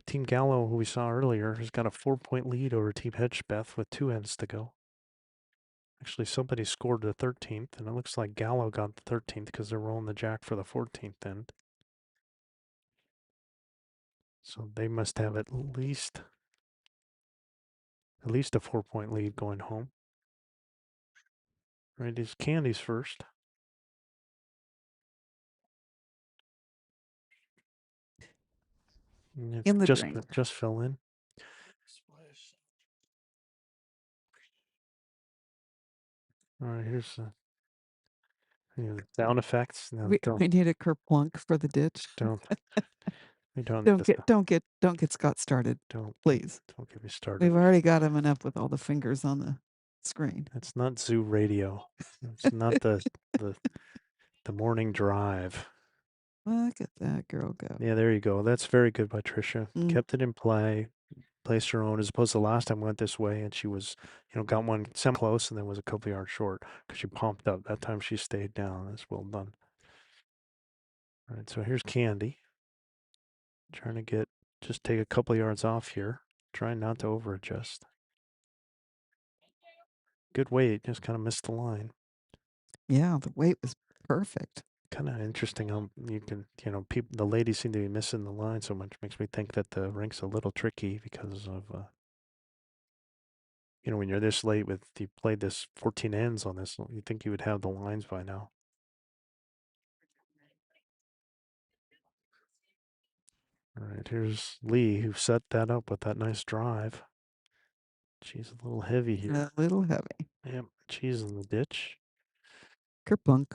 Team Gallo, who we saw earlier, has got a 4-point lead over Team Hedgepeth with 2 ends to go. Actually, somebody scored the 13th, and it looks like Gallo got the 13th because they're rolling the jack for the 14th end. So they must have at least a 4-point lead going home. Right, is Candy's first. And it In the drink. just fell in. All right, here's the sound effects. No, We need a kerplunk for the ditch. don't we don't need this. Don't get Scott started, Don't please. don't get me started. We've already got him enough with all the fingers on the screen. It's not zoo radio. It's not the the morning drive. Look at that girl go. Yeah, there you go. That's very good by Trisha. Mm. Kept it in play, placed her own, as opposed to the last time went this way and she was, got one semi close and then was a couple yards short because she pumped up. That time she stayed down. That's well done. All right, so here's Candy. Trying to just take a couple yards off here. Trying not to over adjust. Good weight, just kind of missed the line. Yeah, the weight was perfect. Kind of interesting how you can, people, the ladies seem to be missing the line so much. Makes me think that the rink's a little tricky because of, when you're this late you played this 14 ends on this, you think you would have the lines by now. All right, here's Lee who set that up with that nice drive. She's a little heavy here. A little heavy. Yep, she's in the ditch. Kerplunk.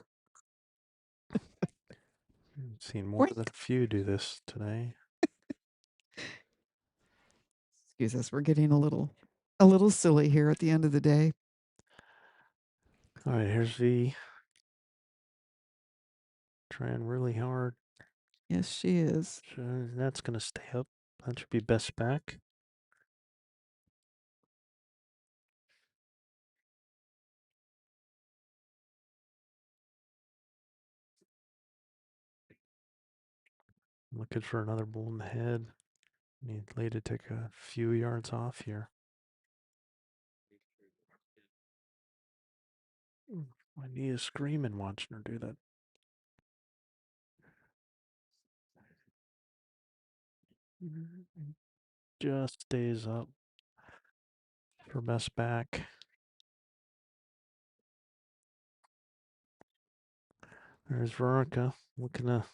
Seen more than Boink. a few do this today. Excuse us, we're getting a little silly here at the end of the day. All right, here's V. Trying really hard. Yes, she is. That's going to stay up. That should be best back. Looking for another bull in the head. Need Lee to take a few yards off here. My knee is screaming watching her do that. Just stays up for best back. There's Veronica looking to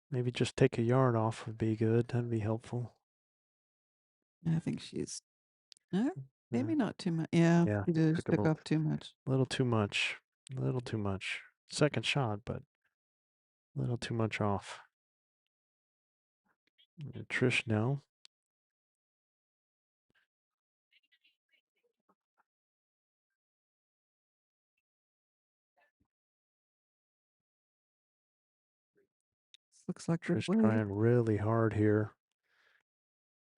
maybe just take a yard off would be good. That'd be helpful. I think she's maybe Yeah, not too much. Yeah, yeah, she did. She took off too much. little too much. A little too much. Second shot, but a little too much off. Trish now. This looks like good Trish weight. trying really hard here.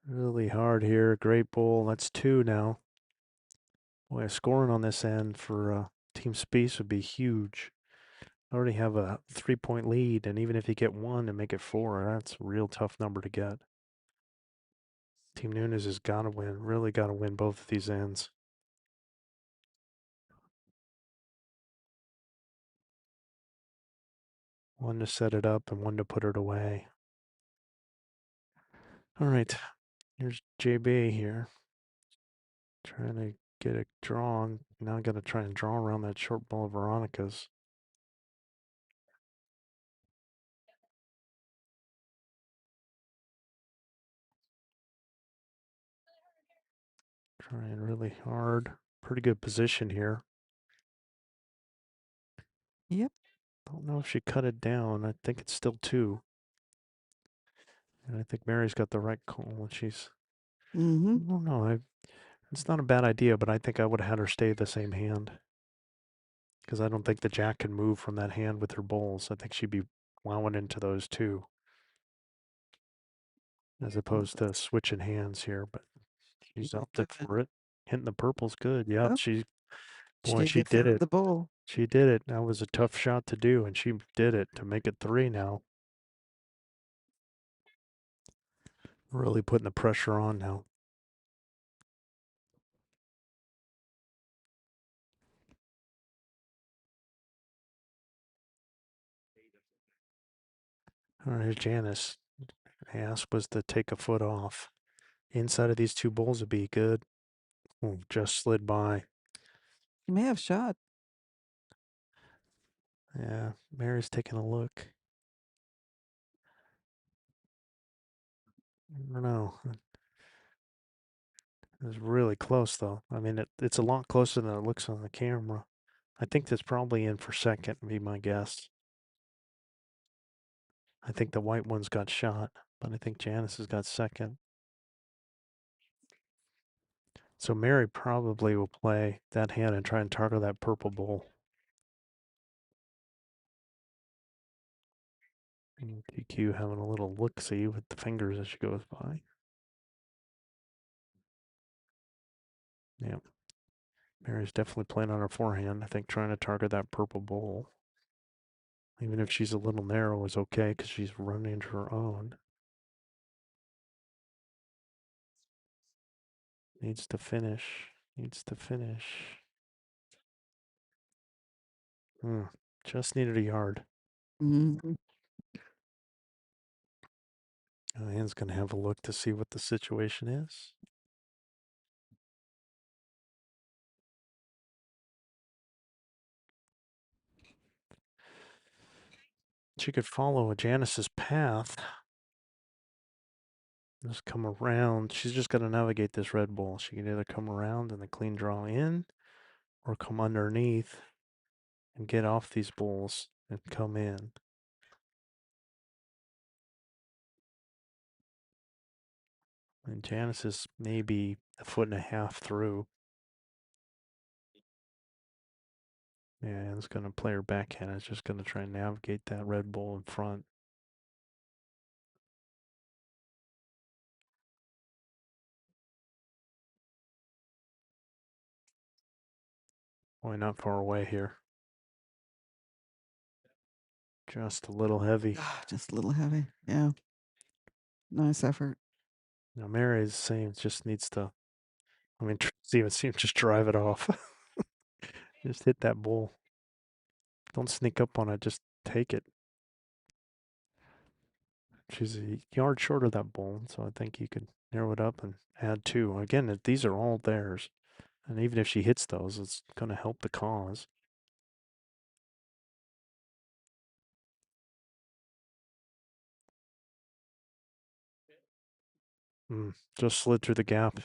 Really hard here. Great bowl. That's 2 now. Boy, scoring on this end for Team Spease would be huge. Already have a 3-point lead, and even if you get 1 and make it 4, that's a real tough number to get. Team Nunes has got to win. Really got to win both of these ends. One to set it up and one to put it away. All right. Here's JB here. Trying to get it drawn. Now I gotta try and draw around that short ball of Veronica's. Trying really hard. Pretty good position here. Yep. Don't know if she cut it down. I think it's still two. And I think Mary's got the right call. And she's, Mm-hmm. I don't know. It's not a bad idea, but I think I would have had her stay the same hand. Because I don't think the jack can move from that hand with her bowls. I think she'd be wowing into those two. As Oh, opposed to switching hands here. But she's really opted good. for it. Hitting the purple's good. Yep, Oh, boy, she she did found it. the bowl. She did it. That was a tough shot to do, and she did it to make it three now. Really putting the pressure on now. All right, here's Janice. Ask was to take a foot off. Inside of these two bowls would be good. Ooh, just slid by. You may have shot. Yeah, Mary's taking a look. I don't know. It was really close, though. I mean, it's a lot closer than it looks on the camera. I think that's probably in for second, would be my guess. I think the white one's got shot, but I think Janice has got second. So Mary probably will play that hand and try and target that purple bowl. And TQ having a little look-see with the fingers as she goes by. Yeah, Mary's definitely playing on her forehand. I think trying to target that purple bowl. Even if she's a little narrow is okay because she's running into her own. Needs to finish. Needs to finish. Hmm. Just needed a yard. Mm-hmm. Anne's going to have a look to see what the situation is. She could follow Janice's path. Just come around. She's just got to navigate this red ball. She can either come around and the clean draw in or come underneath and get off these balls and come in. And Janice is maybe a foot and a half through. Yeah, it's going to play her backhand. It's just going to try and navigate that red ball in front. Boy, not far away here. Just a little heavy. Ah, just a little heavy. Yeah. Nice effort. Now, Mary is saying just needs to, I mean, even seems just drive it off. Just hit that ball. Don't sneak up on it. Just take it. She's a yard short of that ball, so I think you could narrow it up and add two. Again, these are all theirs. And even if she hits those, it's going to help the cause. Just slid through the gap.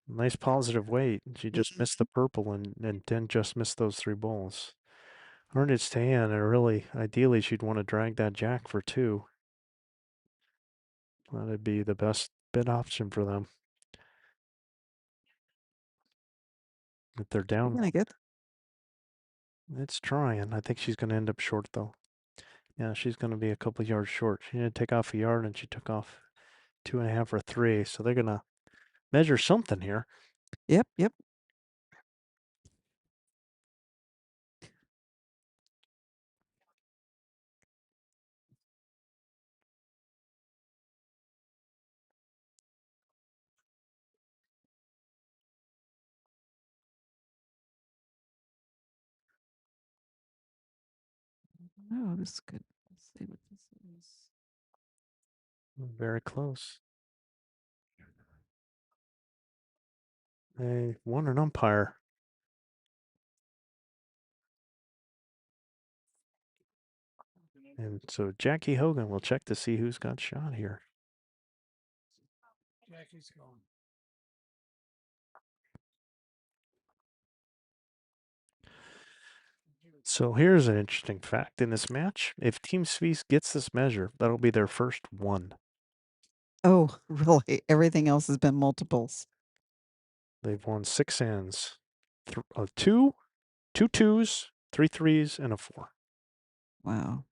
Nice positive weight. She just missed the Mhm. purple and then just missed those three balls. Earned its tan, and really, ideally, she'd want to drag that jack for two. That'd be the best bid option for them. If they're You're down, gonna get. it's trying. I think she's going to end up short, though. Yeah, she's going to be a couple yards short. She didn't take off a yard, and she took off 2.5 or 3. So they're going to measure something here. Yep. Yep. Oh, this is good. Let's see what this is. Very close. They won an umpire. And so Jackie Hogan will check to see who's got shot here. So here's an interesting fact in this match. If Team Spease gets this measure, that'll be their first one. Oh, really? Everything else has been multiples. They've won 6 ends. Two twos, 3 threes, and a 4. Wow.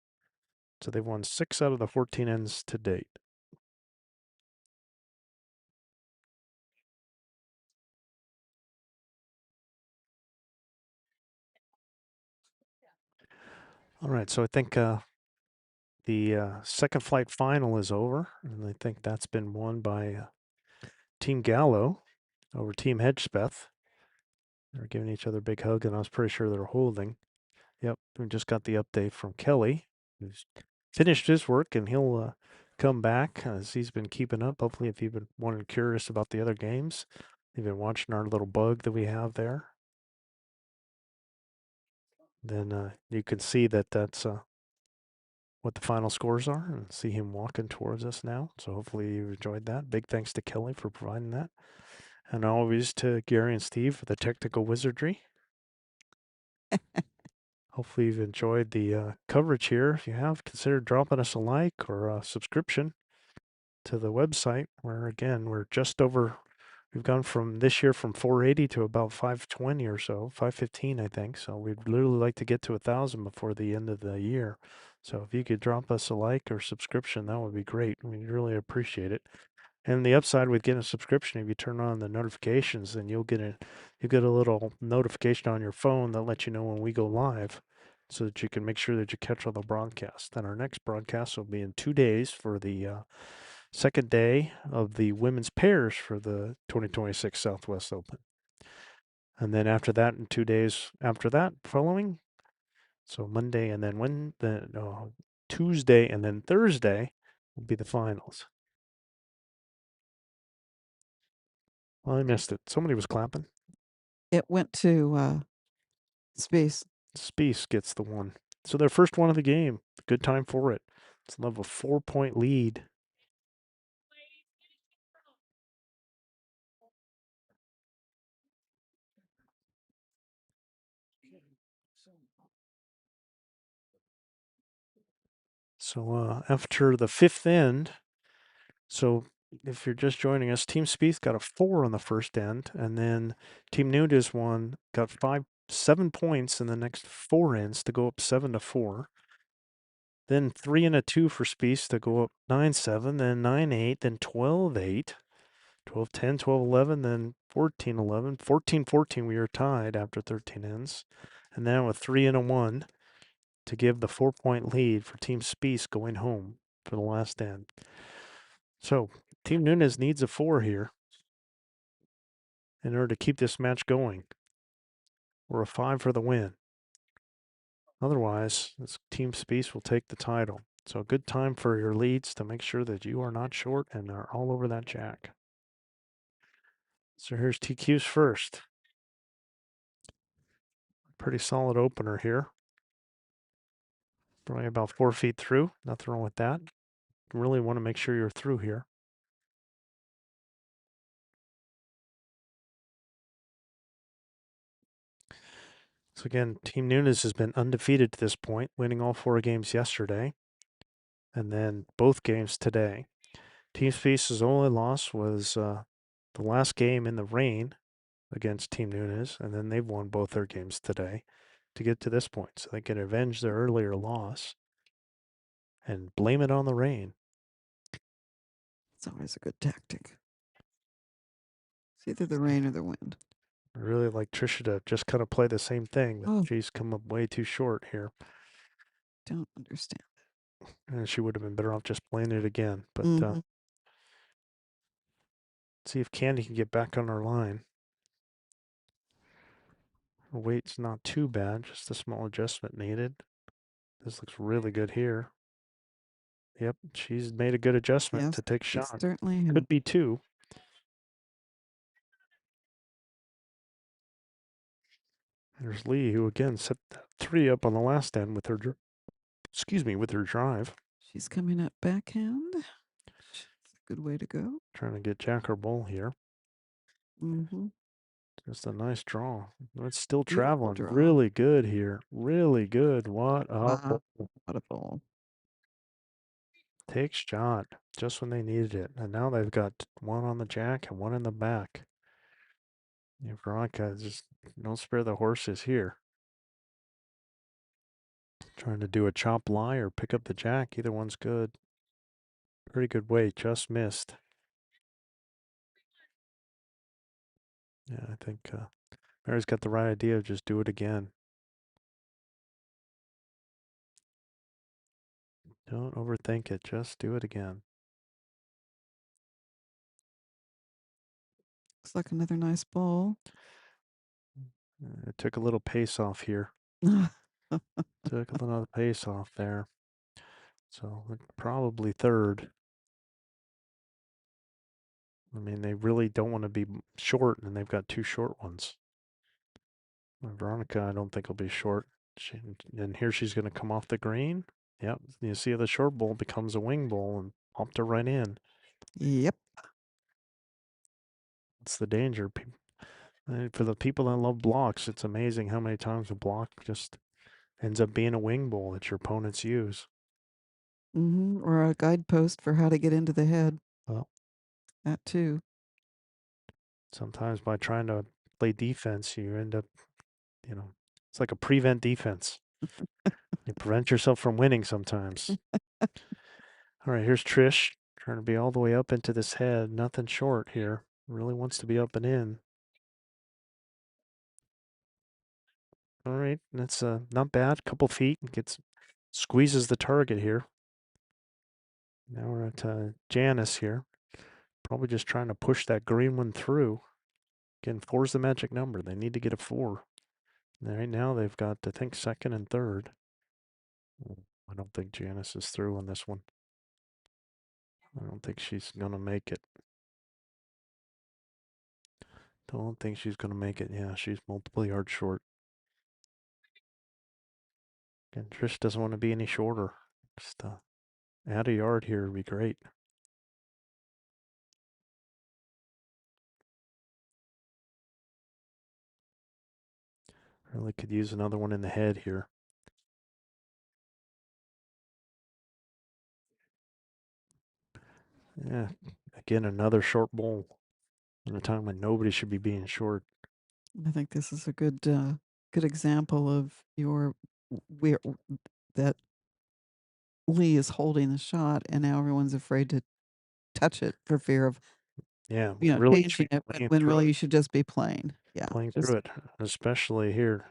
So they've won 6 out of the 14 ends to date. All right, so I think the second flight final is over, and I think that's been won by Team Gallo over Team Hedgespeth. They're giving each other a big hug, and I was pretty sure they're holding. Yep, we just got the update from Kelly, who's finished his work, and he'll come back as he's been keeping up. Hopefully, if you've been wanting curious about the other games, you've been watching our little bug that we have there, then you can see that that's what the final scores are and see him walking towards us now. So hopefully you enjoyed that. Big thanks to Kelly for providing that. And always to Gary and Steve for the technical wizardry. Hopefully you've enjoyed the coverage here. If you have, consider dropping us a like or a subscription to the website, where again, we're just over, we've gone from this year from 480 to about 520 or so, 515, I think. So we'd literally like to get to 1,000 before the end of the year. So if you could drop us a like or subscription, that would be great. We'd really appreciate it. And the upside with getting a subscription, if you turn on the notifications, then you get a little notification on your phone that lets you know when we go live, so that you can make sure that you catch all the broadcasts. And our next broadcast will be in 2 days for the second day of the women's pairs for the 2026 Southwest Open. And then after that, in 2 days after that, following, so Monday and then Tuesday and then Thursday will be the finals. Well, I missed it. Somebody was clapping. It went to Space. Spease gets the one. So their first one of the game. Good time for it. It's a 4-point lead. So after the fifth end, so if you're just joining us, Team Speeth got a 4 on the first end, and then Team Nunes got 7 points in the next 4 ends to go up 7-4. Then 3 and a 2 for Speece to go up 9-7, then 9-8, then 12-8, 12-10, 12-11, then 14-11, 14-14. We were tied after 13 ends, and now a 3 and a 1 to give the 4-point lead for Team Speece going home for the last end. So Team Nunes needs a 4 here in order to keep this match going, or a 5 for the win. Otherwise, this Team Speece will take the title. So a good time for your leads to make sure that you are not short and are all over that jack. So here's TQ's first. Pretty solid opener here. Probably about 4 feet through. Nothing wrong with that. You really want to make sure you're through here. So again, Team Nunes has been undefeated to this point, winning all 4 games yesterday, and then both games today. Team Space's only loss was the last game in the rain against Team Nunes, and then they've won both their games today to get to this point, so they can avenge their earlier loss and blame it on the rain. It's always a good tactic. It's either the rain or the wind. I really like Trisha to just kind of play the same thing, but Oh, she's come up way too short here. don't understand. And she would have been better off just playing it again. But Mhm. see if Candy can get back on her line. Her weight's not too bad, just a small adjustment needed. This looks really good here. Yep, she's made a good adjustment Yes, to take she shot. certainly has. Could be 2. There's Lee, who again set that 3 up on the last end with her, with her drive. She's coming up backhand. It's a good way to go. Trying to get Jack or bull here. Mm-hmm. Just a nice draw. It's still Beautiful traveling. draw. Really good here. Really good. What a Wow. ball. What a ball. Take shot just when they needed it. And now they've got one on the jack and one in the back. Veronica just don't spare the horses here. Trying to do a chop lie or pick up the jack. Either one's good. Pretty good weight. Just missed. Yeah, I think Mary's got the right idea. Just do it again. Don't overthink it. Just do it again. Looks like another nice ball. It took a little pace off here. Took a little pace off there. So probably third. I mean, they really don't want to be short, and they've got 2 short ones. Veronica, I don't think will be short. And here she's going to come off the green. Yep, you see the short bowl becomes a wing bowl and popped her right in. Yep. It's the danger. For the people that love blocks, it's amazing how many times a block just ends up being a wing bowl that your opponents use. Mm-hmm. Or a guidepost for how to get into the head. Well, That too. sometimes by trying to play defense, you end up, it's like a prevent defense. You prevent yourself from winning sometimes. All right, here's Trish trying to be all the way up into this head. Nothing short here. Really wants to be up and in. All right, that's not bad. Couple feet, squeezes the target here. Now we're at Janice here. Probably just trying to push that green one through. Again, 4's the magic number. They need to get a 4. Right now they've got, I think, second and third. I don't think Janice is through on this one. I don't think she's going to make it. Don't think she's going to make it. Yeah, she's multiple yards short. And Trish doesn't want to be any shorter. Just add a yard here would be great. Really could use another one in the head here. Yeah, again, another short bowl in a time when nobody should be being short. I think this is a good example of your where that Lee is holding the shot, and now everyone's afraid to touch it for fear of Yeah, really changing it playing when through really it. you should just be playing. Yeah, Playing through just it, especially here.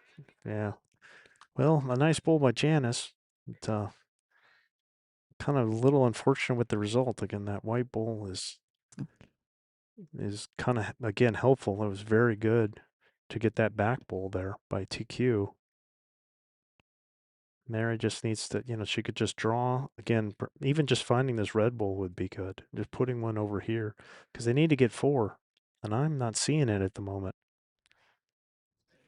Yeah. Well, a nice bowl by Janice. But, kind of a little unfortunate with the result. Again, that white bowl is kind of again helpful. It was very good to get that back bowl there by TQ. Mary just needs to, she could just draw again. Even just finding this red bowl would be good. Just putting one over here because they need to get 4, and I'm not seeing it at the moment.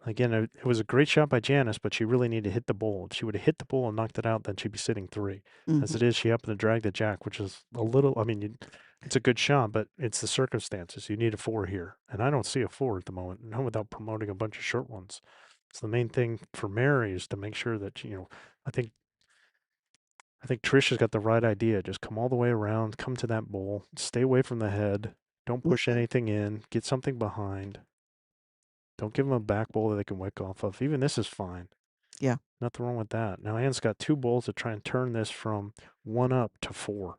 Again, it was a great shot by Janice, but she really needed to hit the bowl. If she would have hit the bowl and knocked it out, then she'd be sitting 3. As mhm. it is, she happened to drag the jack, which is a little. I mean, it's a good shot, but it's the circumstances. You need a 4 here, and I don't see a 4 at the moment. No, without promoting a bunch of short ones. So the main thing for Mary is to make sure that I think Trish has got the right idea. Just come all the way around, come to that bowl, stay away from the head. Don't push Mhm. anything in. Get something behind. Don't give them a back bowl that they can wick off of. Even this is fine. Yeah. Nothing wrong with that. Now Anne's got 2 bowls to try and turn this from 1 up to 4.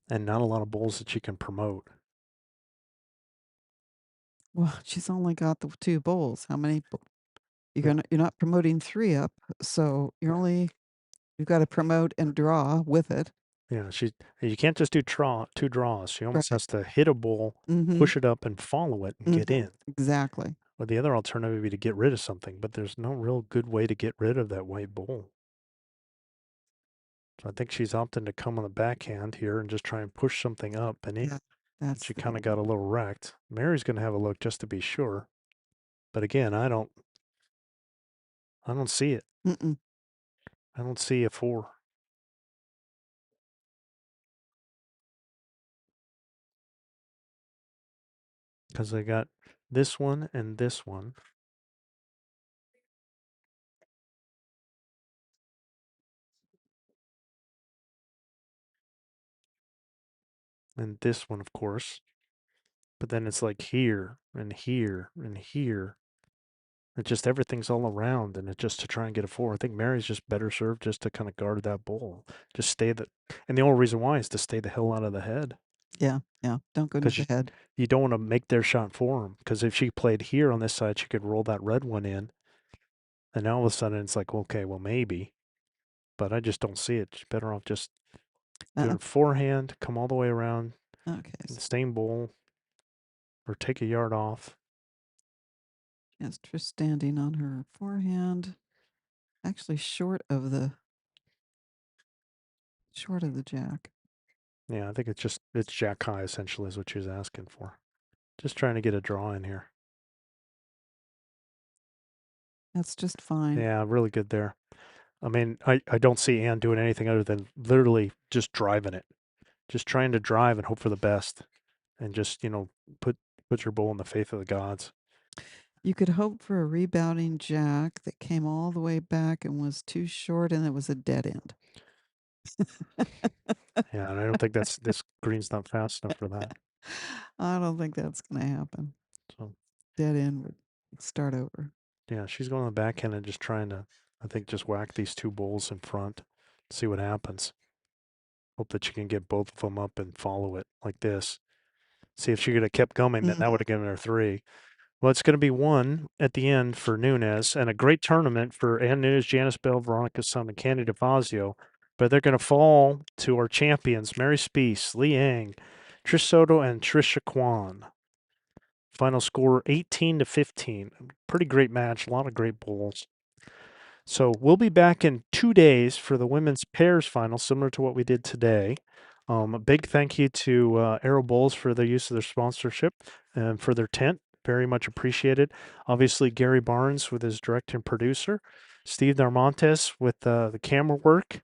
And not a lot of bowls that she can promote. Well, she's only got the 2 bowls. How many Yeah, you're not promoting 3 up, so you've got to promote and draw with it. yeah. You can't just do 2 draws. She almost Right. has to hit a bowl, Mhm. push it up, and follow it and get Mhm. in. Exactly. Or the other alternative would be to get rid of something, but there's no real good way to get rid of that white bowl. So I think she's opting to come on the backhand here and just try and push something up. And Yeah, she that's the kind of game. got a little wrecked. Mary's going to have a look just to be sure. But again, I don't see it. Mm-mm. I don't see a four. Because I got this one and this one. And this one, of course. But then it's like here and here and here. It just everything's all around, and it just to try and get a four. I think Mary's just better served just to kind of guard that ball, just and the only reason why is to stay the hell out of the head Yeah, yeah. Don't go near because the head. you don't want to make their shot for them. Because if she played here on this side, she could roll that red one in, and now all of a sudden it's like, okay, well maybe, but I just don't see it. She's better off just Uh-uh. doing forehand, come all the way around, Okay, the same bowl, or take a yard off. yes, Trish standing on her forehand, actually short of the jack. Yeah, I think it's jack high essentially is what she was asking for. Just trying to get a draw in here. That's just fine. Yeah, really good there. I mean, I don't see Ann doing anything other than literally just driving it, just trying to drive and hope for the best, and just put put your bull in the faith of the gods. You could hope for a rebounding jack that came all the way back and was too short, and it was a dead end. Yeah, and I don't think this green's not fast enough for that. I don't think that's going to happen. So Dead end would start over. yeah, she's going on the backhand and just trying to, I think, just whack these two bulls in front, see what happens. Hope that she can get both of them up and follow it like this. See if she could have kept going, then that would have given her three. Well, it's going to be one at the end for Nunes, and a great tournament for Ann Nunes, Janice Bell, Veronica Sun, and Candy DeFazio. But they're going to fall to our champions, Mary Spease, Li Yang, Trish Soto, and Trisha Quan. Final score 18-15. Pretty great match, a lot of great bowls. So we'll be back in 2 days for the women's pairs final, similar to what we did today. A big thank you to Arrow Bowls for the use of their sponsorship and for their tent. Very much appreciated. Obviously, Gary Barnes with his director and producer, Steve Darmontes with the camera work,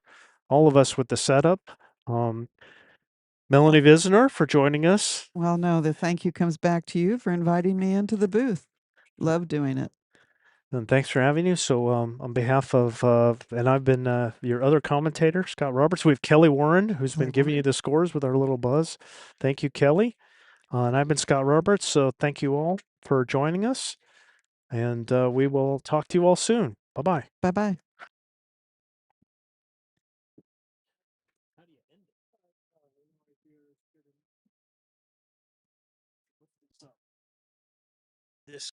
all of us with the setup. Um, Well, Melanie Visner for joining us. well, no, the thank you comes back to you for inviting me into the booth. Love doing it. And thanks for having you. So, on behalf of, and I've been your other commentator, Scott Roberts. We have Kelly Warren, who's been giving you the scores with our little buzz. Thank you, Kelly. And I've been Scott Roberts. So, thank you all for joining us. And we will talk to you all soon. Bye bye. Bye bye. This